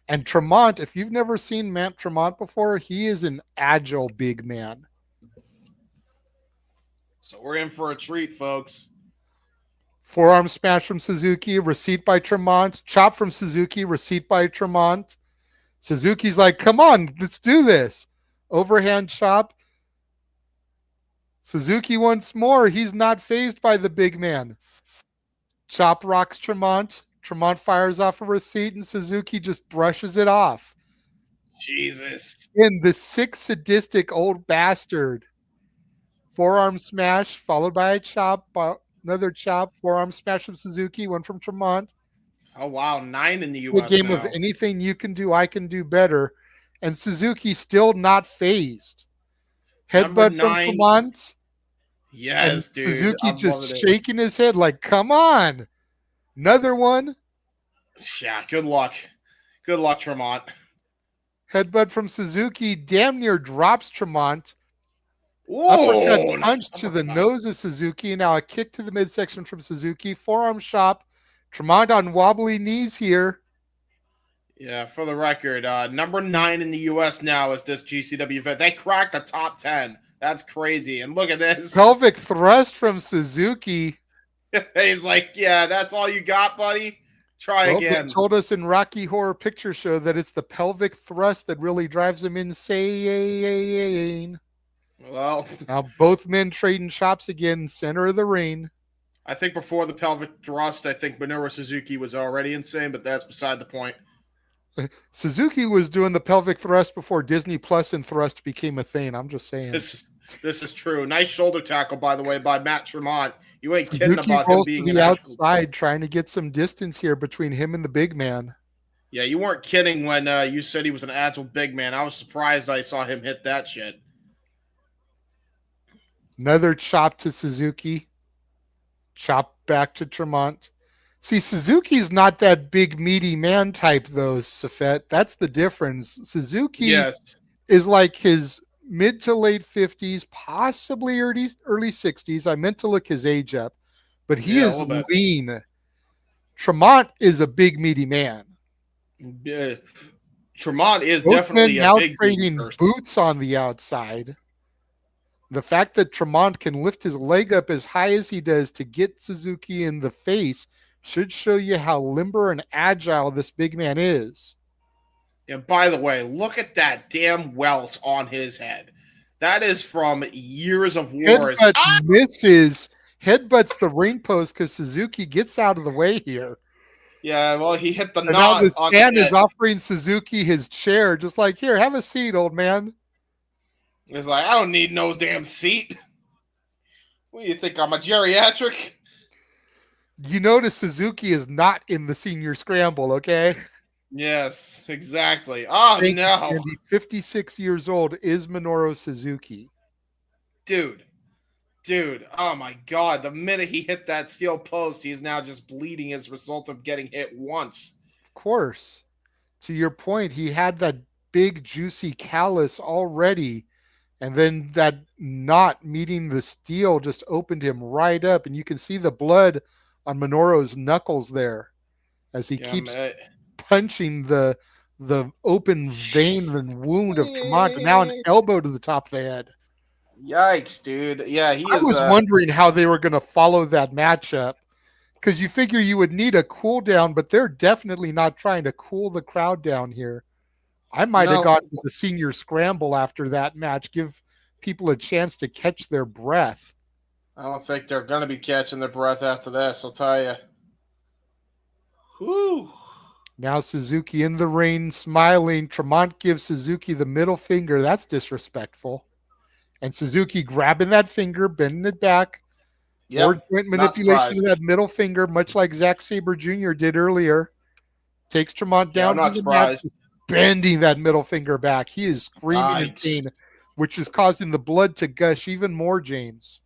And Tremont, if you've never seen Matt Tremont before, he is an agile big man. So we're in for a treat, folks. Forearm smash from Suzuki, receipt by Tremont. Chop from Suzuki, receipt by Tremont. Suzuki's like, come on, let's do this. Overhand chop. Suzuki once more. He's not fazed by the big man. Chop rocks Tremont. Tremont fires off a receipt, and Suzuki just brushes it off. Jesus. In the sick, sadistic old bastard. Forearm smash, followed by a chop, another chop, forearm smash from Suzuki, one from Tremont. Oh, wow. 9 in the The U.S. game of now. anything you can do, I can do better. And Suzuki still not phased. Number Headbutt from 9. Tremont. And Yes, dude. Suzuki I'm just loving it. shaking his head like, come on. Another one. Yeah, good luck. Good luck, Tremont. Headbutt from Suzuki damn near drops Tremont. Uppercut Ooh, punch to the nose of Suzuki. Now a kick to the midsection from Suzuki. Forearm chop. Tremont on wobbly knees here. Yeah, for the record, number 9 in the U.S. now is this GCW event. They cracked the top 10. That's crazy. And look at this. Pelvic thrust from Suzuki. He's like, yeah, that's all you got, buddy? Try Well, again. they told us in Rocky Horror Picture Show that it's the pelvic thrust that really drives them insane. Well, now both men trading chops again, center of the ring. I think before the pelvic thrust, I think Minoru Suzuki was already insane, but that's beside the point. Suzuki was doing the pelvic thrust before Disney Plus and thrust became a thing. I'm just saying. This is true. Nice shoulder tackle, by the way, by Matt Tremont. You ain't Suzuki kidding about him rolls being to the outside, trying to get some distance here between him and the big man. Yeah, you weren't kidding when you said he was an agile big man. I was surprised I saw him hit that shit. Another chop to Suzuki. Chop back to Tremont. See, Suzuki's not that big, meaty man type, though, Safet. That's the difference. Suzuki is like his mid to late 50s, possibly early 60s. I meant to look his age up, but he is lean. Tremont is a big, meaty man. Tremont is Both definitely men a now big trading person. boots on the outside. The fact that Tremont can lift his leg up as high as he does to get Suzuki in the face should show you how limber and agile this big man is. And by the way, look at that damn welt on his head. That is from years of wars. Headbutt misses. Headbutts the ring post because Suzuki gets out of the way here. Yeah, well, he hit the and knot. Now this man is offering Suzuki his chair, just like, here, have a seat, old man. He's like, I don't need no damn seat. What do you think? I'm a geriatric? You notice Suzuki is not in the senior scramble, okay? Yes, exactly. Oh, Thank no. You, Andy, 56 years old is Minoru Suzuki. Dude, oh my God. The minute he hit that steel post, he's now just bleeding as a result of getting hit once. Of course. To your point, he had that big, juicy callus already. And then that knot meeting the steel just opened him right up. And you can see the blood on Minoru's knuckles there as he keeps punching the open vein and wound of Tremont. And now an elbow to the top of the head. Yikes, dude. Yeah, I was wondering how they were going to follow that matchup. Because you figure you would need a cool down, but they're definitely not trying to cool the crowd down here. I might have gotten to the senior scramble after that match, give people a chance to catch their breath. I don't think they're going to be catching their breath after this, I'll tell you. Whew. Now Suzuki in the ring, smiling. Tremont gives Suzuki the middle finger. That's disrespectful. And Suzuki grabbing that finger, bending it back. Or joint manipulation of that middle finger, much like Zack Sabre Jr. did earlier. Takes Tremont down to the mat, bending that middle finger back. He is screaming in pain, which is causing the blood to gush even more, James.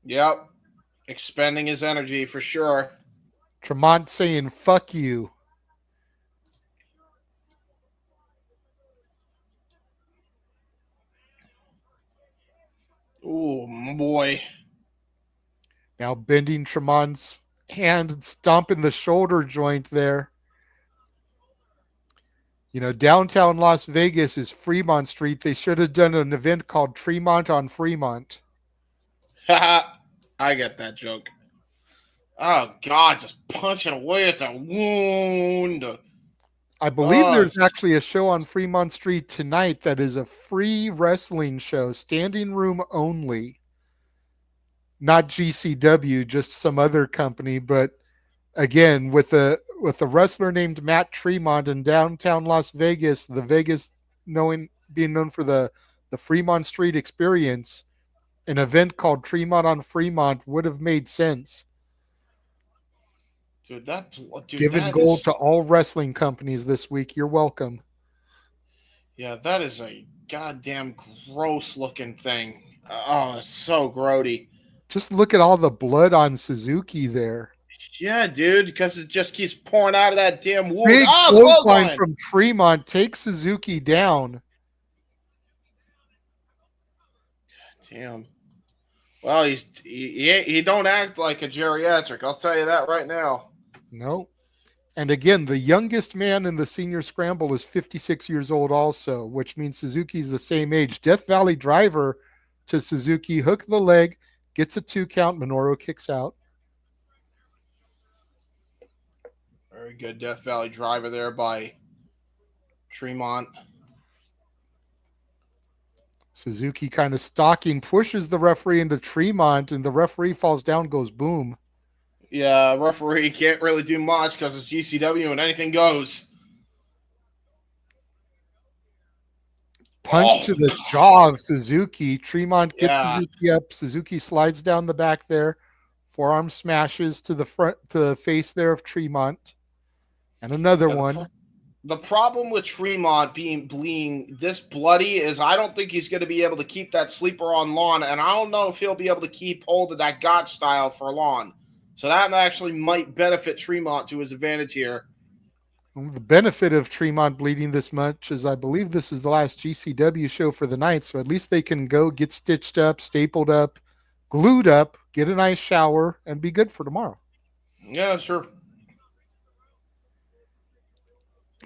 Yep. Expending his energy for sure. Tremont saying, fuck you. Oh, boy. Now bending Tremont's hand and stomping the shoulder joint there. You know, downtown Las Vegas is Fremont Street. They should have done an event called Tremont on Fremont. I get that joke. Oh, God, just punching away at the wound. I believe there's actually a show on Fremont Street tonight that is a free wrestling show, standing room only. Not GCW, just some other company, but again with a wrestler named Matt Tremont in downtown Las Vegas, the Vegas being known for the Fremont Street experience, an event called Tremont on Fremont would have made sense. Dude, Giving that gold is, to all wrestling companies this week. You're welcome. yeah, that is a goddamn gross looking thing. Oh, it's so grody. Just look at all the blood on Suzuki there. Yeah, dude, because it just keeps pouring out of that damn wound. Big Oh, clothesline clothesline! from Tremont takes Suzuki down. Damn. Well, he don't act like a geriatric. I'll tell you that right now. No. And again, the youngest man in the senior scramble is 56 years old also, which means Suzuki's the same age. Death Valley driver to Suzuki, hook the leg, gets a 2 count. Minoru kicks out. Very good Death Valley driver there by Tremont. Suzuki kind of stalking, pushes the referee into Tremont, and the referee falls down, goes boom. Yeah, referee can't really do much because it's GCW and anything goes. Punch to the jaw of Suzuki. Tremont gets Suzuki up. Suzuki slides down the back there. Forearm smashes to the front, to the face there of Tremont. And another one. The problem with Tremont being this bloody is I don't think he's going to be able to keep that sleeper on lawn, and I don't know if he'll be able to keep hold of that Gotch style for lawn. So that actually might benefit Tremont to his advantage here. The benefit of Tremont bleeding this much is I believe this is the last GCW show for the night, so at least they can go get stitched up, stapled up, glued up, get a nice shower, and be good for tomorrow. Yeah, sure.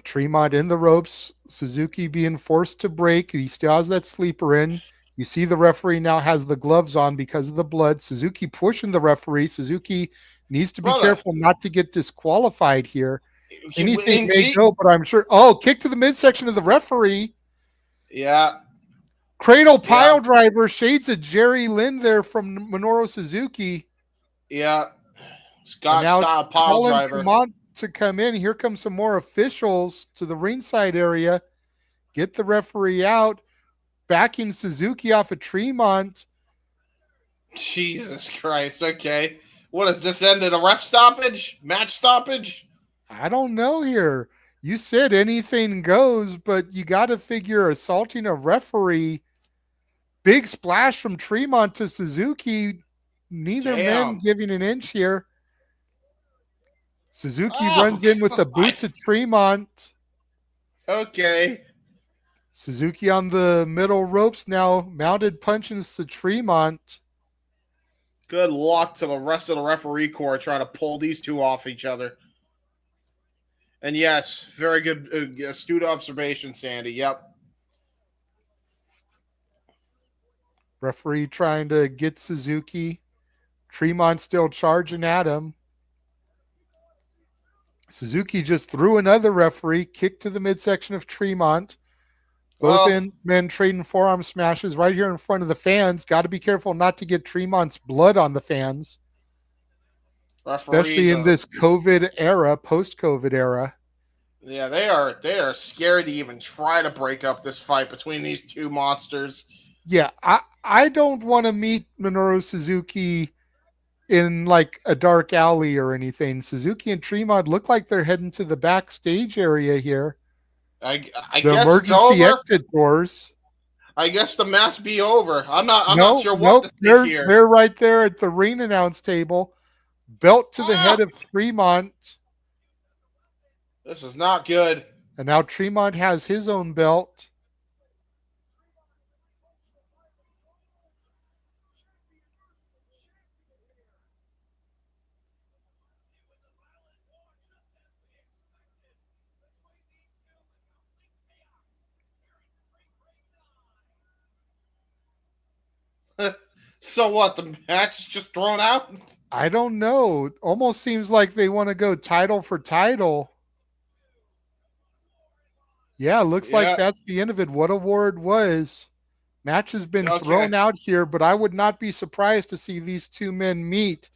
Tremont in the ropes, Suzuki being forced to break. He still has that sleeper in. You see the referee now has the gloves on because of the blood. Suzuki pushing the referee. Suzuki needs to be careful not to get disqualified here. Anything may go, but I'm sure. Oh, kick to the midsection of the referee. Yeah. Cradle pile driver. Shades of Jerry Lynn there from Minoru Suzuki. Yeah. Scott-style pile driver. Tremont to come in. Here come some more officials to the ringside area. Get the referee out. Backing Suzuki off of Tremont. Jesus Christ. Okay. What does this end in a ref stoppage? Match stoppage? I don't know here. You said anything goes, but you got to figure assaulting a referee. Big splash from Tremont to Suzuki. Neither man giving an inch here. Suzuki runs in with the boot to Tremont. Okay. Suzuki on the middle ropes now, mounted punches to Tremont. Good luck to the rest of the referee corps trying to pull these two off each other. And yes, very good, astute observation, Sandy. Yep. Referee trying to get Suzuki. Tremont still charging at him. Suzuki just threw another referee, kick to the midsection of Tremont. Both men trading forearm smashes right here in front of the fans. Got to be careful not to get Tremont's blood on the fans. Especially in this COVID era, post-COVID era. Yeah, they are scared to even try to break up this fight between these two monsters. Yeah, I don't want to meet Minoru Suzuki in like a dark alley or anything. Suzuki and Tremont look like they're heading to the backstage area here. I the guess emergency exit doors. I guess the match be over. I'm not sure what to think here. They're right there at the ring announce table. Belt to the head of Tremont. This is not good. And now Tremont has his own belt. So what? The match is just thrown out? I don't know. Almost seems like they want to go title for title. Yeah, looks like that's the end of it. What a war it was. Match has been thrown out here, but I would not be surprised to see these two men meet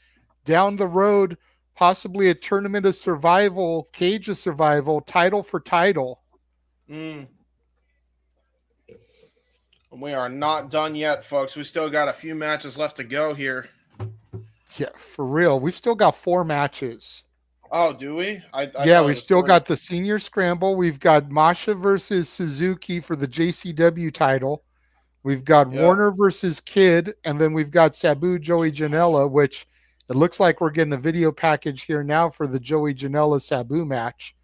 down the road possibly a tournament of survival, cage of survival, title for title. We are not done yet, folks. We still got a few matches left to go here. Yeah, for real. We've still got 4 matches. Oh, do we? Yeah, we've still got the senior scramble. We've got Masha versus Suzuki for the JCW title. We've got Warner versus Kid, and then we've got Sabu, Joey Janela, which it looks like we're getting a video package here now for the Joey Janela Sabu match.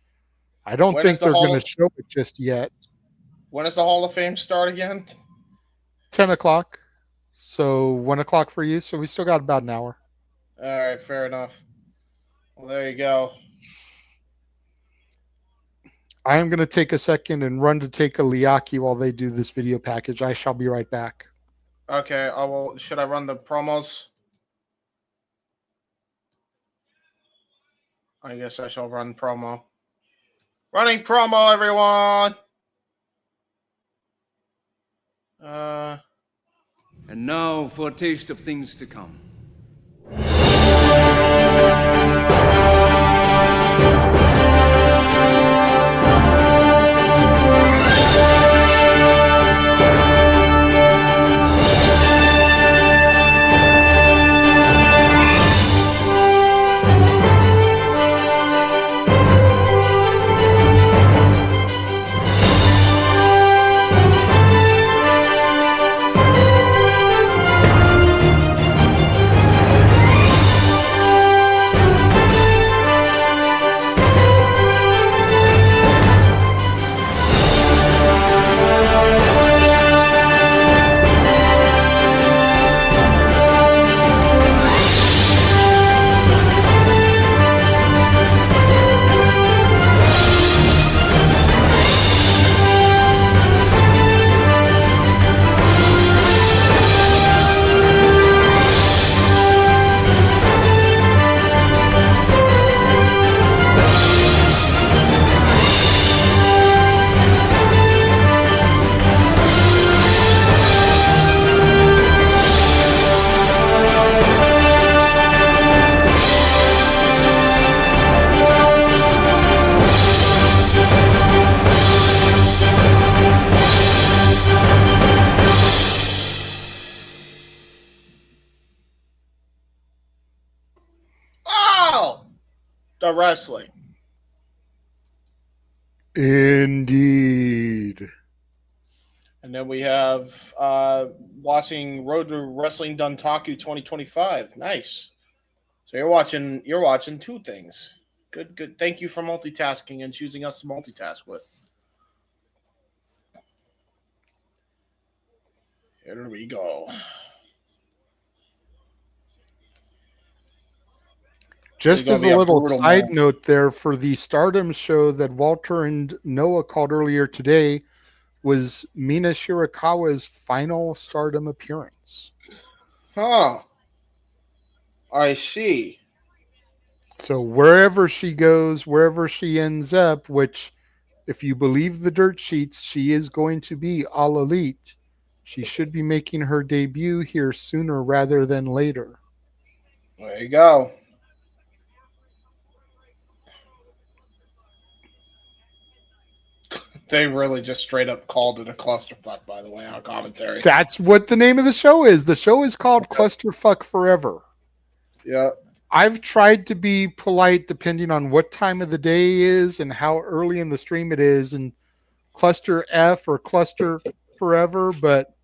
I don't think they're going to show it just yet. When does the Hall of Fame start again? 10 o'clock. So 1 o'clock for you. So we still got about an hour. All right, fair enough. Well, there you go. I am going to take a second and run to take a Liaki while they do this video package. I shall be right back. Okay, I will. Should I run the promos? I guess I shall run promo. Running promo, everyone! And now for a taste of things to come. The wrestling. Indeed. And then we have watching Road to Wrestling Duntaku 2025. Nice. So you're watching 2 things. Good. Thank you for multitasking and choosing us to multitask with. Here we go. Just as a little side note there, for the Stardom show that Walter and Noah called earlier today was Mina Shirakawa's final Stardom appearance. Huh. I see. So wherever she goes, wherever she ends up, which if you believe the dirt sheets, she is going to be All Elite. She should be making her debut here sooner rather than later. There you go. They really just straight up called it a clusterfuck, by the way, on commentary. That's what the name of the show is. The show is called Clusterfuck Forever. Yeah. I've tried to be polite depending on what time of the day is and how early in the stream it is, and cluster F or cluster forever, but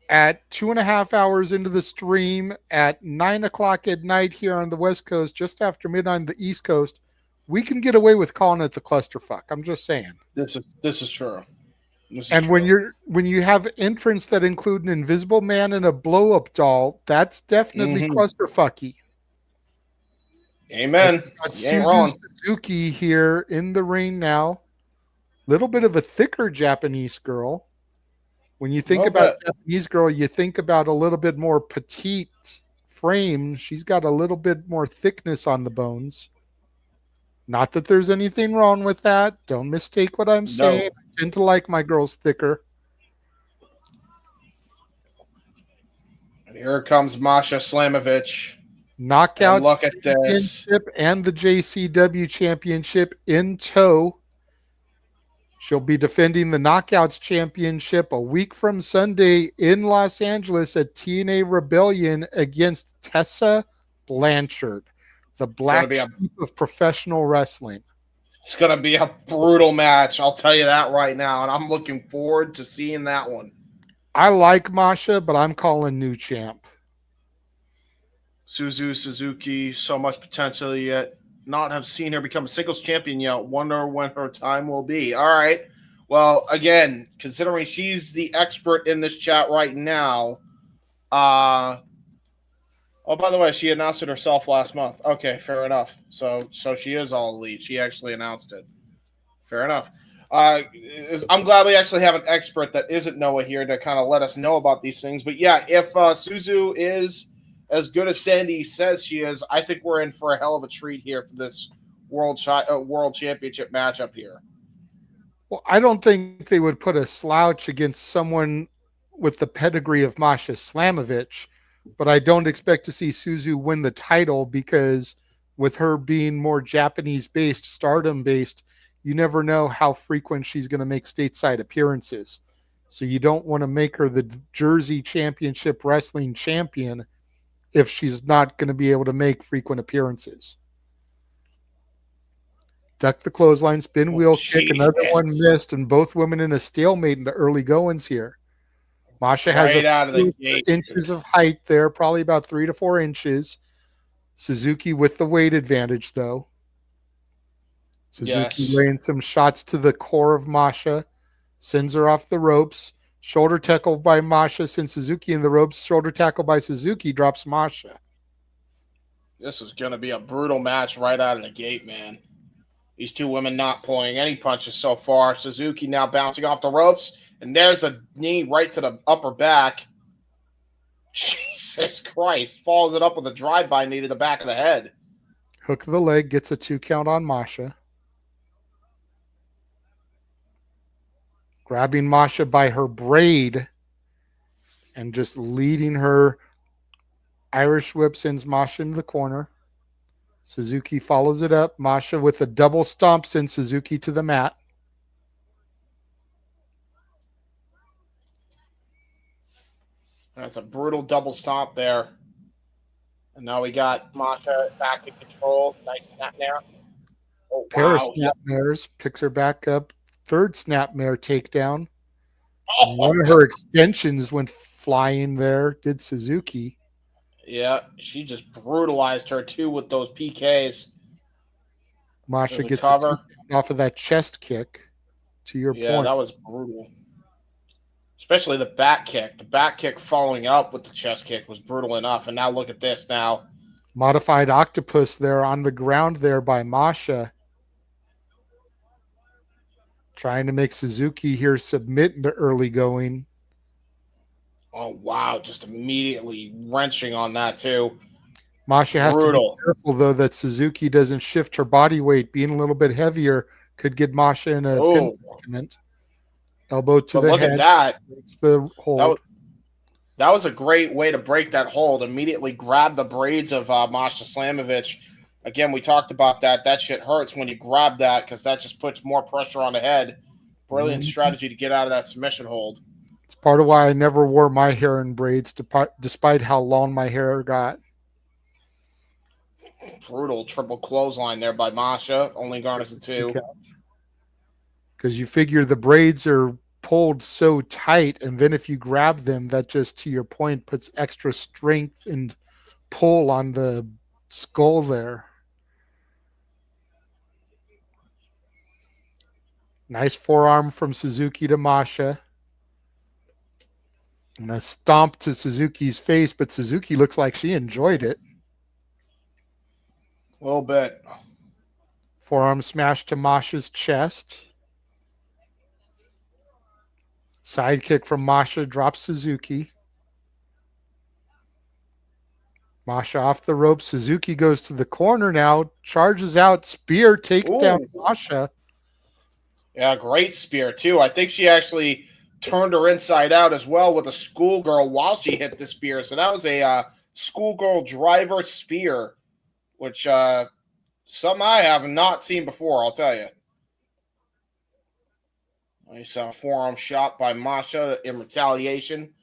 at 2.5 hours into the stream at 9 o'clock at night here on the West Coast, just after midnight on the East Coast, we can get away with calling it the clusterfuck. I'm just saying. This is true. And when you have entrants that include an Invisible Man and a blow up doll, that's definitely clusterfucky. Amen. Suzu Suzuki here in the ring now. Little bit of a thicker Japanese girl. When you think about Japanese girl, you think about a little bit more petite frame. She's got a little bit more thickness on the bones. Not that there's anything wrong with that. Don't mistake what I'm saying. I tend to like my girls thicker. And here comes Masha Slamovich. And Knockouts look at this. Championship and the JCW Championship in tow. She'll be defending the Knockouts Championship a week from Sunday in Los Angeles at TNA Rebellion against Tessa Blanchard, the black sheep of professional wrestling. It's going to be a brutal match. I'll tell you that right now. And I'm looking forward to seeing that one. I like Masha, but I'm calling new champ. Suzuki, so much potential yet not have seen her become a singles champion yet. Wonder when her time will be. All right. Well, again, considering she's the expert in this chat right now. Oh, by the way, she announced it herself last month. Okay, fair enough. So she is all elite. She actually announced it. Fair enough. I'm glad we actually have an expert that isn't Noah here to kind of let us know about these things. But yeah, if Suzu is as good as Sandy says she is, I think we're in for a hell of a treat here for this world championship matchup here. Well, I don't think they would put a slouch against someone with the pedigree of Masha Slamovich, but I don't expect to see Suzu win the title because with her being more Japanese-based, Stardom-based, you never know how frequent she's going to make stateside appearances. So you don't want to make her the Jersey Championship Wrestling champion if she's not going to be able to make frequent appearances. Duck the clothesline, spin wheel kick, another one missed, and both women in a stalemate in the early goings here. Masha has out of the gate, inches of height there, probably about 3 to 4 inches. Suzuki with the weight advantage, though. Suzuki laying some shots to the core of Masha, sends her off the ropes. Shoulder tackle by Masha, sends Suzuki in the ropes. Shoulder tackle by Suzuki, drops Masha. This is going to be a brutal match right out of the gate, man. These two women not pulling any punches so far. Suzuki now bouncing off the ropes, and there's a knee right to the upper back. Jesus Christ. Follows it up with a drive-by knee to the back of the head. Hook of the leg, gets a 2 count on Masha. Grabbing Masha by her braid and just leading her. Irish whip sends Masha into the corner. Suzuki follows it up. Masha with a double stomp sends Suzuki to the mat. That's a brutal double stomp there. And now we got Masha back in control. Nice snap there. Oh, Pair of snapmares. Picks her back up. Third snapmare takedown. One of her extensions went flying there. Did Suzuki. Yeah, she just brutalized her too with those PKs. Masha gets a 2 count off of that chest kick. To your point. Yeah, that was brutal. Especially the back kick. The back kick following up with the chest kick was brutal enough. And now look at this now. Modified octopus there on the ground there by Masha. Trying to make Suzuki here submit in the early going. Oh, wow. Just immediately wrenching on that, too. Masha has to be careful, though, that Suzuki doesn't shift her body weight. Being a little bit heavier could get Masha in a pin predicament. Elbow to the head. Look at that. Breaks the hold. That was a great way to break that hold. Immediately grab the braids of Masha Slamovich. Again, we talked about that. That shit hurts when you grab that because that just puts more pressure on the head. Brilliant strategy to get out of that submission hold. It's part of why I never wore my hair in braids, despite how long my hair got. Brutal triple clothesline there by Masha. Only garners a 2. Because you figure the braids are pulled so tight, and then if you grab them, that just, to your point, puts extra strength and pull on the skull there. Nice forearm from Suzuki to Masha. And a stomp to Suzuki's face, but Suzuki looks like she enjoyed it. A little bit. Forearm smash to Masha's chest. Side kick from Masha drops Suzuki. Masha off the rope. Suzuki goes to the corner now. Charges out. Spear takedown Masha. Yeah, great spear, too. I think she actually turned her inside out as well with a schoolgirl while she hit the spear. So that was a schoolgirl driver spear, which something I have not seen before, I'll tell you. Nice forearm shot by Masha in retaliation.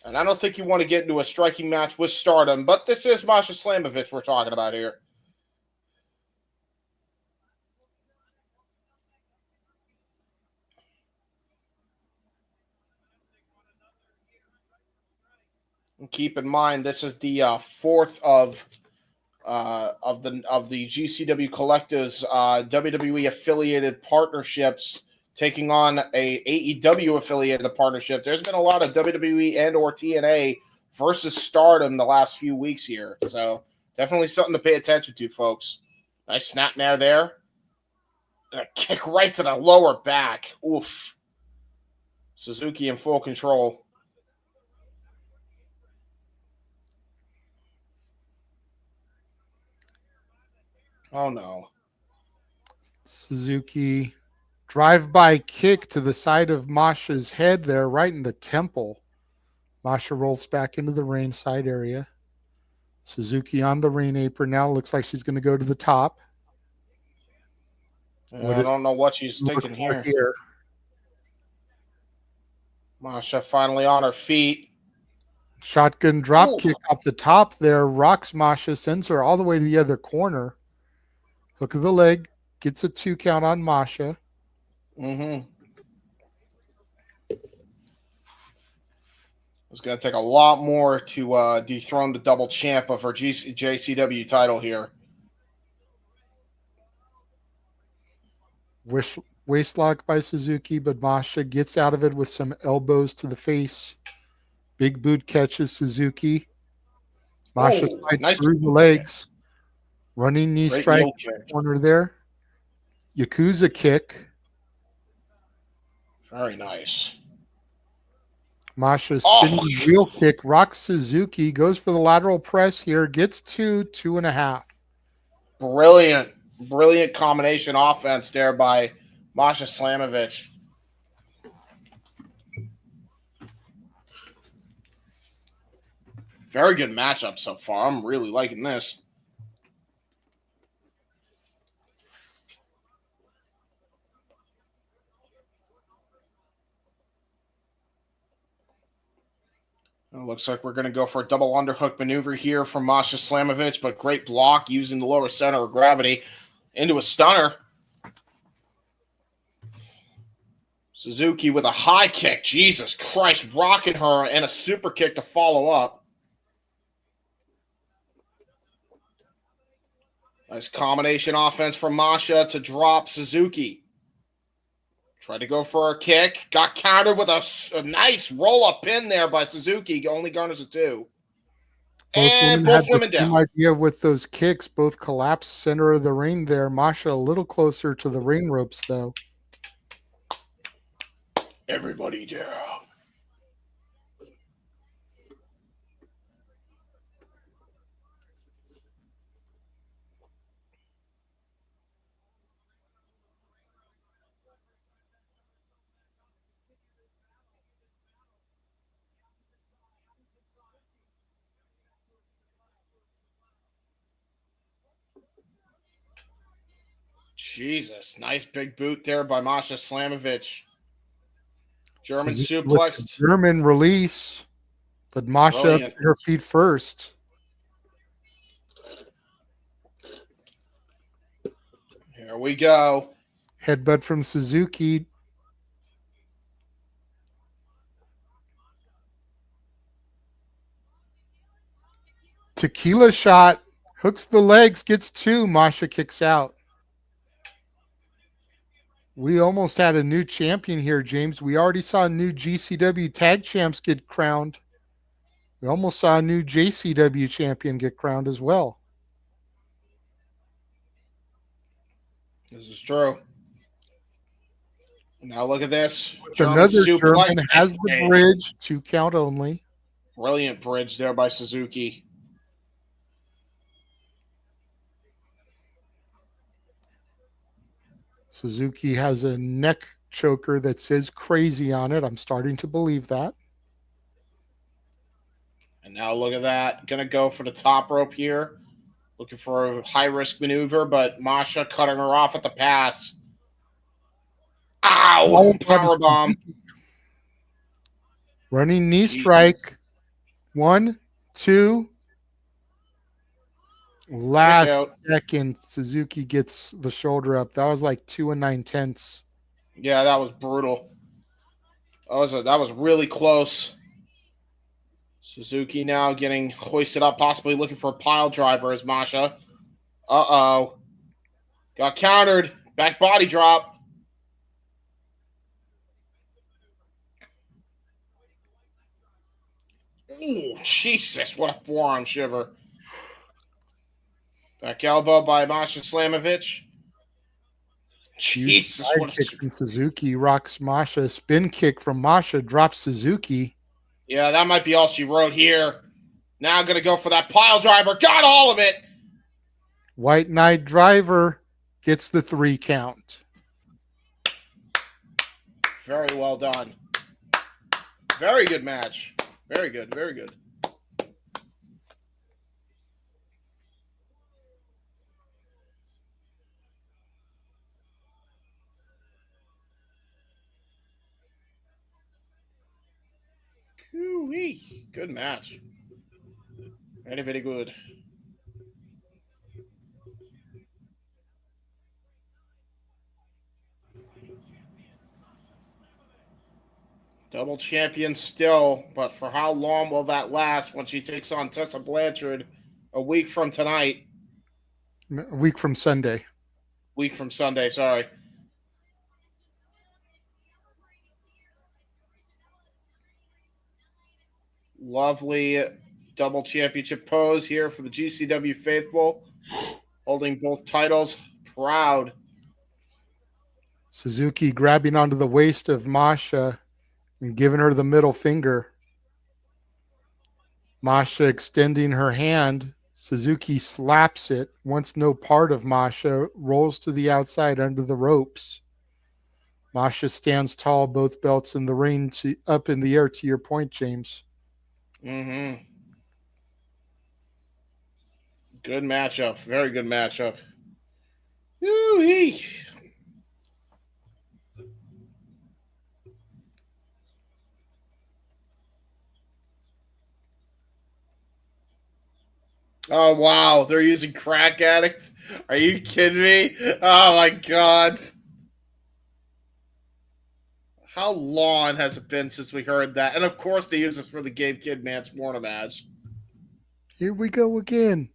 And I don't think you want to get into a striking match with Stardom, but this is Masha Slamovich we're talking about here. And keep in mind, this is the fourth of the GCW Collective's WWE affiliated partnerships taking on a AEW affiliated partnership. There's been a lot of WWE and or TNA versus Stardom the last few weeks here, so definitely something to pay attention to, folks. Nice snap there. And a kick right to the lower back. Oof. Suzuki in full control. Oh, no. Suzuki drive-by kick to the side of Masha's head there, right in the temple. Masha rolls back into the ringside area. Suzuki on the ring apron now. Looks like she's going to go to the top. I don't know what she's thinking here. Masha finally on her feet. Shotgun drop kick off the top there. Rocks Masha, sends her all the way to the other corner. Hook of the leg. Gets a 2 count on Masha. Mm-hmm. It's going to take a lot more to dethrone the double champ of her JCW title here. Waistlock by Suzuki, but Masha gets out of it with some elbows to the face. Big boot catches Suzuki. Masha slides through the legs. Running knee strike corner there. Yakuza kick. Very nice. Masha spinning wheel kick. Rocks Suzuki. Goes for the lateral press here. Gets 2.5. Brilliant combination offense there by Masha Slamovich. Very good matchup so far. I'm really liking this. It looks like we're going to go for a double underhook maneuver here from Masha Slamovich, but great block using the lower center of gravity into a stunner. Suzuki with a high kick. Jesus Christ, rocking her, and a super kick to follow up. Nice combination offense from Masha to drop Suzuki. Tried to go for a kick. Got countered with a nice roll-up pin there by Suzuki. Only garners a 2. Both women down. Same idea with those kicks. Both collapse center of the ring there. Masha a little closer to the ring ropes, though. Everybody down. Jesus, nice big boot there by Masha Slamovich. German suplex. German release, but Masha up to her feet first. Here we go. Headbutt from Suzuki. Tequila shot. Hooks the legs, gets 2. Masha kicks out. We almost had a new champion here, James. We already saw new GCW tag champs get crowned. We almost saw a new JCW champion get crowned as well. This is true. Now look at this. Another German has the bridge, 2 count only. Brilliant bridge there by Suzuki. Suzuki has a neck choker that says crazy on it. I'm starting to believe that. And now look at that. Gonna go for the top rope here. Looking for a high risk maneuver, but Masha cutting her off at the pass. Ow! Power bomb. Running knee Jesus. strike. 1, 2. Kick Last out. second, Suzuki gets the shoulder up. That was like 2 9/10. Yeah, that was brutal. That was really close. Suzuki now getting hoisted up, possibly looking for a pile driver as Masha. Uh-oh. Got countered. Back body drop. Ooh, Jesus, what a forearm shiver. Back elbow by Masha Slamovich. Huge Jesus, side what kick a... from Suzuki. Rocks Masha. Spin kick from Masha. Drops Suzuki. Yeah, that might be all she wrote here. Now I'm going to go for that pile driver. Got all of it. White Knight driver gets the 3 count. Very well done. Very good match. Very good, very good. Woo-wee. Good match. Very, very good. Double champion still, but for how long will that last when she takes on Tessa Blanchard a week from tonight? A week from Sunday. Week from Sunday, sorry. Lovely double championship pose here for the GCW faithful. Holding both titles. Proud. Suzuki grabbing onto the waist of Masha and giving her the middle finger. Masha extending her hand. Suzuki slaps it, wants no part of Masha, rolls to the outside under the ropes. Masha stands tall, both belts in the ring, up in the air, to your point, James. Mm-hmm. Good matchup. Very good matchup. Woo-hee. Oh, wow. They're using Crack Addict? Are you kidding me? Oh, my God. How long has it been since we heard that? And, of course, they use it for the Gabe Kid Mance Morton match. Here we go again.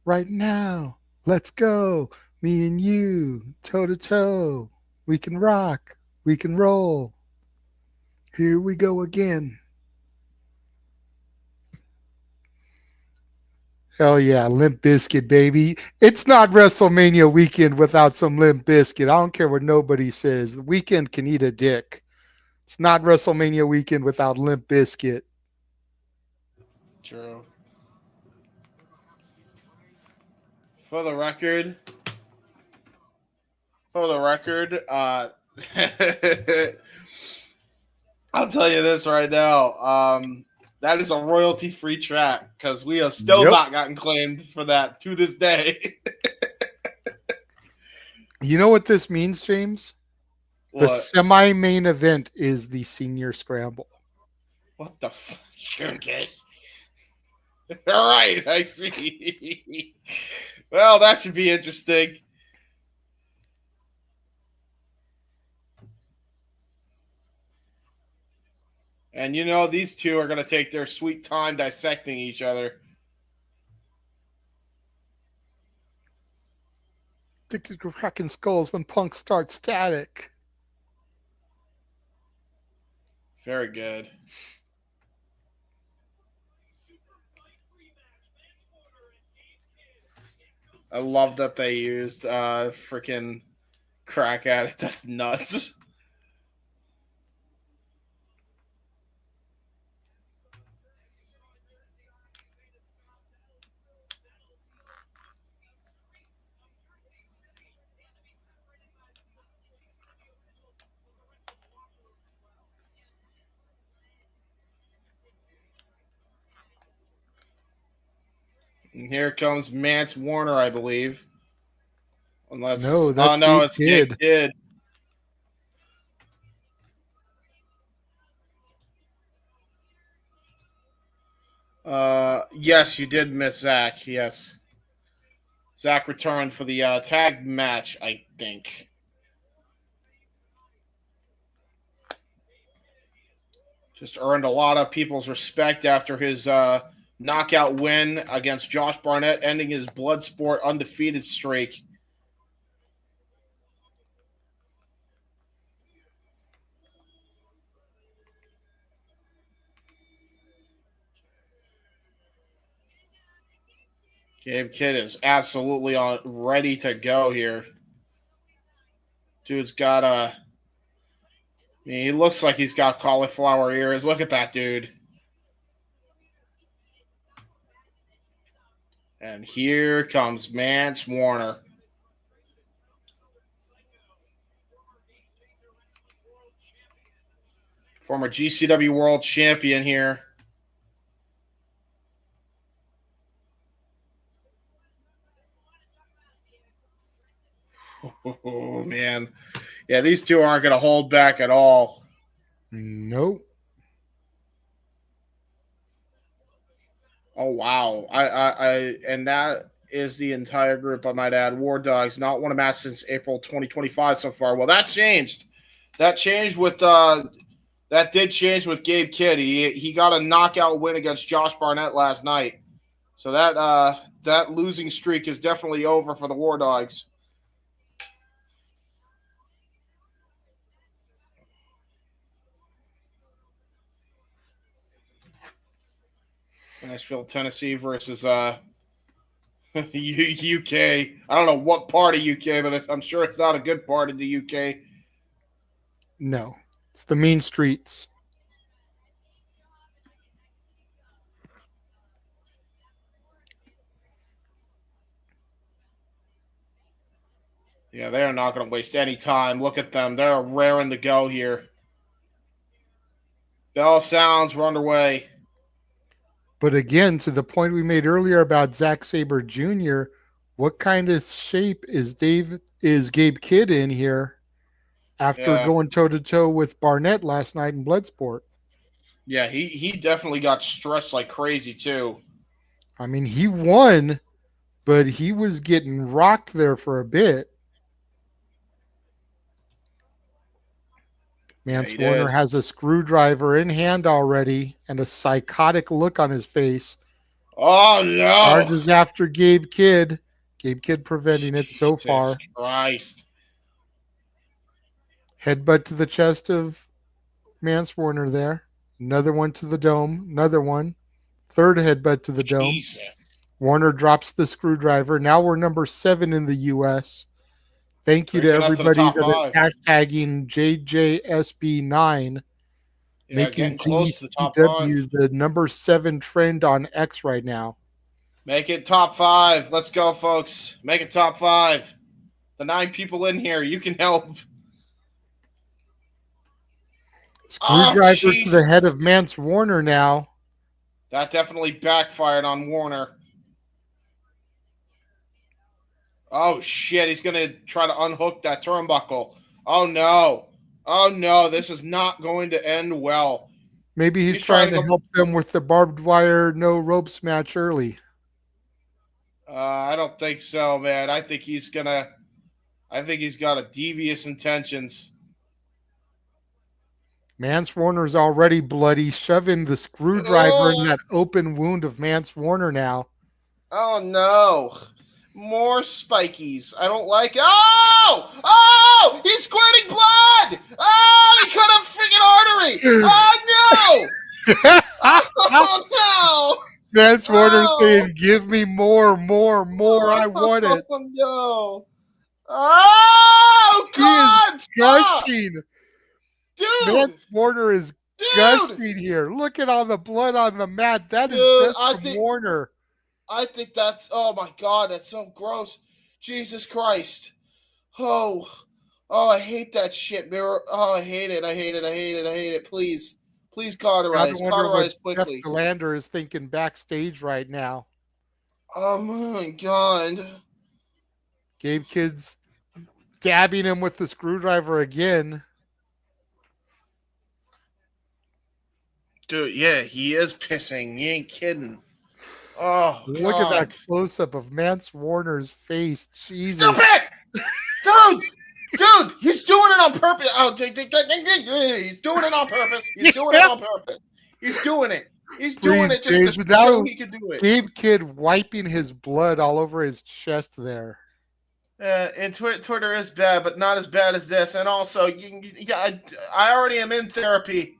Right now. Let's go. Me and you, toe to toe. We can rock. We can roll. Here we go again. Hell yeah, Limp Bizkit, baby. It's not WrestleMania weekend without some Limp Bizkit. I don't care what nobody says. The weekend can eat a dick. It's not WrestleMania weekend without Limp Bizkit. True. For the record, I'll tell you this right now. That is a royalty-free track because we have still not gotten claimed for that to this day. You know what this means, James? What? The semi-main event is the Senior Scramble. What the fuck? Okay. All right, I see. Well, that should be interesting. And you know, these two are going to take their sweet time dissecting each other. Addicted to cracking skulls when Punk starts Static. Very good. I love that they used freaking Crack at it. That's nuts. And here comes Mance Warner, I believe. Unless No, that's no, Gabe it's Kidd. Gabe Kidd. Yes, you did miss Zack. Yes, Zack returned for the tag match, I think. Just earned a lot of people's respect after his knockout win against Josh Barnett, ending his Bloodsport undefeated streak. Gabe Kidd is absolutely ready to go here. Dude's got he looks like he's got cauliflower ears. Look at that dude. And here comes Mance Warner. Former GCW World Champion here. Oh, man. Yeah, these two aren't going to hold back at all. Nope. Oh, wow. And that is the entire group, I might add. War Dogs, not won a match since April 2025 so far. Well, that changed. That changed with that did change with Gabe Kidd. He got a knockout win against Josh Barnett last night. So that losing streak is definitely over for the War Dogs. Nashville, Tennessee versus UK. I don't know what part of UK, but I'm sure it's not a good part of the UK. No, it's the mean streets. Yeah, they're not going to waste any time. Look at them. They're raring to go here. Bell sounds, we're underway. But again, to the point we made earlier about Zack Sabre Jr., what kind of shape is Gabe Kidd in here after going toe-to-toe with Barnett last night in Bloodsport? Yeah, he definitely got stressed like crazy, too. I mean, he won, but he was getting rocked there for a bit. Mance Warner has a screwdriver in hand already and a psychotic look on his face. Oh, no. Charges after Gabe Kidd. Gabe Kidd preventing it so far. Christ. Headbutt to the chest of Mance Warner there. Another one to the dome. Another one. Third headbutt to the dome. Warner drops the screwdriver. Now we're number 7 in the U.S. Thank you to everybody that is hashtagging JJSB9, making GCW the number 7 trend on X right now. Make it top 5. Let's go, folks. Make it top 5. The 9 people in here, you can help. Screwdriver to the head of Mance Warner now. That definitely backfired on Warner. Oh, shit. He's going to try to unhook that turnbuckle. Oh, no. Oh, no. This is not going to end well. Maybe he's trying to help them with the barbed wire no ropes match early. I don't think so, man. I think he's got a devious intentions. Mance Warner's already bloody, shoving the screwdriver in that open wound of Mance Warner now. Oh, no. More spikies. I don't like it. Oh! Oh! He's squirting blood! Oh! He cut a freaking artery! Oh, no! Oh, no! Mance Warner's saying, give me more. I want it. Oh, no. Oh, God! He is gushing. Dude! Mance Warner is gushing here. Look at all the blood on the mat. That is just from Warner. I think that's, oh my God, that's so gross. Jesus Christ. Oh, I hate that shit, Mirror. Oh, I hate it. Please cauterize quickly. Steph Delander is thinking backstage right now. Oh my god. Gabe Kidd's dabbing him with the screwdriver again. Dude, yeah, he is pissing. You ain't kidding. Oh Look at god. that close up of Mance Warner's face. Jesus. Stupid! Dude! Dude, he's doing it on purpose. Oh, he's doing it on purpose. He's doing it on purpose. He's doing it. He's doing it just to show he can do it. Gabe Kidd wiping his blood all over his chest there. And Twitter is bad, but not as bad as this. And also, I already am in therapy.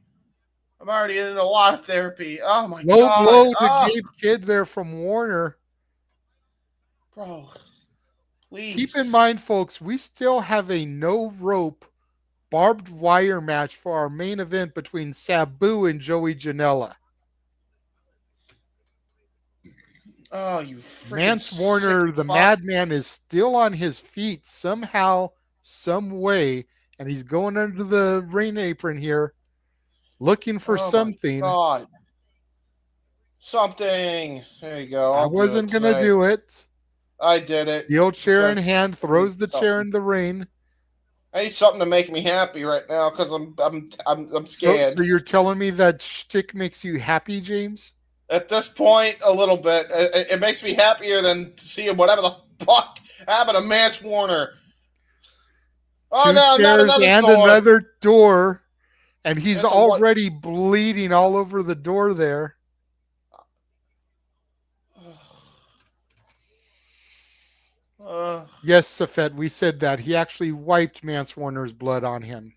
I'm already in a lot of therapy. Oh my Low god! blow to Gabe Kidd there from Warner. Bro, please keep in mind, folks, we still have a no rope barbed wire match for our main event between Sabu and Joey Janela. Oh, you freaking Mance Warner, the madman, is still on his feet somehow, some way, and he's going under the rain apron here, looking for something. God. Something. There you go. I wasn't going to do it. I did it. The old chair in hand, throws the chair in the rain. I need something to make me happy right now because I'm scared. So you're telling me that shtick makes you happy, James? At this point, a little bit. It makes me happier than seeing whatever the fuck happened to Mance Warner. Oh no, not another and door. Another door, and he's already bleeding all over the door there. Yes, Safet, we said that. He actually wiped Mance Warner's blood on him.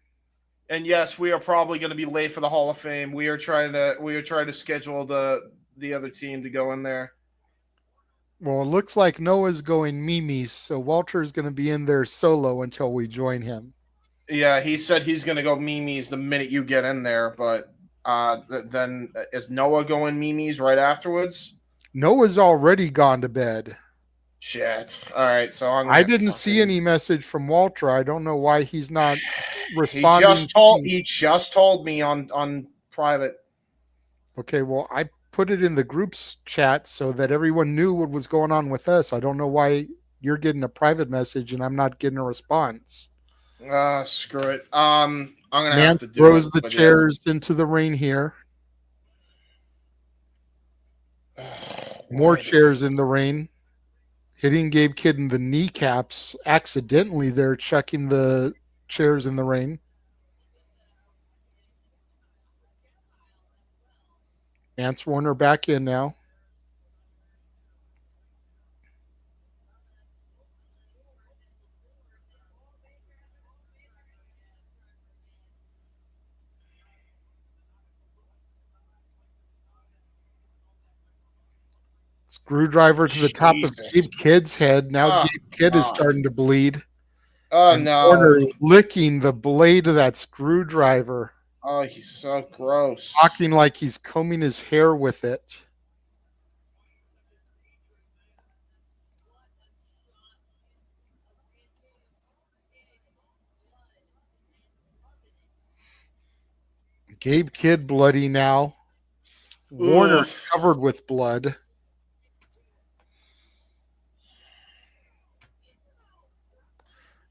And yes, we are probably going to be late for the Hall of Fame. We are trying to schedule the other team to go in there. Well, it looks like Noah's going Mimi's, so Walter's going to be in there solo until we join him. Yeah, he said he's going to go Mimi's the minute you get in there, but then is Noah going Mimi's right afterwards? Noah's already gone to bed. Shit. All right, so I didn't see any message from Walter. I don't know why he's not responding. He just told me on private. Okay, well, I put it in the group's chat so that everyone knew what was going on with us. I don't know why you're getting a private message and I'm not getting a response. Screw it. I'm gonna have to do throws it, the chairs into the ring here. More chairs in the rain. Hitting Gabe Kidd in the kneecaps accidentally there, chucking the chairs in the rain. Mance Warner back in now. Screwdriver to the top of Gabe Kidd's head. Now Gabe Kidd is starting to bleed. Oh, no. Warner licking the blade of that screwdriver. Oh, he's so gross. Talking like he's combing his hair with it. Gabe Kidd bloody now. Warner covered with blood.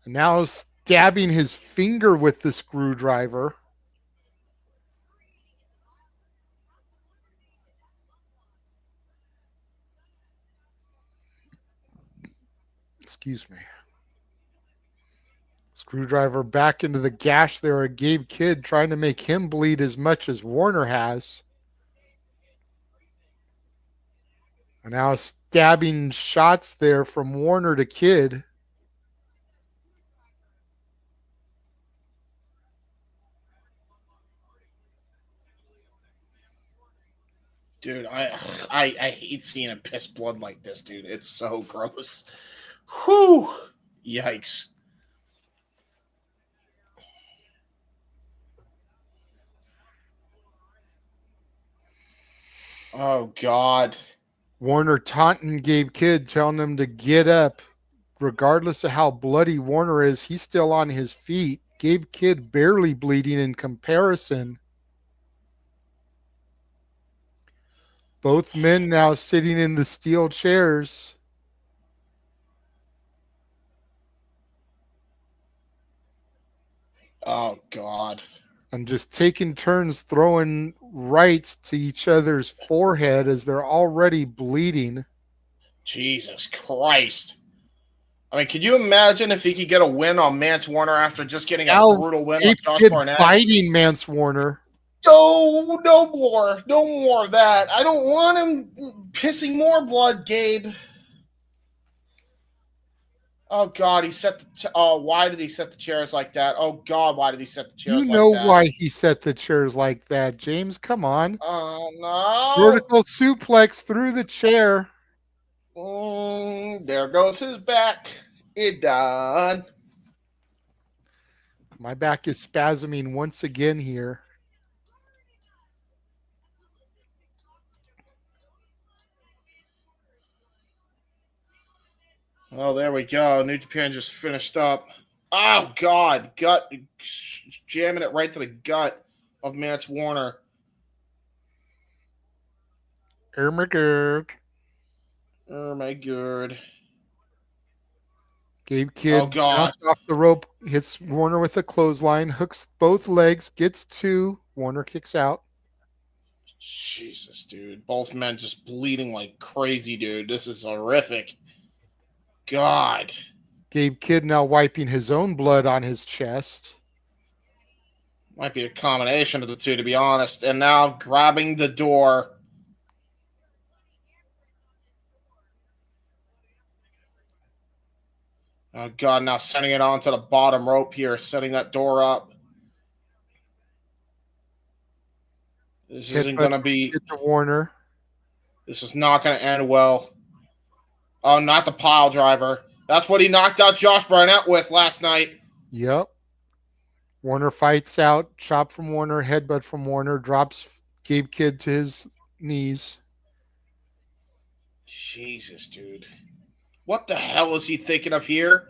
And now stabbing his finger with the screwdriver. Excuse me. Screwdriver back into the gash there at Gabe Kidd, trying to make him bleed as much as Warner has. And now stabbing shots there from Warner to Kidd. Dude, I hate seeing him piss blood like this, dude. It's so gross. Whew. Yikes. Oh, God. Warner taunting Gabe Kidd, telling him to get up. Regardless of how bloody Warner is, he's still on his feet. Gabe Kidd barely bleeding in comparison. Both men now sitting in the steel chairs. Oh, God. And just taking turns throwing rights to each other's forehead as they're already bleeding. Jesus Christ. I mean, could you imagine if he could get a win on Mance Warner after just getting a Now, brutal win on Gabe Josh Kidd Barnett? biting Mance Warner. No, no more. No more of that. I don't want him pissing more blood, Gabe. Oh, God, he set the... why did he set the chairs like that? Oh, God, why did he set the You chairs know like that? why he set the chairs like that, James. Come on. Oh, no. Vertical suplex through the chair. There goes his back. It done. My back is spasming once again here. Oh, there we go. New Japan just finished up. Oh, God. Gut. Jamming it right to the gut of Mance Warner. Oh my God. Oh, my God. Gabe Kidd Oh, God. off the rope, hits Warner with a clothesline, hooks both legs, gets two. Warner kicks out. Jesus, dude. Both men just bleeding like crazy, dude. This is horrific. God. Gabe Kidd now wiping his own blood on his chest. Might be a combination of the two, to be honest. And now grabbing the door. Oh, God. Now sending it onto the bottom rope here, setting that door up. This isn't going to be... Hit to Warner. This is not going to end well. Oh, not the pile driver. That's what he knocked out Josh Barnett with last night. Yep. Warner fights out. Chop from Warner. Headbutt from Warner. Drops Gabe Kidd to his knees. Jesus, dude. What the hell is he thinking of here?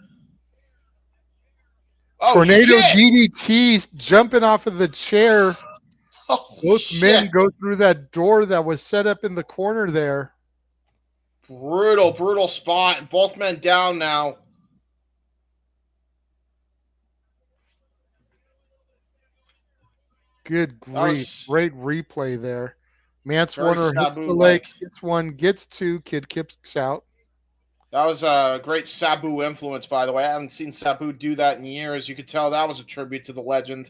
Oh, Tornado shit! DDT jumping off of the chair. Oh, Both shit. men go through that door that was set up in the corner there. Brutal, brutal spot. Both men down now. Good grief. Great replay there. Mance Warner hits the legs, gets one, gets two. Kidd kicks out. That was a great Sabu influence, by the way. I haven't seen Sabu do that in years. You could tell that was a tribute to the legend.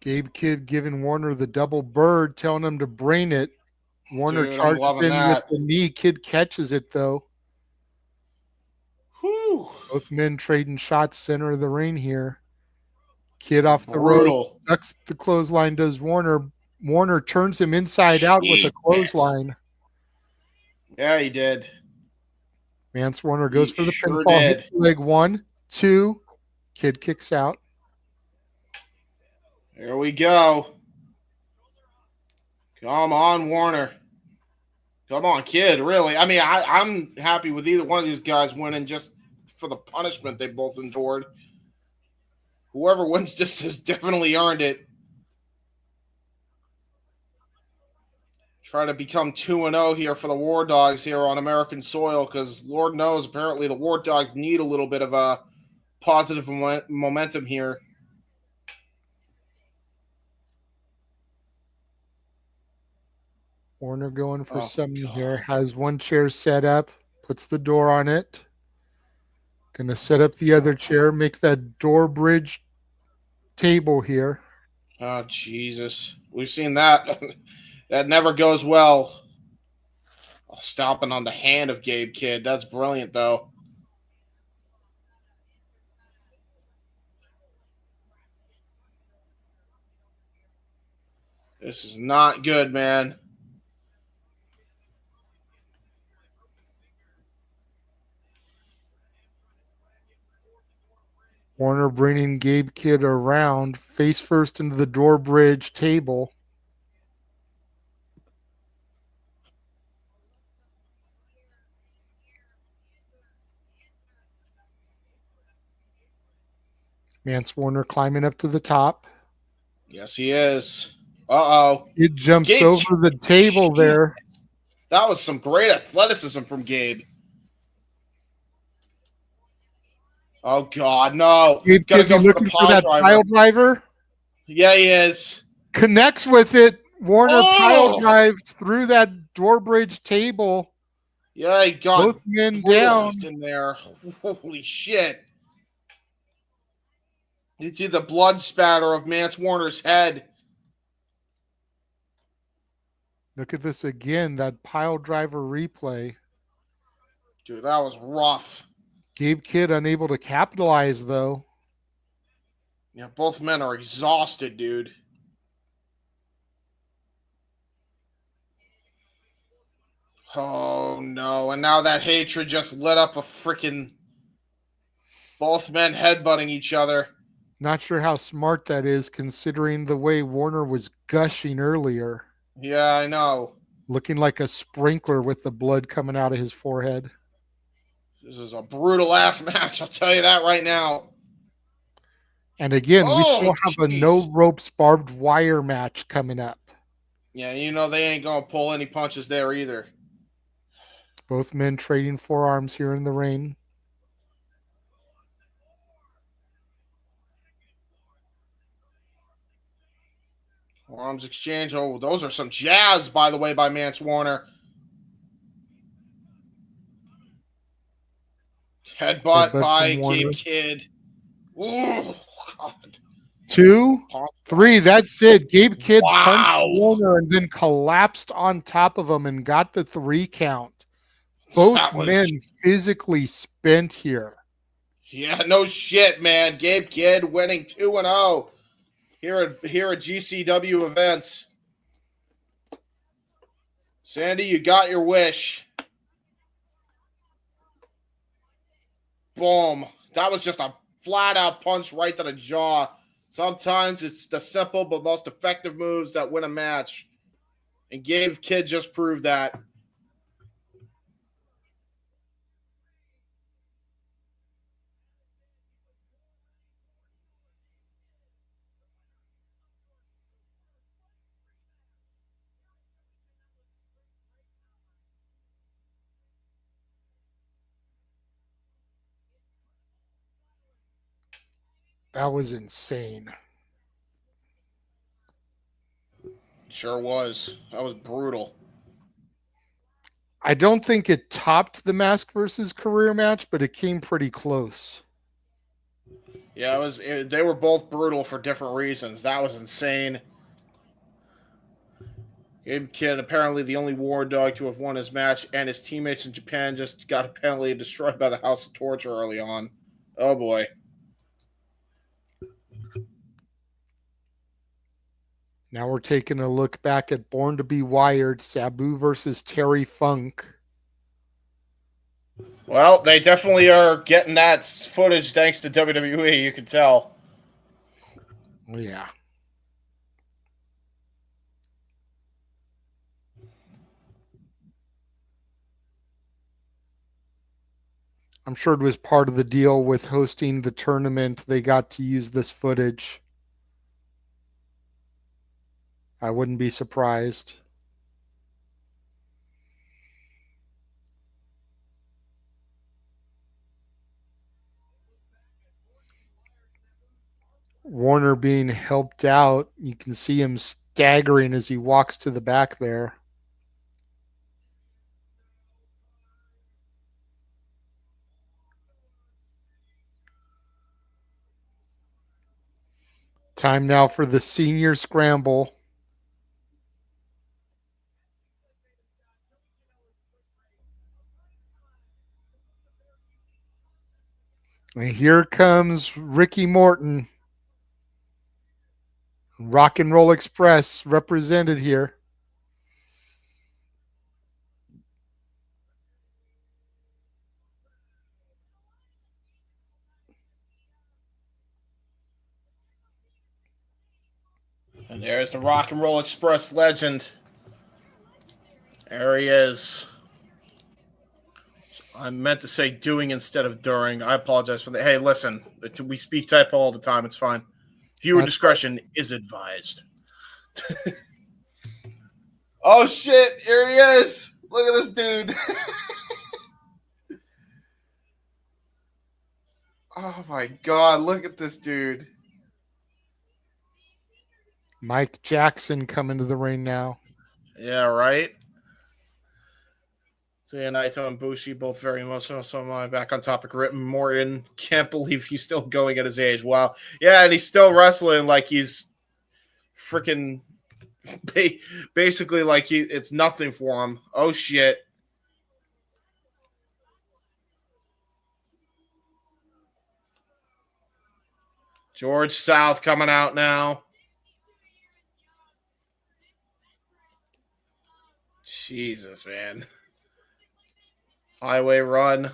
Gabe Kidd giving Warner the double bird, telling him to brain it. Warner charges in with the knee. Kidd catches it, though. Whew. Both men trading shots center of the ring here. Kidd off the rope. Ducks the clothesline, does Warner. Warner turns him inside out with a clothesline. Yeah, he did. Mance Warner goes for the pinfall. Hits leg 1, 2. Kidd kicks out. Here we go. Come on, Warner. Come on, Kidd, really. I mean, I'm happy with either one of these guys winning just for the punishment they both endured. Whoever wins this has definitely earned it. Try to become 2-0 here for the War Dogs here on American soil, because Lord knows apparently the War Dogs need a little bit of a positive momentum here. Warner going for something here. Has one chair set up. Puts the door on it. Gonna set up the other chair. Make that door bridge table here. Oh, Jesus. We've seen that. That never goes well. Stomping on the hand of Gabe Kidd. That's brilliant, though. This is not good, man. Warner bringing Gabe Kidd around, face first into the door bridge table. Mance Warner climbing up to the top. Yes, he is. Uh-oh. It jumps Gabe, over the table Jesus. there. That was some great athleticism from Gabe. Oh, God, no. Gabe Gotta Kidd be go for the looking for pile that driver. pile driver. Yeah, he is. Connects with it. Warner pile Oh! drives through that door bridge table. Yeah, he got Both men brutalized down. in there. Holy shit. You see the blood spatter of Mance Warner's head. Look at this again, that pile driver replay. Dude, that was rough. Gabe Kidd unable to capitalize, though. Yeah, both men are exhausted, dude. Oh, no. And now that hatred just lit up a freaking... Both men headbutting each other. Not sure how smart that is, considering the way Warner was gushing earlier. Yeah, I know. Looking like a sprinkler with the blood coming out of his forehead. This is a brutal ass match, I'll tell you that right now. And again, we still Oh, have a no jeez. ropes barbed wire match coming up. Yeah, you know they ain't gonna pull any punches there either. Both men trading forearms here in the ring. Arms exchange. Oh, those are some jabs, by the way, by Mance Warner. Headbutt Headbutt by from Warner. Gabe Kidd. Ooh, God. 2, 3, that's it. Gabe Kidd punched Wow. Warner and then collapsed on top of him and got the 3 count. Both That was, men physically spent here. yeah, no shit, man. Gabe Kidd winning 2-0 here at GCW events. Sandy, you got your wish. Boom. That was just a flat out punch right to the jaw. Sometimes it's the simple but most effective moves that win a match. And Gabe Kidd just proved that. That was insane. Sure was. That was brutal. I don't think it topped the Mask versus Career match, but it came pretty close. Yeah, they were both brutal for different reasons. That was insane. Gabe Kidd, apparently the only war dog to have won his match, and his teammates in Japan just got apparently destroyed by the House of Torture early on. Oh boy. Now we're taking a look back at Born to Be Wired, Sabu versus Terry Funk. Well, they definitely are getting that footage thanks to WWE, you can tell. Oh, yeah. I'm sure it was part of the deal with hosting the tournament. They got to use this footage. I wouldn't be surprised. Warner being helped out. You can see him staggering as he walks to the back there. Time now for the senior scramble. And here comes Ricky Morton. Rock and Roll Express represented here. And there's the Rock and Roll Express legend. There he is. I meant to say doing instead of during. I apologize for that. Hey, listen, we speak typo all the time. It's fine. Viewer discretion is advised. Oh, shit. Here he is. Look at this dude. Oh, my God. Look at this dude. Mike Jackson coming to the ring now. Yeah, right? Naito and Bushi, both very emotional. So am I. Back on topic. Morton, can't believe he's still going at his age. Wow. Yeah, and he's still wrestling like he's freaking basically like it's nothing for him. Oh, shit. George South coming out now. Jesus, man. Highway Run.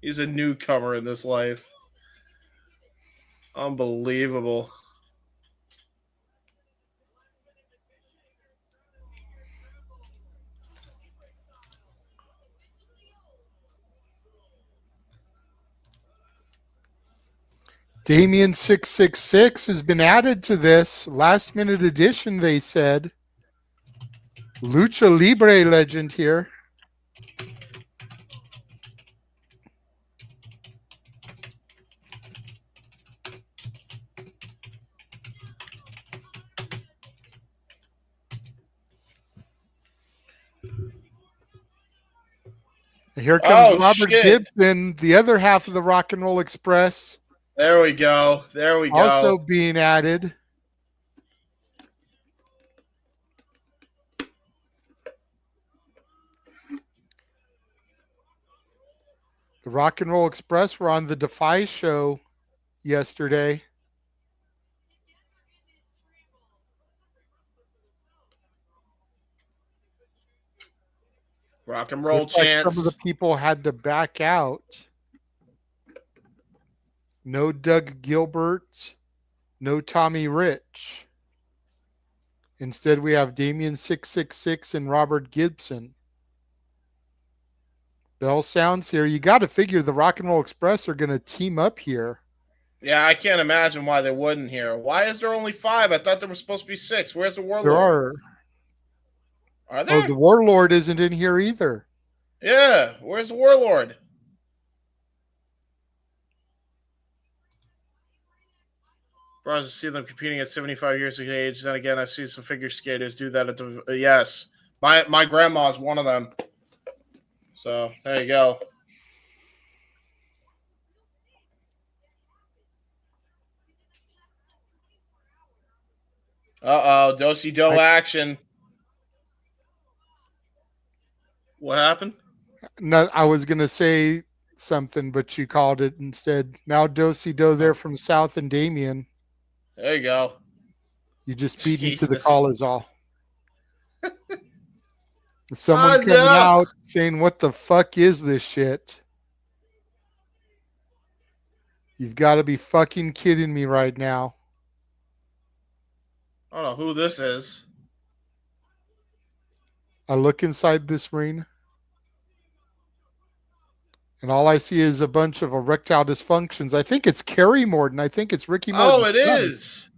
He's a newcomer in this life. Unbelievable. Damien 666 has been added to this last minute addition, they said. Lucha Libre legend here. Here comes Robert Gibson, the other half of the Rock and Roll Express. There we go. There we go. Also being added. The Rock and Roll Express were on the Defy show yesterday. Rock and roll Looks chants. like some of the people had to back out. No Doug Gilbert. No Tommy Rich. Instead, we have Damien 666 and Robert Gibson. Bell sounds here. You got to figure the Rock and Roll Express are going to team up here. Yeah, I can't imagine why they wouldn't here. Why is there only 5? I thought there was supposed to be 6. Where's the Warlord? There are. Are there? Oh, the Warlord isn't in here either. Yeah, where's the Warlord? Bronze to see them competing at 75 years of age. Then again, I've seen some figure skaters do that at the yes. My grandma's one of them. So there you go. Uh-oh, do-si-do action. What happened? No, I was going to say something, but you called it instead. Now do-si-do there from South and Damien. There you go. You just beat me to the call is all. Someone coming no. out saying, what the fuck is this shit? You've got to be fucking kidding me right now. I don't know who this is. I look inside this ring, and all I see is a bunch of erectile dysfunctions. I think it's Kerry Morton. I think it's Ricky Morton. Oh, it is.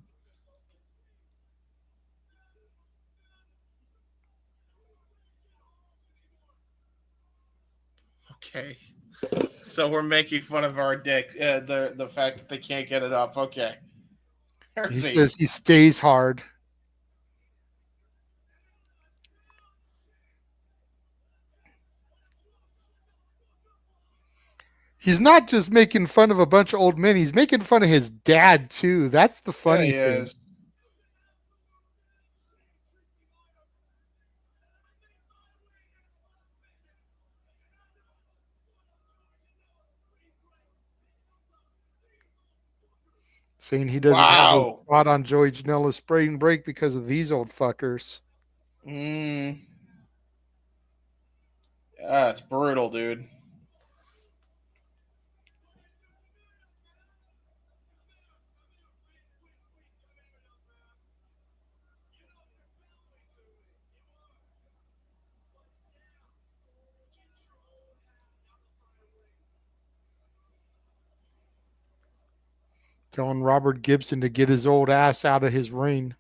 Okay. So we're making fun of our dicks. The fact that they can't get it up. Okay. He says he stays hard. He's not just making fun of a bunch of old men. He's making fun of his dad, too. That's the funny thing. Is. Saying he doesn't have a spot on Joey Janela's spring break because of these old fuckers. That's brutal, dude. Telling Robert Gibson to get his old ass out of his ring.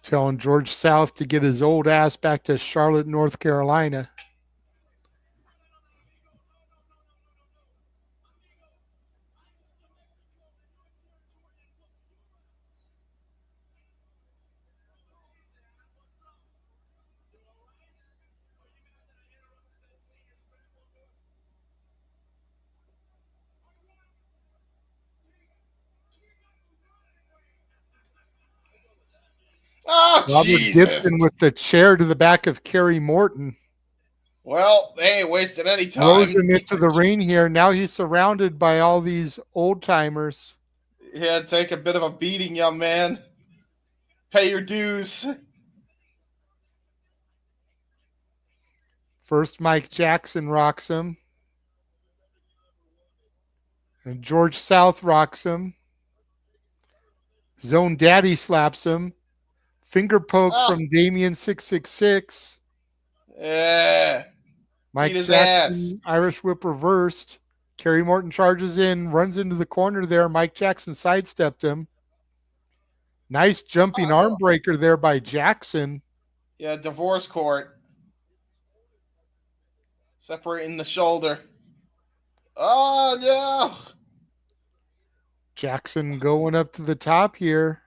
Telling George South to get his old ass back to Charlotte, North Carolina. Oh, Robert Jesus. Gibson with the chair to the back of Kerry Morton. Well, they ain't wasting any Throws time. him into the ring here. Now he's surrounded by all these old timers. Yeah, take a bit of a beating, young man. Pay your dues. First, Mike Jackson rocks him. And George South rocks him. Zone Daddy slaps him. Finger poke from Damien 666. Yeah. Mike Beat his Jackson, ass. Irish whip reversed. Kerry Morton charges in, runs into the corner there. Mike Jackson sidestepped him. Nice jumping arm breaker there by Jackson. Yeah, divorce court. Separating the shoulder. Oh, no. Jackson going up to the top here.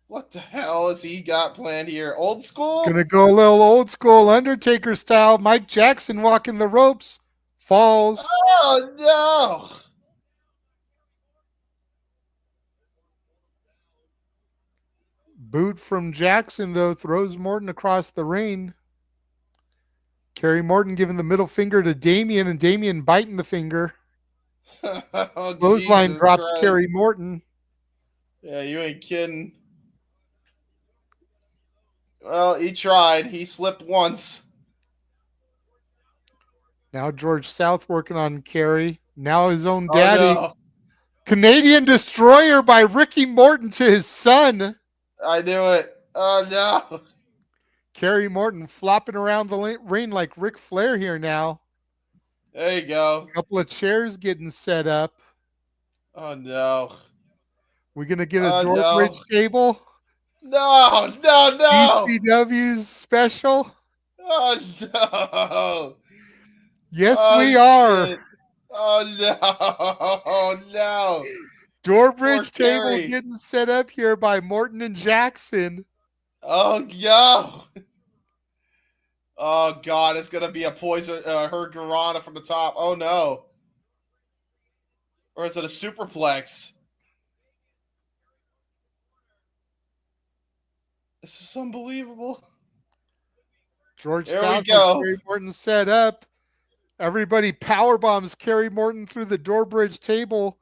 What the hell has he got planned here? Old school? Gonna go a little old school Undertaker style. Mike Jackson walking the ropes. Falls. Oh, no. Boot from Jackson, though, throws Morton across the ring. Kerry Morton giving the middle finger to Damien, and Damien biting the finger. Oh, Clothesline Jesus drops Christ. Kerry Morton. Yeah, you ain't kidding. Well, he tried. He slipped once. Now George South working on Kerry. Now his own Oh, daddy. no. Canadian Destroyer by Ricky Morton to his son. I knew it. Oh, no. Kerry Morton flopping around the ring like Ric Flair here now. There you go. A couple of chairs getting set up. Oh, no. We going to get a Oh, Doorbridge no. table? No, no, no. GCW's special? Oh, no. Yes, Oh, we are. shit. Oh, no. Oh, no. Doorbridge Poor table Kerry. getting set up here by Morton and Jackson. Oh, no. Oh, God. It's going to be a poison, Hurricanrana from the top. Oh, no. Or is it a superplex? This is unbelievable. George There South we has go. Kerry Morton set up. Everybody power bombs Kerry Morton through the Doorbridge table,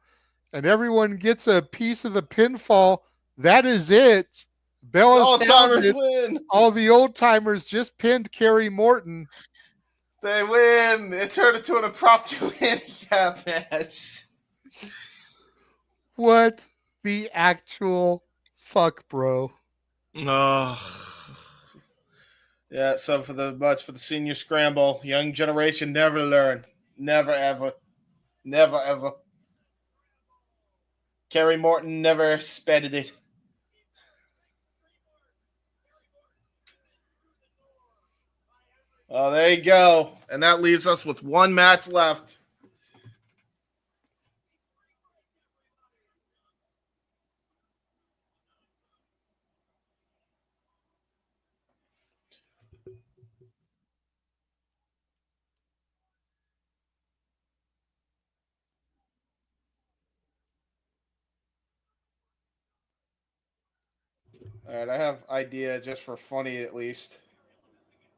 and everyone gets a piece of the pinfall. That is it. Bell All has timers sounded. win. All the old timers just pinned Kerry Morton. They win. It turned into an impromptu handicap match. What the actual fuck, bro? Oh. Yeah, so for the senior scramble, young generation never learn. Never ever. Never ever. Kerry Morton never spetted it. Oh, there you go. And that leaves us with one match left. All right, I have idea just for funny at least.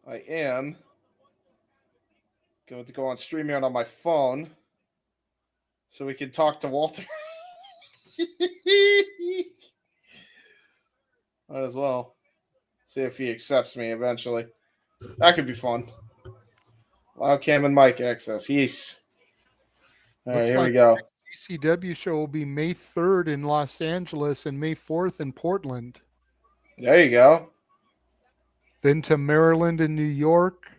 I am going to go on StreamYard on my phone so we can talk to Walter. Might as well see if he accepts me eventually. That could be fun. Loud cam and mic access. Yes. All right, Looks here like we go. the GCW show will be May 3rd in Los Angeles and May 4th in Portland. There you go. Then to Maryland and New York.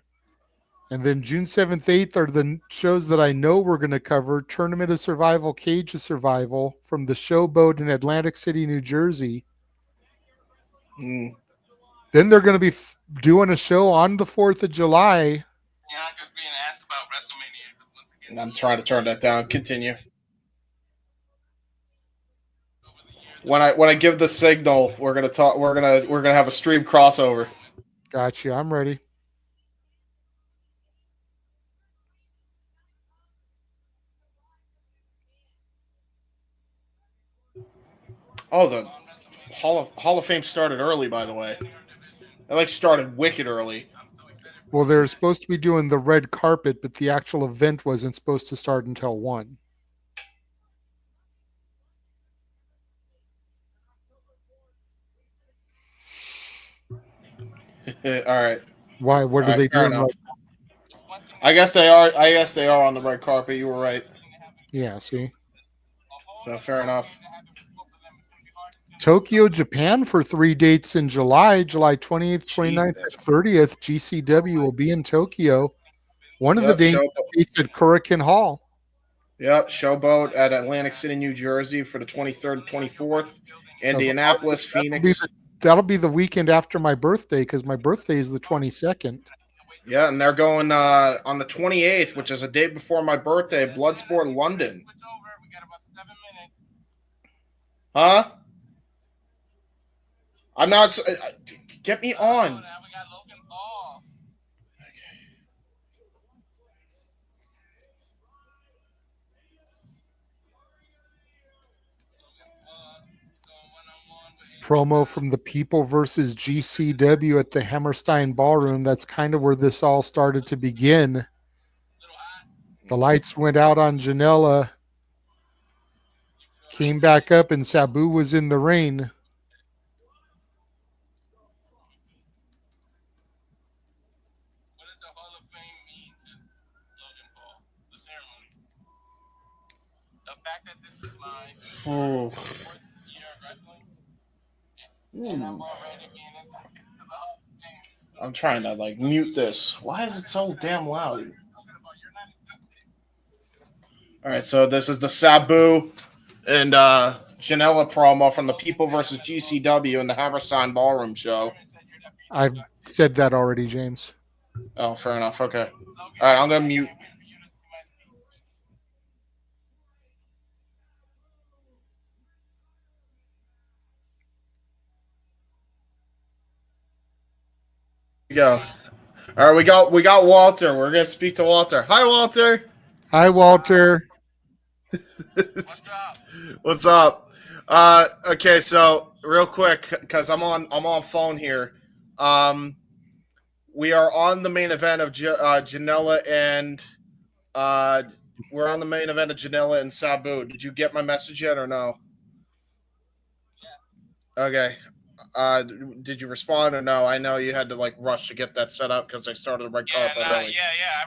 And then June 7th, 8th are the shows that I know we're going to cover. Tournament of Survival, Cage of Survival from the Showboat in Atlantic City, New Jersey. Mm. Then they're going to be doing a show on the 4th of July. I'm trying to turn that down. Continue. When I give the signal, we're gonna talk. We're gonna have a stream crossover. Gotcha. I'm ready. Oh, the Hall of Fame started early, by the way. It started wicked early. Well, they're supposed to be doing the red carpet, but the actual event wasn't supposed to start until 1. All right. Why? What are they doing? Enough. I guess they are. On the red carpet. You were right. Yeah. See. So fair enough. Tokyo, Japan for 3 dates in July, July 28th, 29th, and 30th. GCW will be in Tokyo. One of the dates at Kurikan Hall. Yep, Showboat at Atlantic City, New Jersey for the 23rd, 24th. Indianapolis, Phoenix. That'll be the weekend after my birthday because my birthday is the 22nd. Yeah, and they're going on the 28th, which is a day before my birthday, Bloodsport London. Huh? I'm not. Get me on. Promo from the People versus GCW at the Hammerstein Ballroom. That's kind of where this all started to begin. The lights went out on Janela, came back up, and Sabu was in the ring. Oh. I'm trying to mute this. Why is it so damn loud? All right, so this is the Sabu and Janela promo from the People versus GCW and the Hammerstein Ballroom show. I've said that already, James. Oh, fair enough. Okay. All right, I'm gonna mute. Go. All right, we got Walter. We're gonna speak to Walter. Hi, Walter. Hi, Walter. What's up? Okay, so real quick, because I'm on phone here. We are on the main event of Janela and we're on the main event of Janela and Sabu. Did you get my message yet or no? Okay. Did you respond or no? I know you had to rush to get that set up because I started the red carpet. Yeah, I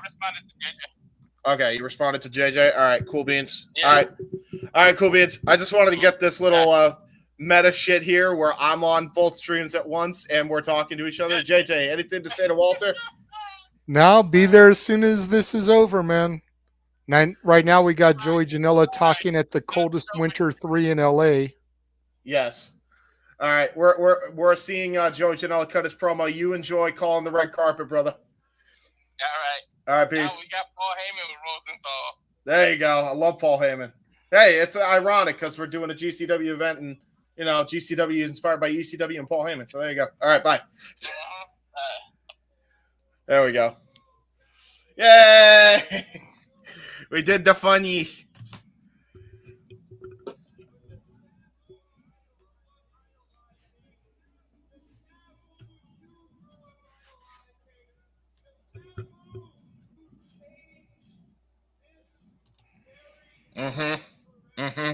responded to JJ. Okay, you responded to JJ. All right, cool beans. Yeah. All right, cool beans. I just wanted to get this little meta shit here where I'm on both streams at once and we're talking to each other. JJ, anything to say to Walter? No, be there as soon as this is over, man. Right now we got Joey Janela talking at the coldest winter 3 in LA. Yes. All right, we're seeing Joey Janela cut his promo. You enjoy calling the red carpet, brother. All right, peace. Now we got Paul Heyman with Rosenthal. There you go. I love Paul Heyman. Hey, it's ironic because we're doing a GCW event and GCW is inspired by ECW and Paul Heyman. So there you go. All right, bye. There we go. Yay! We did the funny.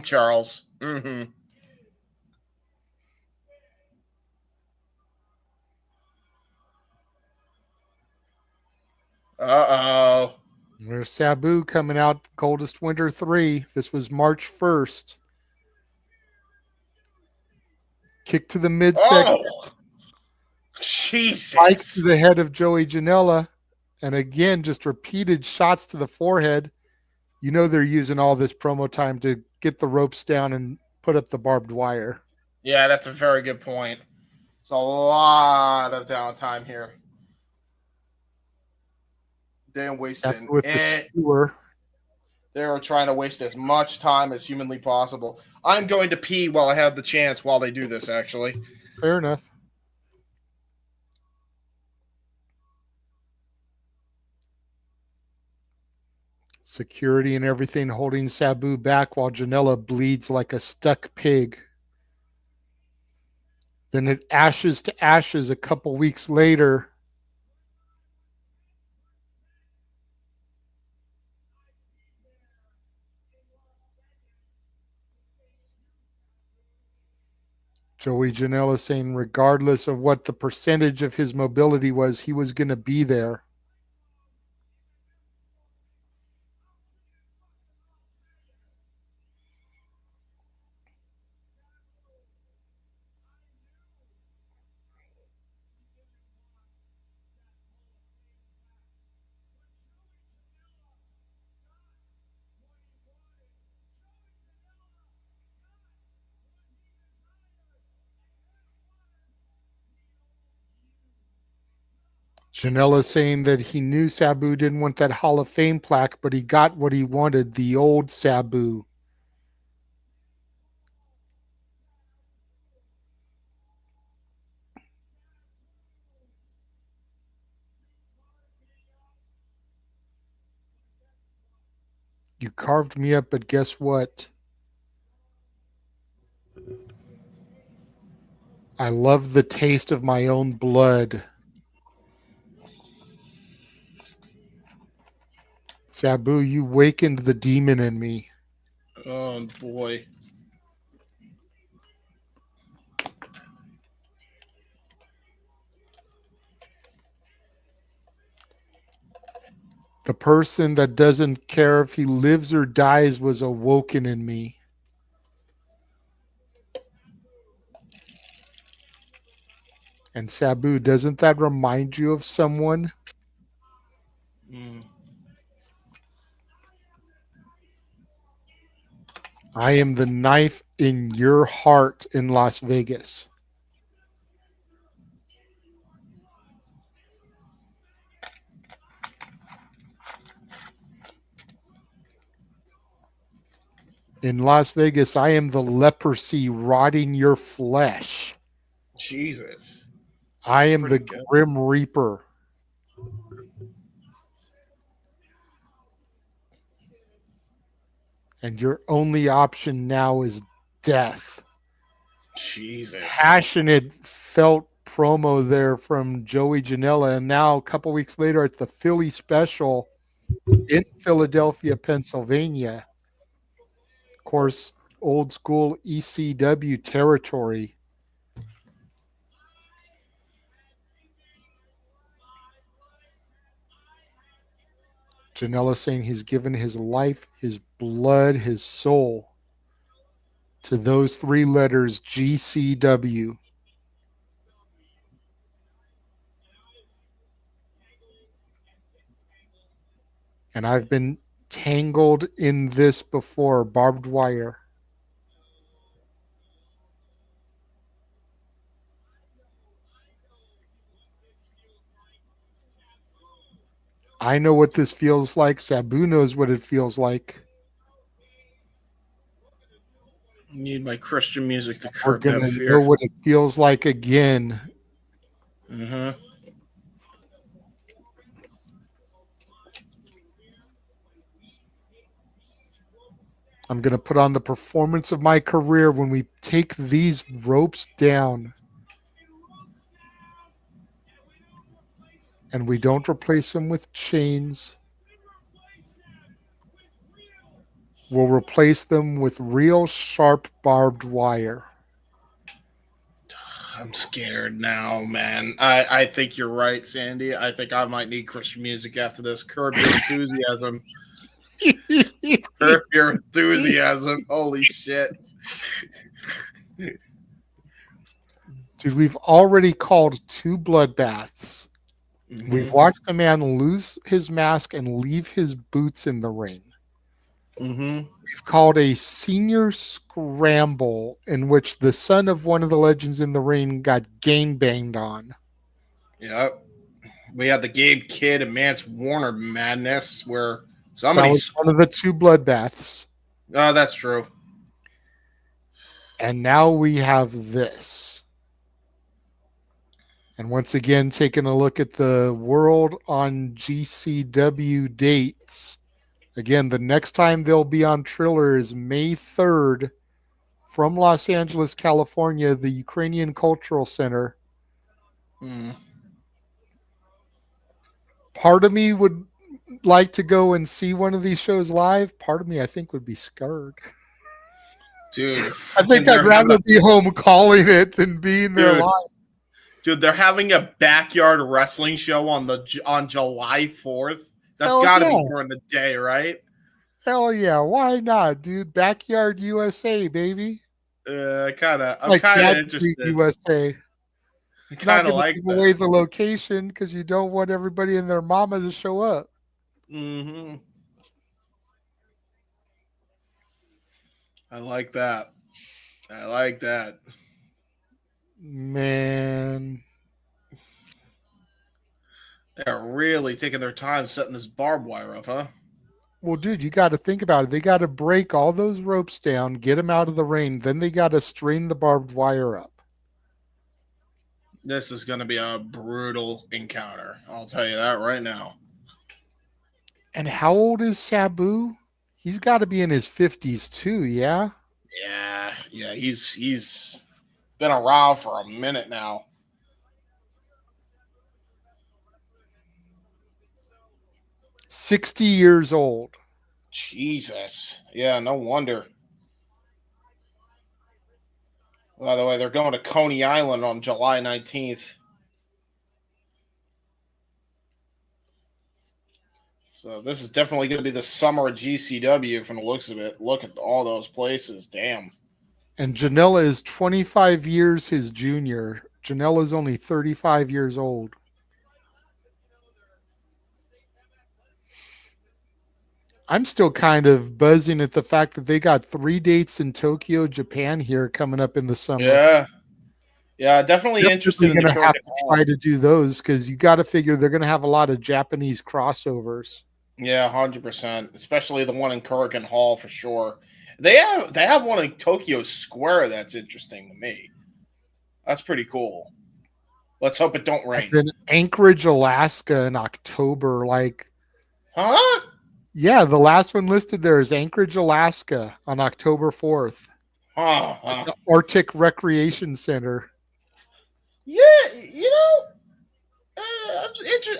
Charles. Uh-oh. There's Sabu coming out, Coldest Winter 3. This was March 1st. Kick to the midsection. Oh, Jesus. Spike to the head of Joey Janela. And again, just repeated shots to the forehead. You know they're using all this promo time to get the ropes down and put up the barbed wire. Yeah, that's a very good point. It's a lot of downtime here. They're wasting with the skewer. They're trying to waste as much time as humanly possible. I'm going to pee while I have the chance while they do this, actually. Fair enough. Security and everything holding Sabu back while Janela bleeds like a stuck pig. Then it ashes to ashes a couple weeks later. Joey Janela saying regardless of what the percentage of his mobility was, he was going to be there. Janela saying that he knew Sabu didn't want that Hall of Fame plaque, but he got what he wanted, the old Sabu. You carved me up, but guess what? I love the taste of my own blood. Sabu, you wakened the demon in me. Oh, boy. The person that doesn't care if he lives or dies was awoken in me. And Sabu, doesn't that remind you of someone? I am the knife in your heart in Las Vegas. In Las Vegas, I am the leprosy rotting your flesh. Jesus. I am the Grim Reaper. And your only option now is death. Jesus. Passionate, felt promo there from Joey Janela. And now, a couple weeks later, at the Philly special in Philadelphia, Pennsylvania. Of course, old school ECW territory. Janela saying he's given his life, his blood, his soul to those three letters, GCW. And I've been tangled in this before, barbed wire. I know what this feels like. Sabu knows what it feels like. Need my Christian music to We're curb going that to fear. know what it feels like again. Mm-hmm. I'm going to put on the performance of my career when we take these ropes down. And we don't replace them with chains. We'll replace them with real sharp barbed wire. I'm scared now, man. I think you're right, Sandy. I think I might need Christian music after this. Curb your enthusiasm. Curb your enthusiasm. Holy shit. Dude, we've already called 2 bloodbaths. Mm-hmm. We've watched a man lose his mask and leave his boots in the ring. Mm-hmm. We've called a senior scramble in which the son of one of the legends in the ring got gang banged on. Yep. We had the Gabe Kid and Mance Warner madness where That somebody. was one of the 2 bloodbaths. Oh, that's true. And now we have this. And once again, taking a look at the world on GCW dates. Again, the next time they'll be on Triller is May 3rd from Los Angeles, California, the Ukrainian Cultural Center. Mm. Part of me would like to go and see one of these shows live. Part of me, I think, would be scared. Dude, I think I'd rather be home calling it than being there live. Dude, they're having a backyard wrestling show on July 4th. That's got to be during the day, right? Hell yeah! Why not, dude? Backyard USA, baby. I'm kind of interested. USA. I kind of like give away the location because you don't want everybody and their mama to show up. Mm-hmm. I like that. Man. They're really taking their time setting this barbed wire up, huh? Well, dude, you got to think about it. They got to break all those ropes down, get them out of the ring. Then they got to string the barbed wire up. This is going to be a brutal encounter. I'll tell you that right now. And how old is Sabu? He's got to be in his 50s too, yeah? Yeah. He's been around for a minute now. $60 old. Jesus. Yeah, no wonder. By the way, they're going to Coney Island on July 19th. So this is definitely going to be the summer of GCW from the looks of it. Look at all those places. Damn. And Janela is 25 years his junior. Janela's only 35 years old. I'm still kind of buzzing at the fact that they got 3 dates in Tokyo, Japan here coming up in the summer. Yeah, definitely interested in going to have to try to do those because you got to figure they're going to have a lot of Japanese crossovers. Yeah, 100%, especially the one in Kurikan Hall for sure. They have one in Tokyo Square that's interesting to me. That's pretty cool. Let's hope it don't rain. And then Anchorage, Alaska in October, Huh? Yeah, the last one listed there is Anchorage, Alaska on October 4th. At the Arctic Recreation Center. Yeah,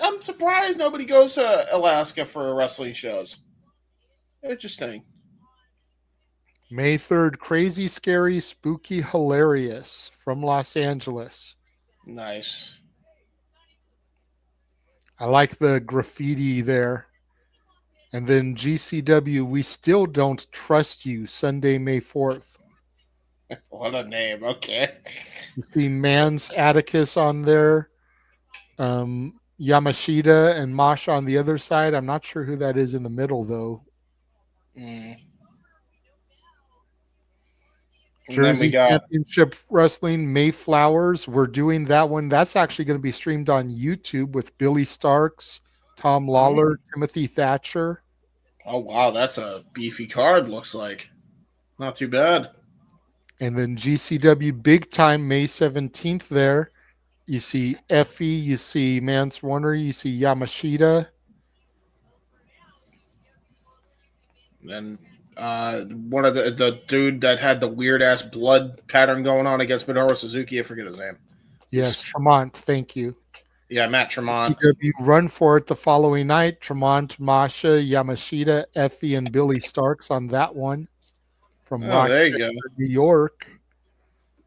I'm surprised nobody goes to Alaska for wrestling shows. Interesting. May 3rd, Crazy, Scary, Spooky, Hilarious from Los Angeles. Nice. I like the graffiti there. And then GCW, We Still Don't Trust You, Sunday, May 4th. What a name. Okay. You see Mance Atticus on there. Yamashita and Masha on the other side. I'm not sure who that is in the middle, though. Jersey Championship Wrestling, Mayflowers. We're doing that one. That's actually going to be streamed on YouTube with Billy Starks, Tom Lawler, Timothy Thatcher. Oh, wow. That's a beefy card, looks like. Not too bad. And then GCW Big Time, May 17th there. You see Effie, you see Mance Warner, you see Yamashita. And one of the dude that had the weird-ass blood pattern going on against Minoru Suzuki, I forget his name. Yes, Tremont, thank you. Yeah, Matt Tremont. GCW Run for it the following night. Tremont, Masha, Yamashita, Effie, and Billy Starks on that one. From there you go. New York.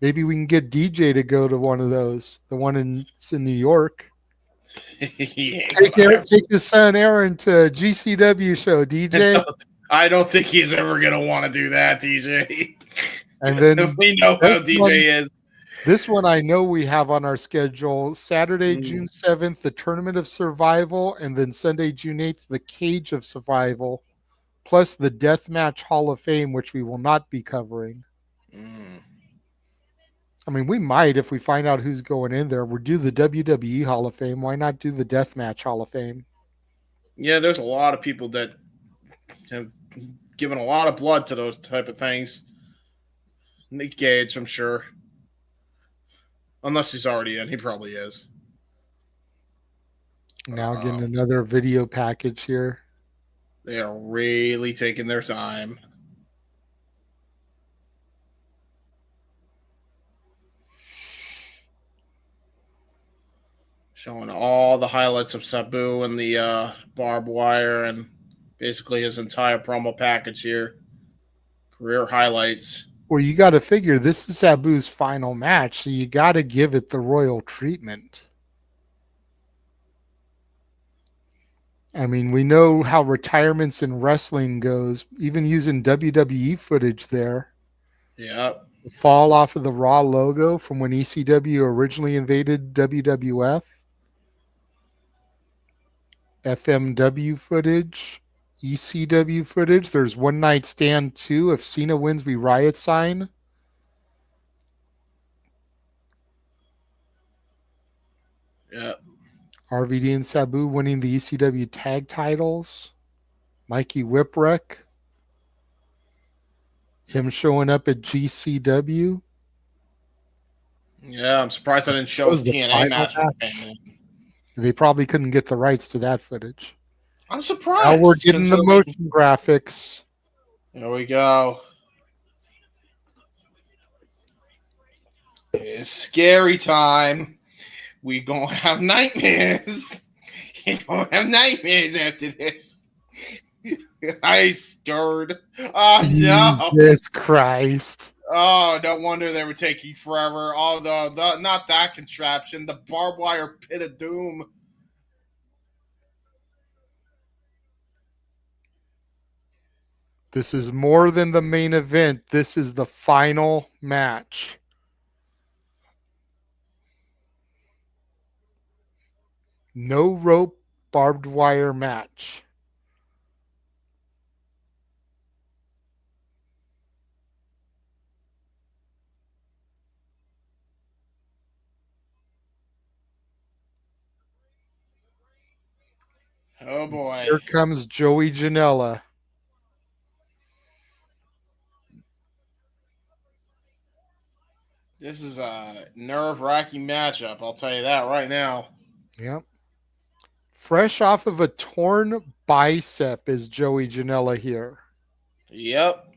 Maybe we can get DJ to go to one of those. The one in New York. Take his son Aaron to a GCW show, DJ. I don't think he's ever gonna want to do that, DJ. And then we know how DJ is. This one I know we have on our schedule. Saturday, June 7th, the Tournament of Survival, and then Sunday, June 8th, the Cage of Survival, plus the Deathmatch Hall of Fame, which we will not be covering. I mean, we might if we find out who's going in there. We'll do the WWE Hall of Fame. Why not do the Deathmatch Hall of Fame? Yeah, there's a lot of people that have given a lot of blood to those type of things. Nick Gage, I'm sure. Unless he's already in. He probably is. Now getting another video package here. They are really taking their time. Showing all the highlights of Sabu and the barbed wire and basically his entire promo package here. Career highlights. Well, you got to figure this is Sabu's final match, so you got to give it the royal treatment. I mean, we know how retirements in wrestling goes, even using WWE footage there. Yeah. The fall off of the Raw logo from when ECW originally invaded WWF. FMW footage. ECW footage. There's One Night Stand 2. If Cena wins, we riot sign. Yeah. RVD and Sabu winning the ECW tag titles. Mikey Whipwreck. Him showing up at GCW. Yeah, I'm surprised I didn't show his TNA match. They probably couldn't get the rights to that footage. I'm surprised. Now we're getting the motion graphics. There we go. It's scary time. We gonna have nightmares. We gonna have nightmares after this. I scared. Oh no! Jesus Christ! Oh, no wonder they were taking forever. Oh, the not that contraption. The barbed wire pit of doom. This is more than the main event. This is the final match. No rope barbed wire match. Oh boy. Here comes Joey Janela. This is a nerve-wracking matchup, I'll tell you that right now. Yep. Fresh off of a torn bicep is Joey Janela here. Yep.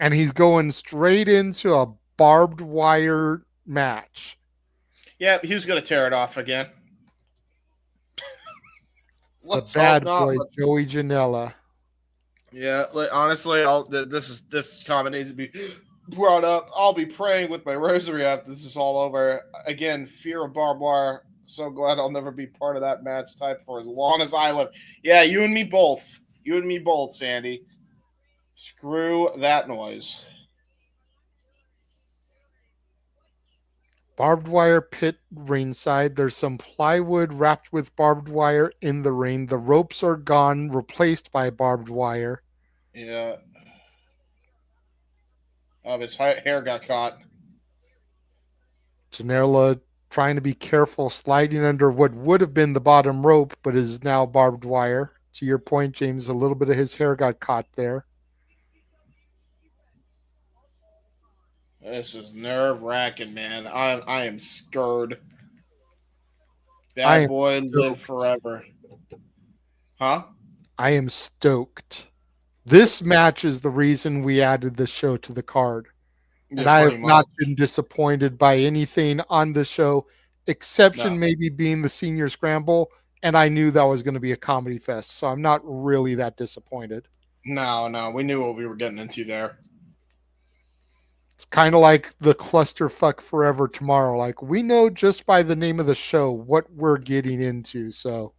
And he's going straight into a barbed wire match. Yep, he was going to tear it off again. The bad boy, Joey Janela. Yeah, honestly, this comment needs to be brought up. I'll be praying with my rosary after this is all over. Again, fear of barbed wire. So glad I'll never be part of that match type for as long as I live. Yeah, you and me both. You and me both, Sandy. Screw that noise. Barbed wire pit ringside. There's some plywood wrapped with barbed wire in the ring. The ropes are gone, replaced by barbed wire. Yeah. Oh, his hair got caught. Janela trying to be careful, sliding under what would have been the bottom rope, but is now barbed wire. To your point, James, a little bit of his hair got caught there. This is nerve-wracking, man. I am scared. Bad boy live forever. Huh? I am stoked. This match is the reason we added the show to the card. Yeah, and I have not been disappointed by anything on the show, exception maybe being the senior scramble. And I knew that was going to be a comedy fest. So I'm not really that disappointed. No. We knew what we were getting into there. It's kind of like the clusterfuck forever tomorrow. Like, we know just by the name of the show what we're getting into. So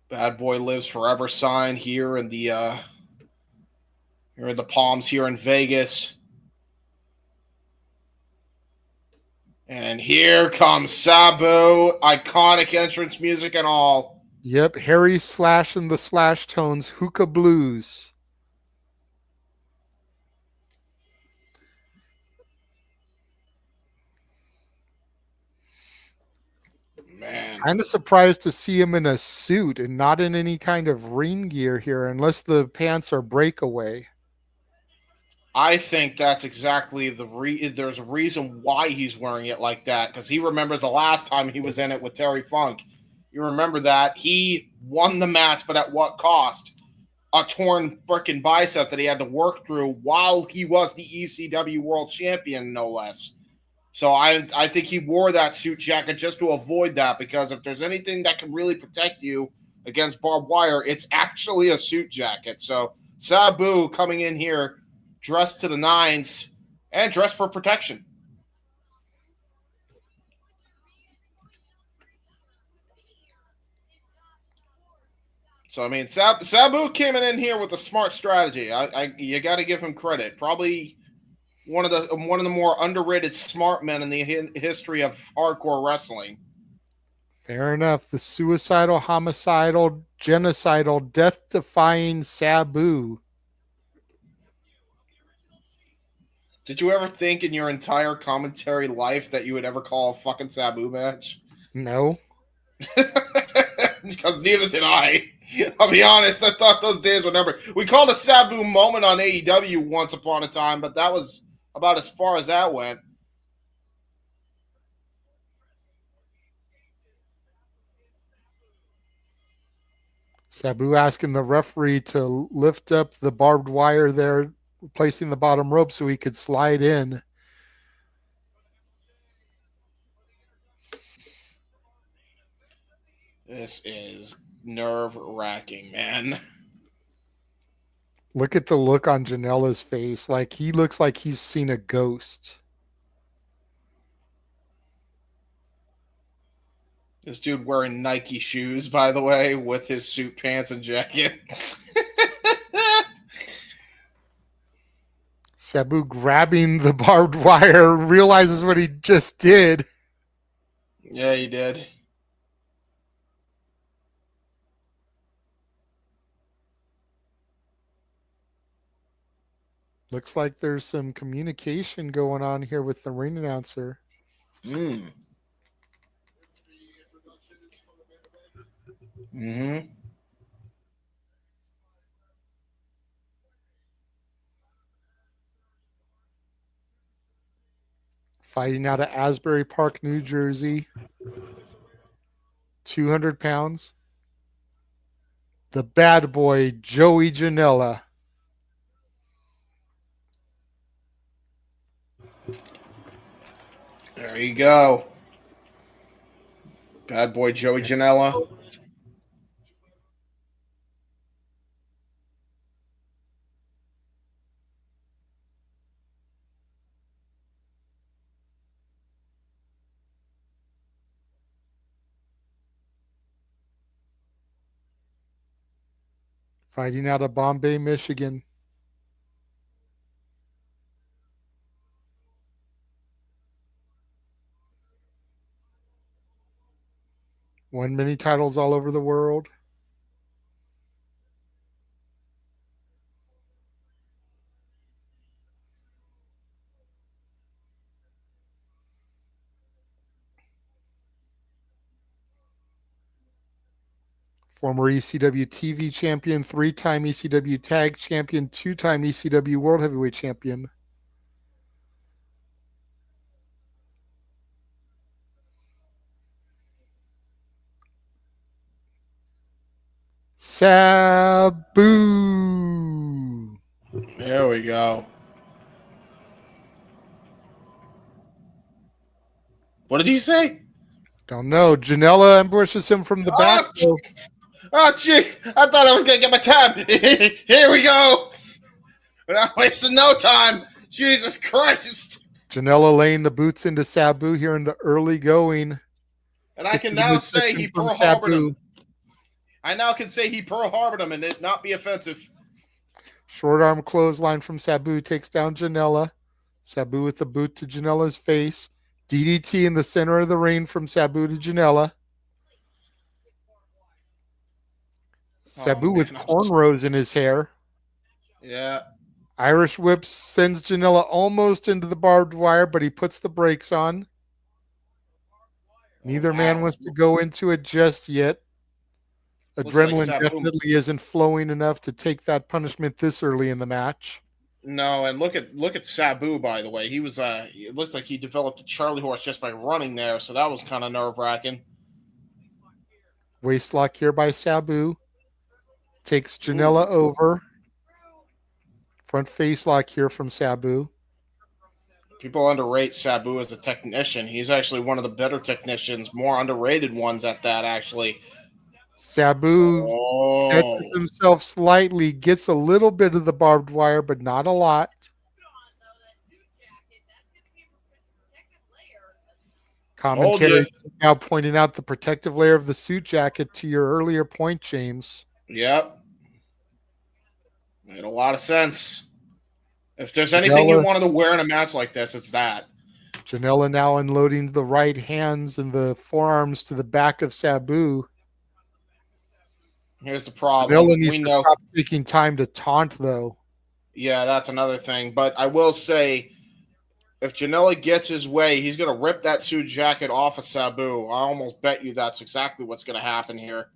Bad Boy Lives Forever sign here in the Palms here in Vegas. And here comes Sabu, iconic entrance music and all. yep, Harry Slash and the Slash Tones, Hookah Blues. Man, Kind of surprised to see him in a suit and not in any kind of ring gear here, unless the pants are breakaway. I think that's exactly there's a reason why he's wearing it like that, because he remembers the last time he was in it with Terry Funk. You remember that he won the match, but at what cost? A torn freaking bicep that he had to work through while he was the ECW World Champion, no less. So I think he wore that suit jacket just to avoid that, because if there's anything that can really protect you against barbed wire, it's actually a suit jacket. So Sabu coming in here dressed to the nines and dressed for protection. So I mean, Sabu came in here with a smart strategy. You got to give him credit. Probably one of the more underrated smart men in the history of hardcore wrestling. Fair enough. The suicidal, homicidal, genocidal, death-defying Sabu. Did you ever think in your entire commentary life that you would ever call a fucking Sabu match? No. Because neither did I. I'll be honest, I thought those days were numbered. We called a Sabu moment on AEW once upon a time, but that was about as far as that went. Sabu asking the referee to lift up the barbed wire there, replacing the bottom rope so he could slide in. This is nerve-wracking, man. Look at the look on Janela's face. Like, he looks like he's seen a ghost. This dude wearing Nike shoes, by the way, with his suit pants and jacket. Sabu grabbing the barbed wire, realizes what he just did. Yeah, he did. Looks like there's some communication going on here with the ring announcer. Mm-hmm. Fighting out of Asbury Park, New Jersey. 200 pounds. The bad boy, Joey Janela. There you go. Bad boy Joey Janela. Fighting out of Bombay, Michigan. Won many titles all over the world. Former ECW TV champion, 3-time ECW tag champion, 2-time ECW world heavyweight champion. Sabu. There we go. What did he say? Don't know. Janela ambushes him from the back. Oh, gee. I thought I was going to get my time. Here we go. We're not wasting no time. Jesus Christ! Janela laying the boots into Sabu here in the early going. And I can now say he Pearl Harbored him. I now can say he Pearl Harbored him and it not be offensive. Short arm clothesline from Sabu takes down Janela. Sabu with the boot to Janela's face. DDT in the center of the ring from Sabu to Janela. Sabu with cornrows in his hair. Yeah. Irish whip sends Janela almost into the barbed wire, but he puts the brakes on. Neither man wants to go into it just yet. Adrenaline definitely isn't flowing enough to take that punishment this early in the match. No, and look at Sabu, by the way. He was it looked like he developed a Charlie horse just by running there, so that was kind of nerve-wracking. Waist lock here by Sabu. Takes Janela over. Front face lock here from Sabu. People underrate Sabu as a technician. He's actually one of the better technicians, more underrated ones at that, actually. Sabu catches himself slightly, gets a little bit of the barbed wire, but not a lot. Commentary now pointing out the protective layer of the suit jacket to your earlier point, James. Yep. Made a lot of sense. If there's anything you wanted to wear in a match like this, it's that. Janela now unloading the right hands and the forearms to the back of Sabu. Here's the problem. Janela needs to stop taking time to taunt, though. Yeah, that's another thing. But I will say, if Janela gets his way, he's going to rip that suit jacket off of Sabu. I almost bet you that's exactly what's going to happen here.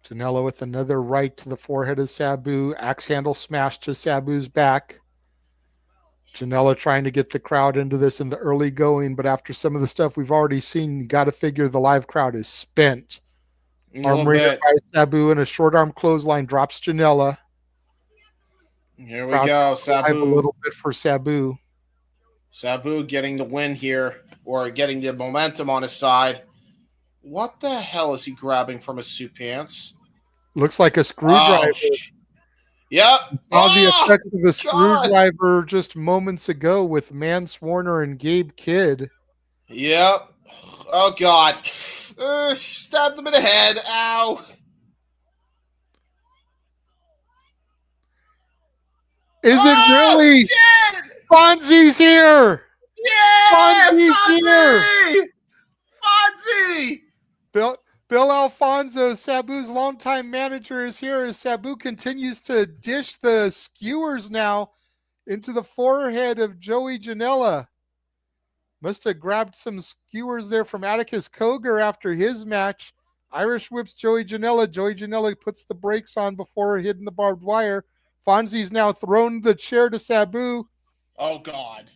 Janela with another right to the forehead of Sabu. Axe handle smash to Sabu's back. Janela trying to get the crowd into this in the early going, but after some of the stuff we've already seen, you got to figure the live crowd is spent. Arm ringer by Sabu and a short arm clothesline drops Janela. Here we go, Sabu. A little bit for Sabu. Sabu getting the win here, or getting the momentum on his side. What the hell is he grabbing from his suit pants? Looks like a screwdriver. Yep. Saw the effects of the screwdriver just moments ago with Mance, Warner, and Gabe Kidd. Yep. Oh, God. Stabbed him in the head. Ow. Is it really? Shit! Fonzie's here. Yeah! Fonzie's here. Fonzie! Bill Alfonso, Sabu's longtime manager, is here as Sabu continues to dish the skewers now into the forehead of Joey Janela. Must have grabbed some skewers there from Atticus Cogar after his match. Irish whips Joey Janela. Joey Janela puts the brakes on before hitting the barbed wire. Fonzie's now thrown the chair to Sabu. Oh, God.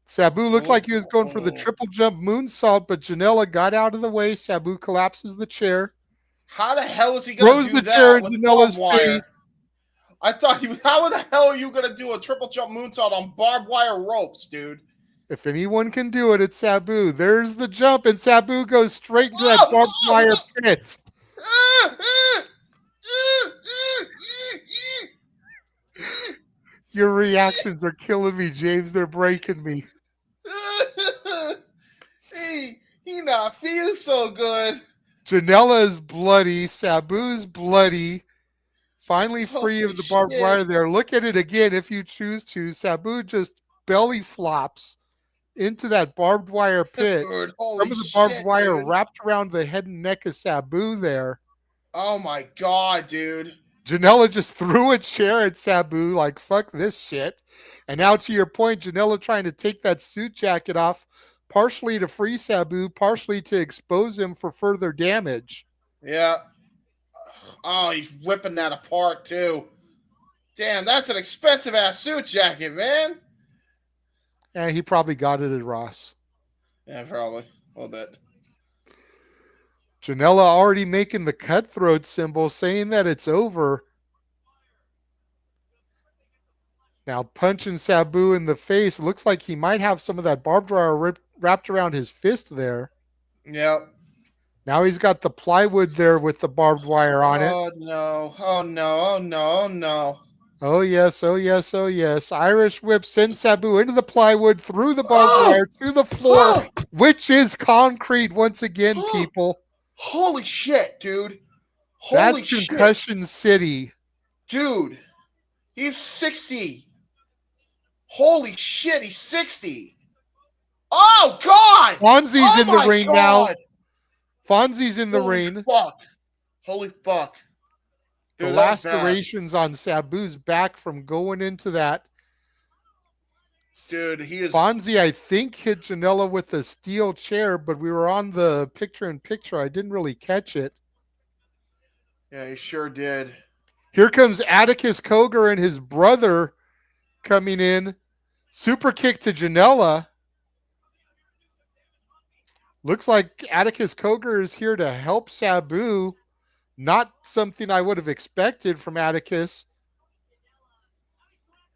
Sabu looked like he was going for the triple jump moonsault, but Janela got out of the way. Sabu collapses the chair. How the hell is he going to do that? Throws the chair in Janela's face. I thought, how the hell are you going to do a triple jump moonsault on barbed wire ropes, dude? If anyone can do it, it's Sabu. There's the jump, and Sabu goes straight into that barbed wire pit. Your reactions are killing me, James. They're breaking me. He not feels so good. Janela is bloody. Sabu's bloody. Finally free of the barbed wire there. Look at it again if you choose to. Sabu just belly flops into that barbed wire pit. Some of the barbed wire wrapped around the head and neck of Sabu there. Oh, my God, dude. Janela just threw a chair at Sabu like, fuck this shit. And now to your point, Janela trying to take that suit jacket off, partially to free Sabu, partially to expose him for further damage. Yeah. Oh, he's whipping that apart, too. Damn, that's an expensive-ass suit jacket, man. Yeah, he probably got it at Ross. Yeah, probably. A little bit. Janela already making the cutthroat symbol, saying that it's over. Now punching Sabu in the face. Looks like he might have some of that barbed wire wrapped around his fist there. Yep. Now he's got the plywood there with the barbed wire on it. Oh no! Oh no! Oh no! Oh no! Oh yes, oh yes, oh yes. Irish whip sends Sabu into the plywood, through the barbed wire, to the floor, which is concrete once again, people. Holy shit, dude. That's Holy shit. Concussion City. Dude, he's 60. Holy shit, he's 60. Oh, God. Fonzie's in the ring now. God. Fonzie's in the Holy ring. fuck. Holy fuck. The Dude, that was bad. lacerations on Sabu's back from going into that. Dude, he is. Fonzie, I think, hit Janela with a steel chair, but we were on the picture-in-picture. I didn't really catch it. Yeah, he sure did. Here comes Atticus Cogar and his brother coming in. Super kick to Janela. Looks like Atticus Cogar is here to help Sabu. Not something I would have expected from Atticus.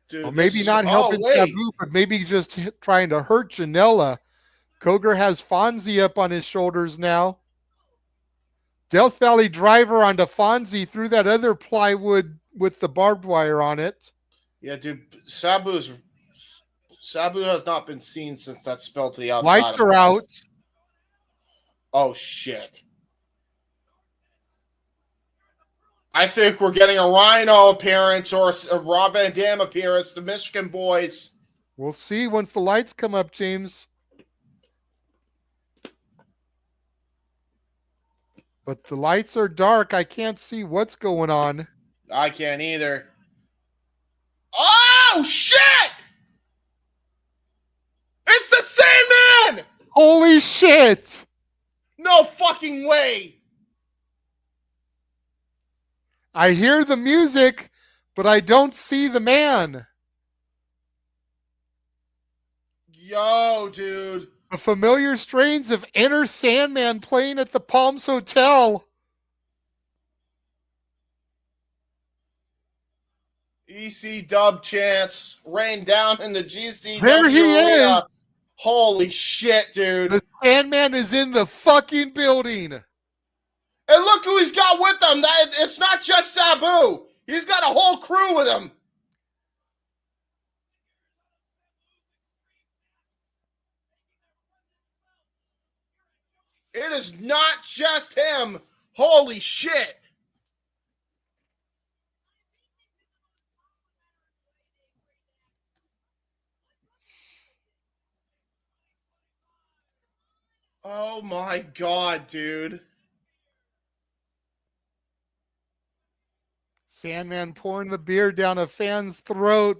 Dude, well, maybe not helping Sabu, but maybe just trying to hurt Janela. Cogar has Fonzie up on his shoulders now. Death Valley driver onto Fonzie through that other plywood with the barbed wire on it. Yeah, dude, Sabu has not been seen since that spell to the outside. Lights are out. Oh, shit. I think we're getting a Rhino appearance or a Rob Van Dam appearance, the Michigan boys. We'll see once the lights come up, James. But the lights are dark. I can't see what's going on. I can't either. Oh, shit! It's the Sandman! Holy shit! No fucking way! I hear the music, but I don't see the man. Yo, dude. The familiar strains of Enter Sandman playing at the Palms Hotel. EC dub chance rain down in the GCW. There he arena. is. Holy shit, dude. The Sandman is in the fucking building. And look who he's got with him. It's not just Sabu. He's got a whole crew with him. It is not just him. Holy shit. Oh my God, dude. Sandman pouring the beer down a fan's throat.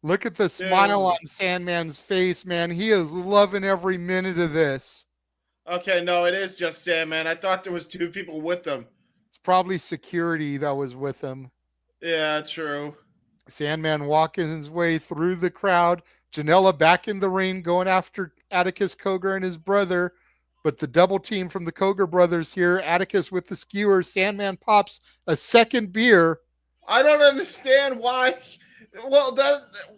Look at the smile on Sandman's face, man. He is loving every minute of this. Okay, no, it is just Sandman. I thought there was two people with him. It's probably security that was with him. Yeah, true. Sandman walking his way through the crowd. Janela back in the ring going after Atticus Cogar and his brother. But the double team from the Cogar brothers here. Atticus with the skewer. Sandman pops a second beer. I don't understand why. Well,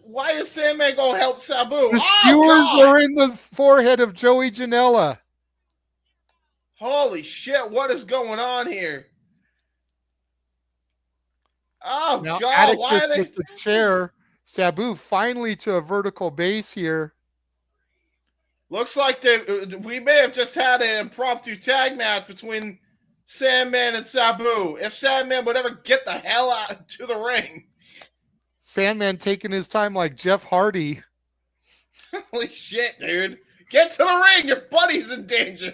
why is Sandman going to help Sabu? The skewers are in the forehead of Joey Janela. Holy shit, what is going on here? Oh, now, God, Atticus why are they... with the chair. Sabu finally to a vertical base here. Looks like we may have just had an impromptu tag match between Sandman and Sabu. If Sandman would ever get the hell out to the ring. Sandman taking his time like Jeff Hardy. Holy shit, dude. Get to the ring. Your buddy's in danger.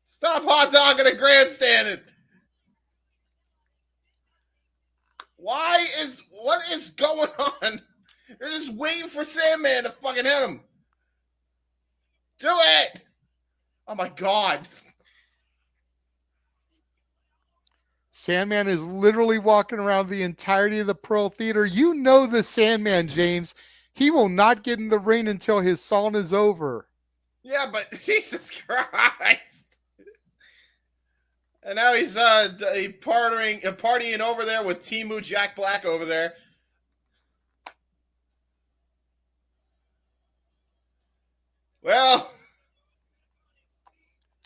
Stop hot dogging and grandstanding. What is going on? They're just waiting for Sandman to fucking hit him. Do it! Oh my God. Sandman is literally walking around the entirety of the Pearl Theater. You know the Sandman, James. He will not get in the ring until his song is over. Yeah, but Jesus Christ. And now he's partying over there with Timu Jack Black over there. Well,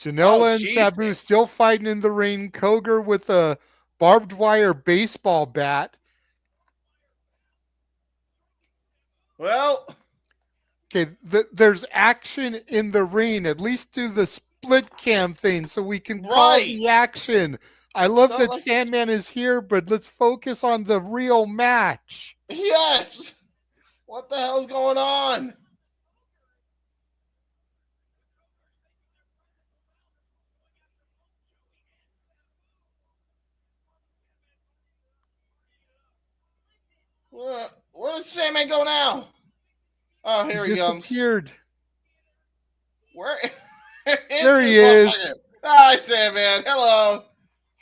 Janela and Jesus. Sabu still fighting in the ring. Koger with a barbed wire baseball bat. Well, okay, there's action in the ring. At least do the split cam thing so we can call right. the action. I love Not that like- Sandman is here, but let's focus on the real match. Yes. What the hell's going on? Where does Sandman go now? Oh, here he comes. Disappeared. Where? There he is. Hi, Sandman. Hello.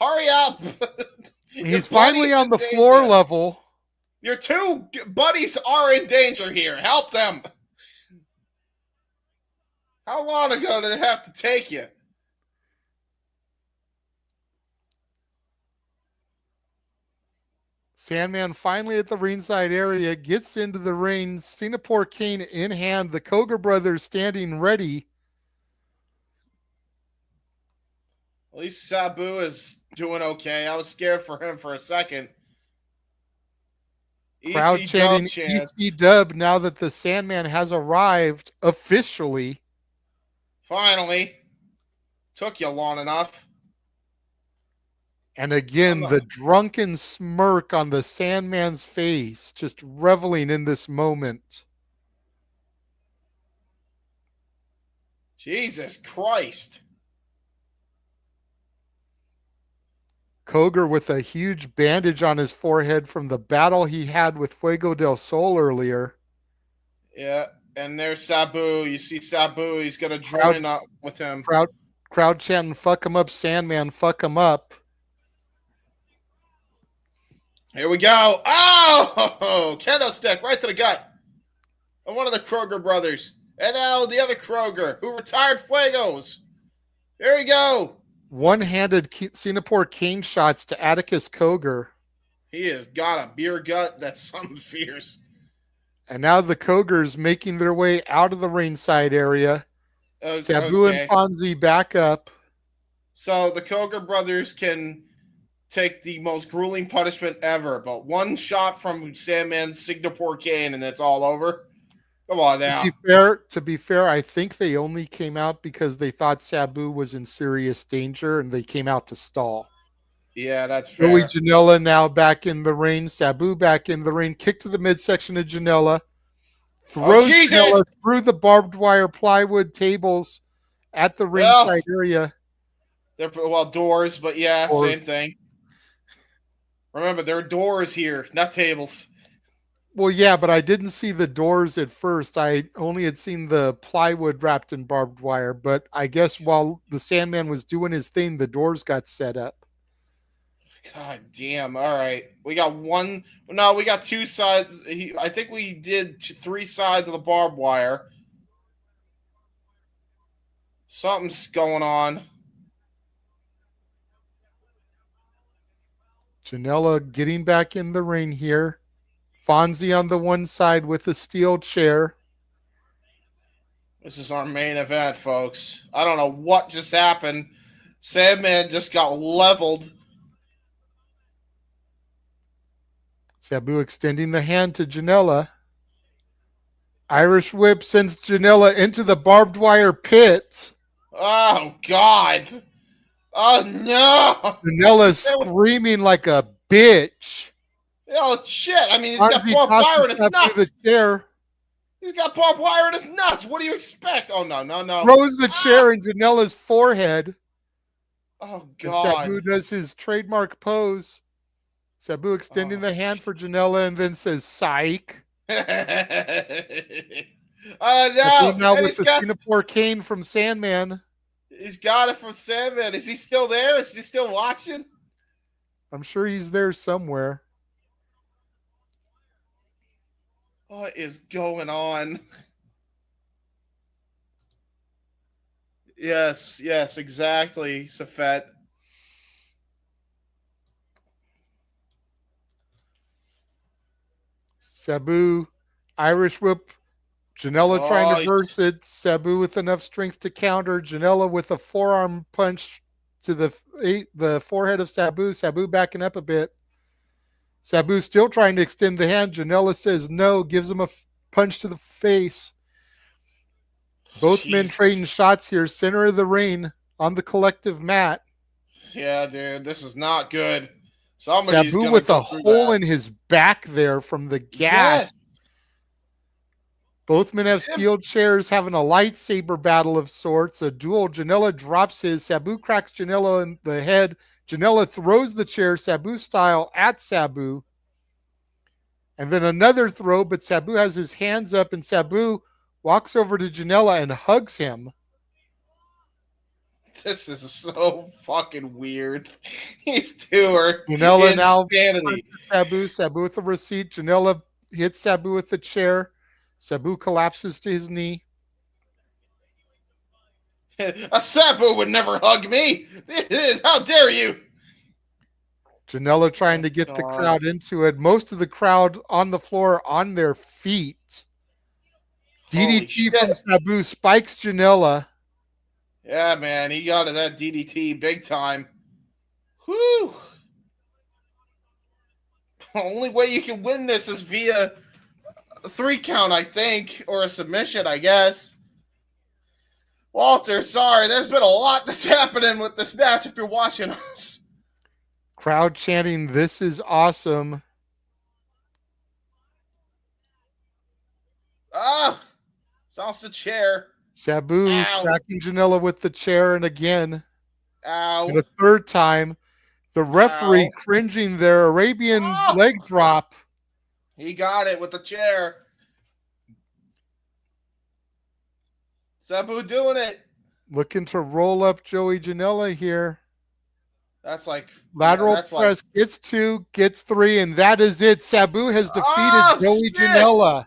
Hurry up. He's finally on the floor level. Your two buddies are in danger here. Help them. How long ago did it have to take you? Sandman finally at the ringside area, gets into the ring, Singapore cane in hand, the Koger brothers standing ready. At least Sabu is doing okay. I was scared for him for a second. Crowd chanting EC Dub now that the Sandman has arrived officially. Finally. Took you long enough. And again, the drunken smirk on the Sandman's face, just reveling in this moment. Jesus Christ. Koger with a huge bandage on his forehead from the battle he had with Fuego del Sol earlier. Yeah, and there's Sabu. You see Sabu. He's going to join up with him. Crowd chanting, fuck him up, Sandman, fuck him up. Here we go. Oh, kendo stick right to the gut. And one of the Kroger brothers. And now the other Kroger who retired Fuegos. Here we go. One-handed Singapore cane shots to Atticus Koger. He has got a beer gut that's something fierce. And now the Kogers making their way out of the ringside area. Sabu and Fonzie back up. So the Koger brothers can take the most grueling punishment ever, but one shot from Sandman's Singapore cane and it's all over. Come on now. To be fair, I think they only came out because they thought Sabu was in serious danger and they came out to stall. Yeah, that's fair. Joey Janela now back in the ring. Sabu back in the ring. Kick to the midsection of Janela. Throws Janela through the barbed wire plywood tables at the ringside area. They're doors, but yeah, same thing. Remember, there are doors here, not tables. Well, yeah, but I didn't see the doors at first. I only had seen the plywood wrapped in barbed wire. But I guess while the Sandman was doing his thing, the doors got set up. God damn. All right. We got one. No, we got two sides. I think we did three sides of the barbed wire. Something's going on. Janela getting back in the ring here. Fonzie on the one side with a steel chair. This is our main event, folks. I don't know what just happened. Sandman just got leveled. Sabu extending the hand to Janela. Irish whip sends Janela into the barbed wire pit. Oh, God. Oh, no. Janela screaming like a bitch. Oh, shit. I mean, he's got barbed wire in his nuts. The chair. He's got barbed wire in his nuts. What do you expect? Oh, no. Throws the chair in Janela's forehead. Oh, God. And Sabu does his trademark pose. Sabu extending the hand for Janela and then says, psych. No. Now with the Singapore cane from Sandman. He's got it from Sandman. Is he still there? Is he still watching? I'm sure he's there somewhere. What is going on? Yes, exactly, Safet. Sabu, Irish whip, Janela trying to Oh, verse it. Sabu with enough strength to counter. Janela with a forearm punch to the forehead of Sabu. Sabu backing up a bit. Sabu still trying to extend the hand. Janela says no, gives him a punch to the face. Both men Jesus. trading shots here. Center of the ring on the collective mat. Yeah, dude, this is not good. Somebody's Sabu gonna with go a through hole that. in his back there from the gash. Yes. Both men have steel chairs, having a lightsaber battle of sorts, a duel. Janela drops his. Sabu cracks Janela in the head. Janela throws the chair, Sabu style, at Sabu. And then another throw, but Sabu has his hands up, and Sabu walks over to Janela and hugs him. This is so fucking weird. These two are Janela now insanity. Sabu. Sabu with the receipt. Janela hits Sabu with the chair. Sabu collapses to his knee. A Sabu would never hug me. How dare you? Janela trying to get the crowd into it. Most of the crowd on the floor on their feet. Holy DDT from shit. Sabu spikes Janela. Yeah, man, he got that DDT big time. Whew. Only way you can win this is via a 3 count, I think, or a submission, I guess. Walter, sorry, there's been a lot that's happening with this match if you're watching us. Crowd chanting, "This is awesome." Ah! Stomps the chair. Sabu Ow. cracking Janela with the chair, and again. Ow. And a third time. The referee Ow. cringing their Arabian leg drop. He got it with the chair. Sabu doing it. Looking to roll up Joey Janela here. That's like lateral that's press, like, gets 2, gets 3, and that is it. Sabu has defeated Joey shit. Janela.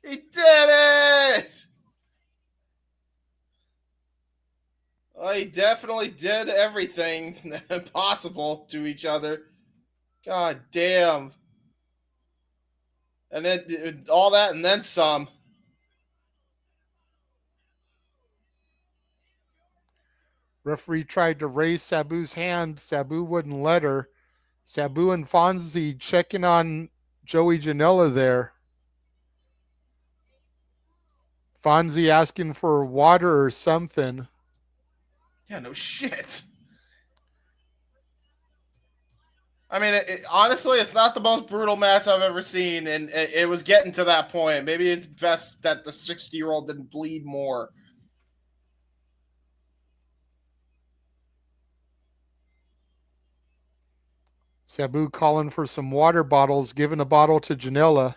He did it. Well, he definitely did everything possible to each other. God damn. And then all that and then some. Referee tried to raise Sabu's hand. Sabu wouldn't let her. Sabu and Fonzie checking on Joey Janela there. Fonzie asking for water or something. Yeah, no shit. I mean, honestly, it's not the most brutal match I've ever seen, and it was getting to that point. Maybe it's best that the 60-year-old didn't bleed more. Sabu calling for some water bottles, giving a bottle to Janela.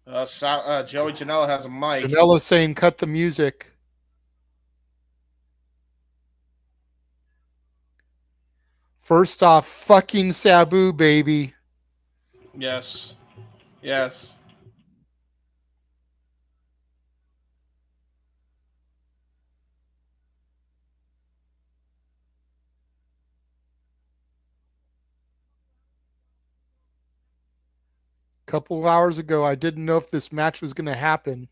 Joey Janela has a mic. Janela saying, "Cut the music." First off, fucking Sabu, baby. Yes. Yes. A couple hours ago, I didn't know if this match was going to happen.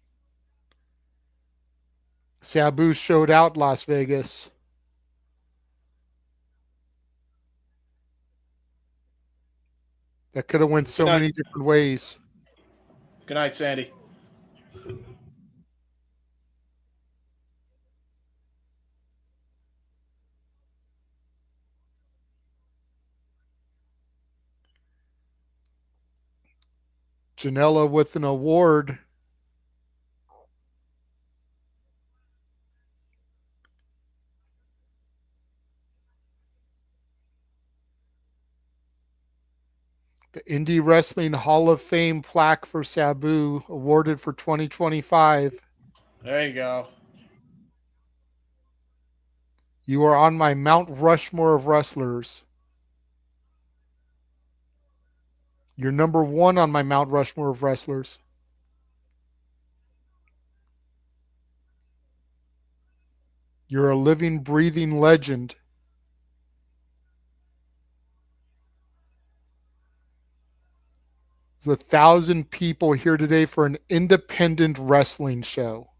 Sabu showed out Las Vegas. That could have went so many different ways. Good night, Sandy. Janela with an award. The Indie Wrestling Hall of Fame plaque for Sabu, awarded for 2025. There you go. You are on my Mount Rushmore of wrestlers. You're number 1 on my Mount Rushmore of wrestlers. You're a living, breathing legend. There's 1,000 people here today for an independent wrestling show.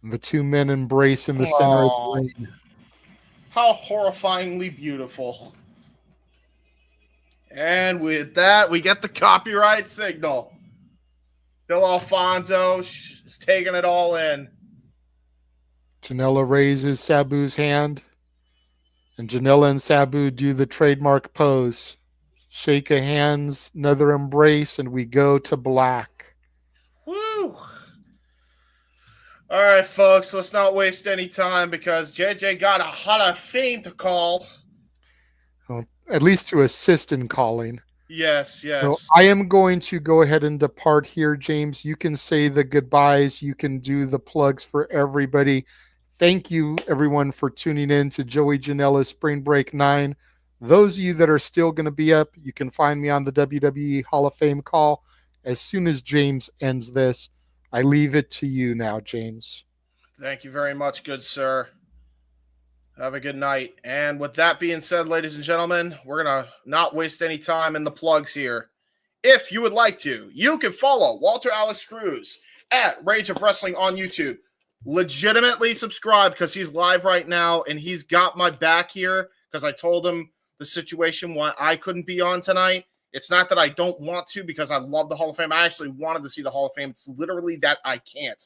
And the two men embrace in the center of the ring. How horrifyingly beautiful. And with that, we get the copyright signal. Bill Alfonso is taking it all in. Janela raises Sabu's hand, and Janela and Sabu do the trademark pose. Shake a hands, another embrace, and we go to black. Woo! All right, folks, let's not waste any time because JJ got a Hall of Fame to call. Well, at least to assist in calling. Yes. So I am going to go ahead and depart here, James. You can say the goodbyes. You can do the plugs for everybody. Thank you, everyone, for tuning in to Joey Janela's Spring Break 9. Those of you that are still going to be up, you can find me on the WWE Hall of Fame call as soon as James ends this. I leave it to you now, James. Thank you very much, good sir. Have a good night. And with that being said, ladies and gentlemen, we're going to not waste any time in the plugs here. If you would like to, you can follow Walter Alex Cruz at Rage of Wrestling on YouTube. Legitimately subscribe because he's live right now and he's got my back here because I told him the situation why I couldn't be on tonight. It's not that I don't want to because I love the Hall of Fame. I actually wanted to see the Hall of Fame. It's literally that I can't.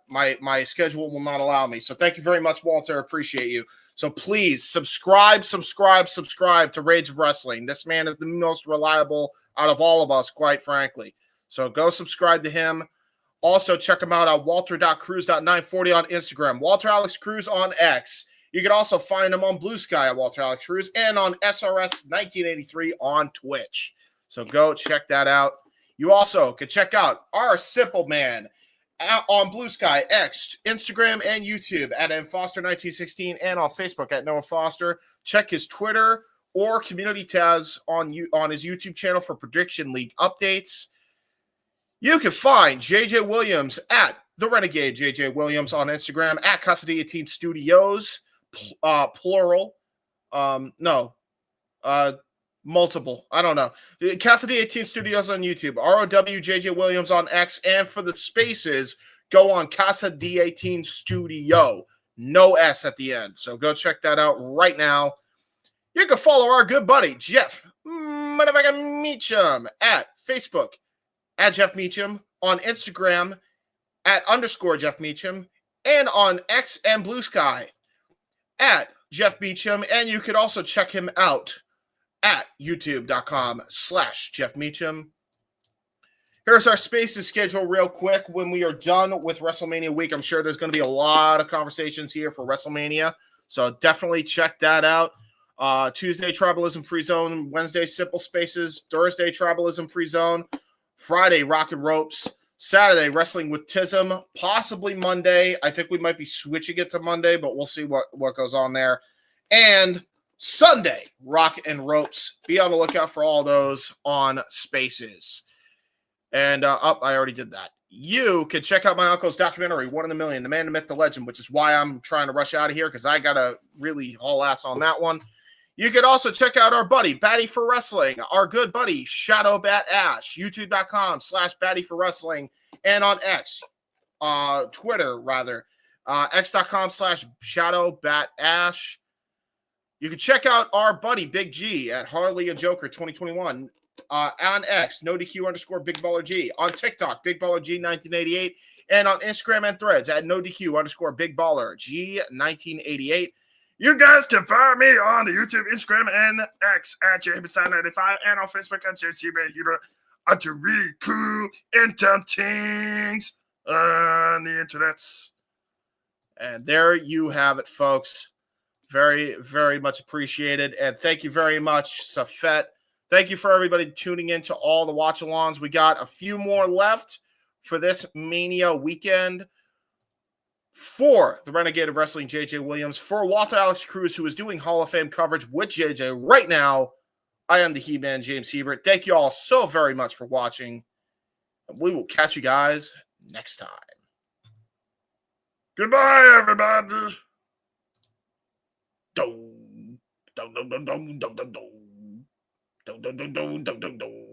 My schedule will not allow me. So thank you very much, Walter. Appreciate you. So please subscribe to Rage of Wrestling. This man is the most reliable out of all of us, quite frankly. So go subscribe to him. Also, check him out at walter.cruz.940 on Instagram. Walter Alex Cruz on X. You can also find him on Blue Sky at Walter Alex Cruz and on SRS 1983 on Twitch. So go check that out. You also can check out our Simple Man on Blue Sky, X, Instagram, and YouTube at nfoster1916 and on Facebook at Noah Foster. Check his Twitter or community tabs on his YouTube channel for Prediction League updates. You can find JJ Williams at the Renegade JJ Williams on Instagram, at Casa de 18 Studios, plural. Multiple. I don't know. Casa de 18 Studios on YouTube, ROW JJ Williams on X, and for the spaces, go on Casa de 18 Studio. No S at the end. So go check that out right now. You can follow our good buddy, Jeff Motherfucking Meacham at Facebook, at Jeff Meacham, on Instagram, at _Jeff Meacham, and on X and Blue Sky, at Jeff Meacham. And you could also check him out at youtube.com/Jeff Meacham. Here's our spaces schedule real quick. When we are done with WrestleMania week, I'm sure there's going to be a lot of conversations here for WrestleMania. So definitely check that out. Tuesday, Tribalism Free Zone. Wednesday, Simple Spaces. Thursday, Tribalism Free Zone. Friday, Rock and Ropes. Saturday, Wrestling with Tism. Possibly Monday. I think we might be switching it to Monday, but we'll see what goes on there. And Sunday, Rock and Ropes. Be on the lookout for all those on Spaces. And I already did that. You can check out my uncle's documentary, 1 in a Million, The Man, the Myth, the Legend, which is why I'm trying to rush out of here because I got to really haul ass on that one. You can also check out our buddy, Batty for Wrestling, our good buddy, Shadow Bat Ash, youtube.com/Batty for Wrestling, and on X, Twitter, rather, x.com/Shadow Bat Ash. You can check out our buddy, Big G, at Harley and Joker 2021. On X, NoDQ_Big Baller G. On TikTok, Big Baller G 1988. And on Instagram and Threads at NoDQ_Big Baller G 1988. You guys can find me on the YouTube, Instagram, and X at JBSide95 and on Facebook at JCB. I do really cool intel things on the internets. And there you have it, folks. Very, very much appreciated. And thank you very much, Safet. Thank you for everybody tuning in to all the watch-alongs. We got a few more left for this Mania weekend. For the Renegade of Wrestling, JJ Williams. For Walter Alex Cruz, who is doing Hall of Fame coverage with JJ right now, I am the Heb Man, James Hebert. Thank you all so very much for watching. We will catch you guys next time. Goodbye, everybody. Doh. Dun, dun, dun, dun, dun, dun, dun. Dun, dun, dun, dun, dun, dun, dun.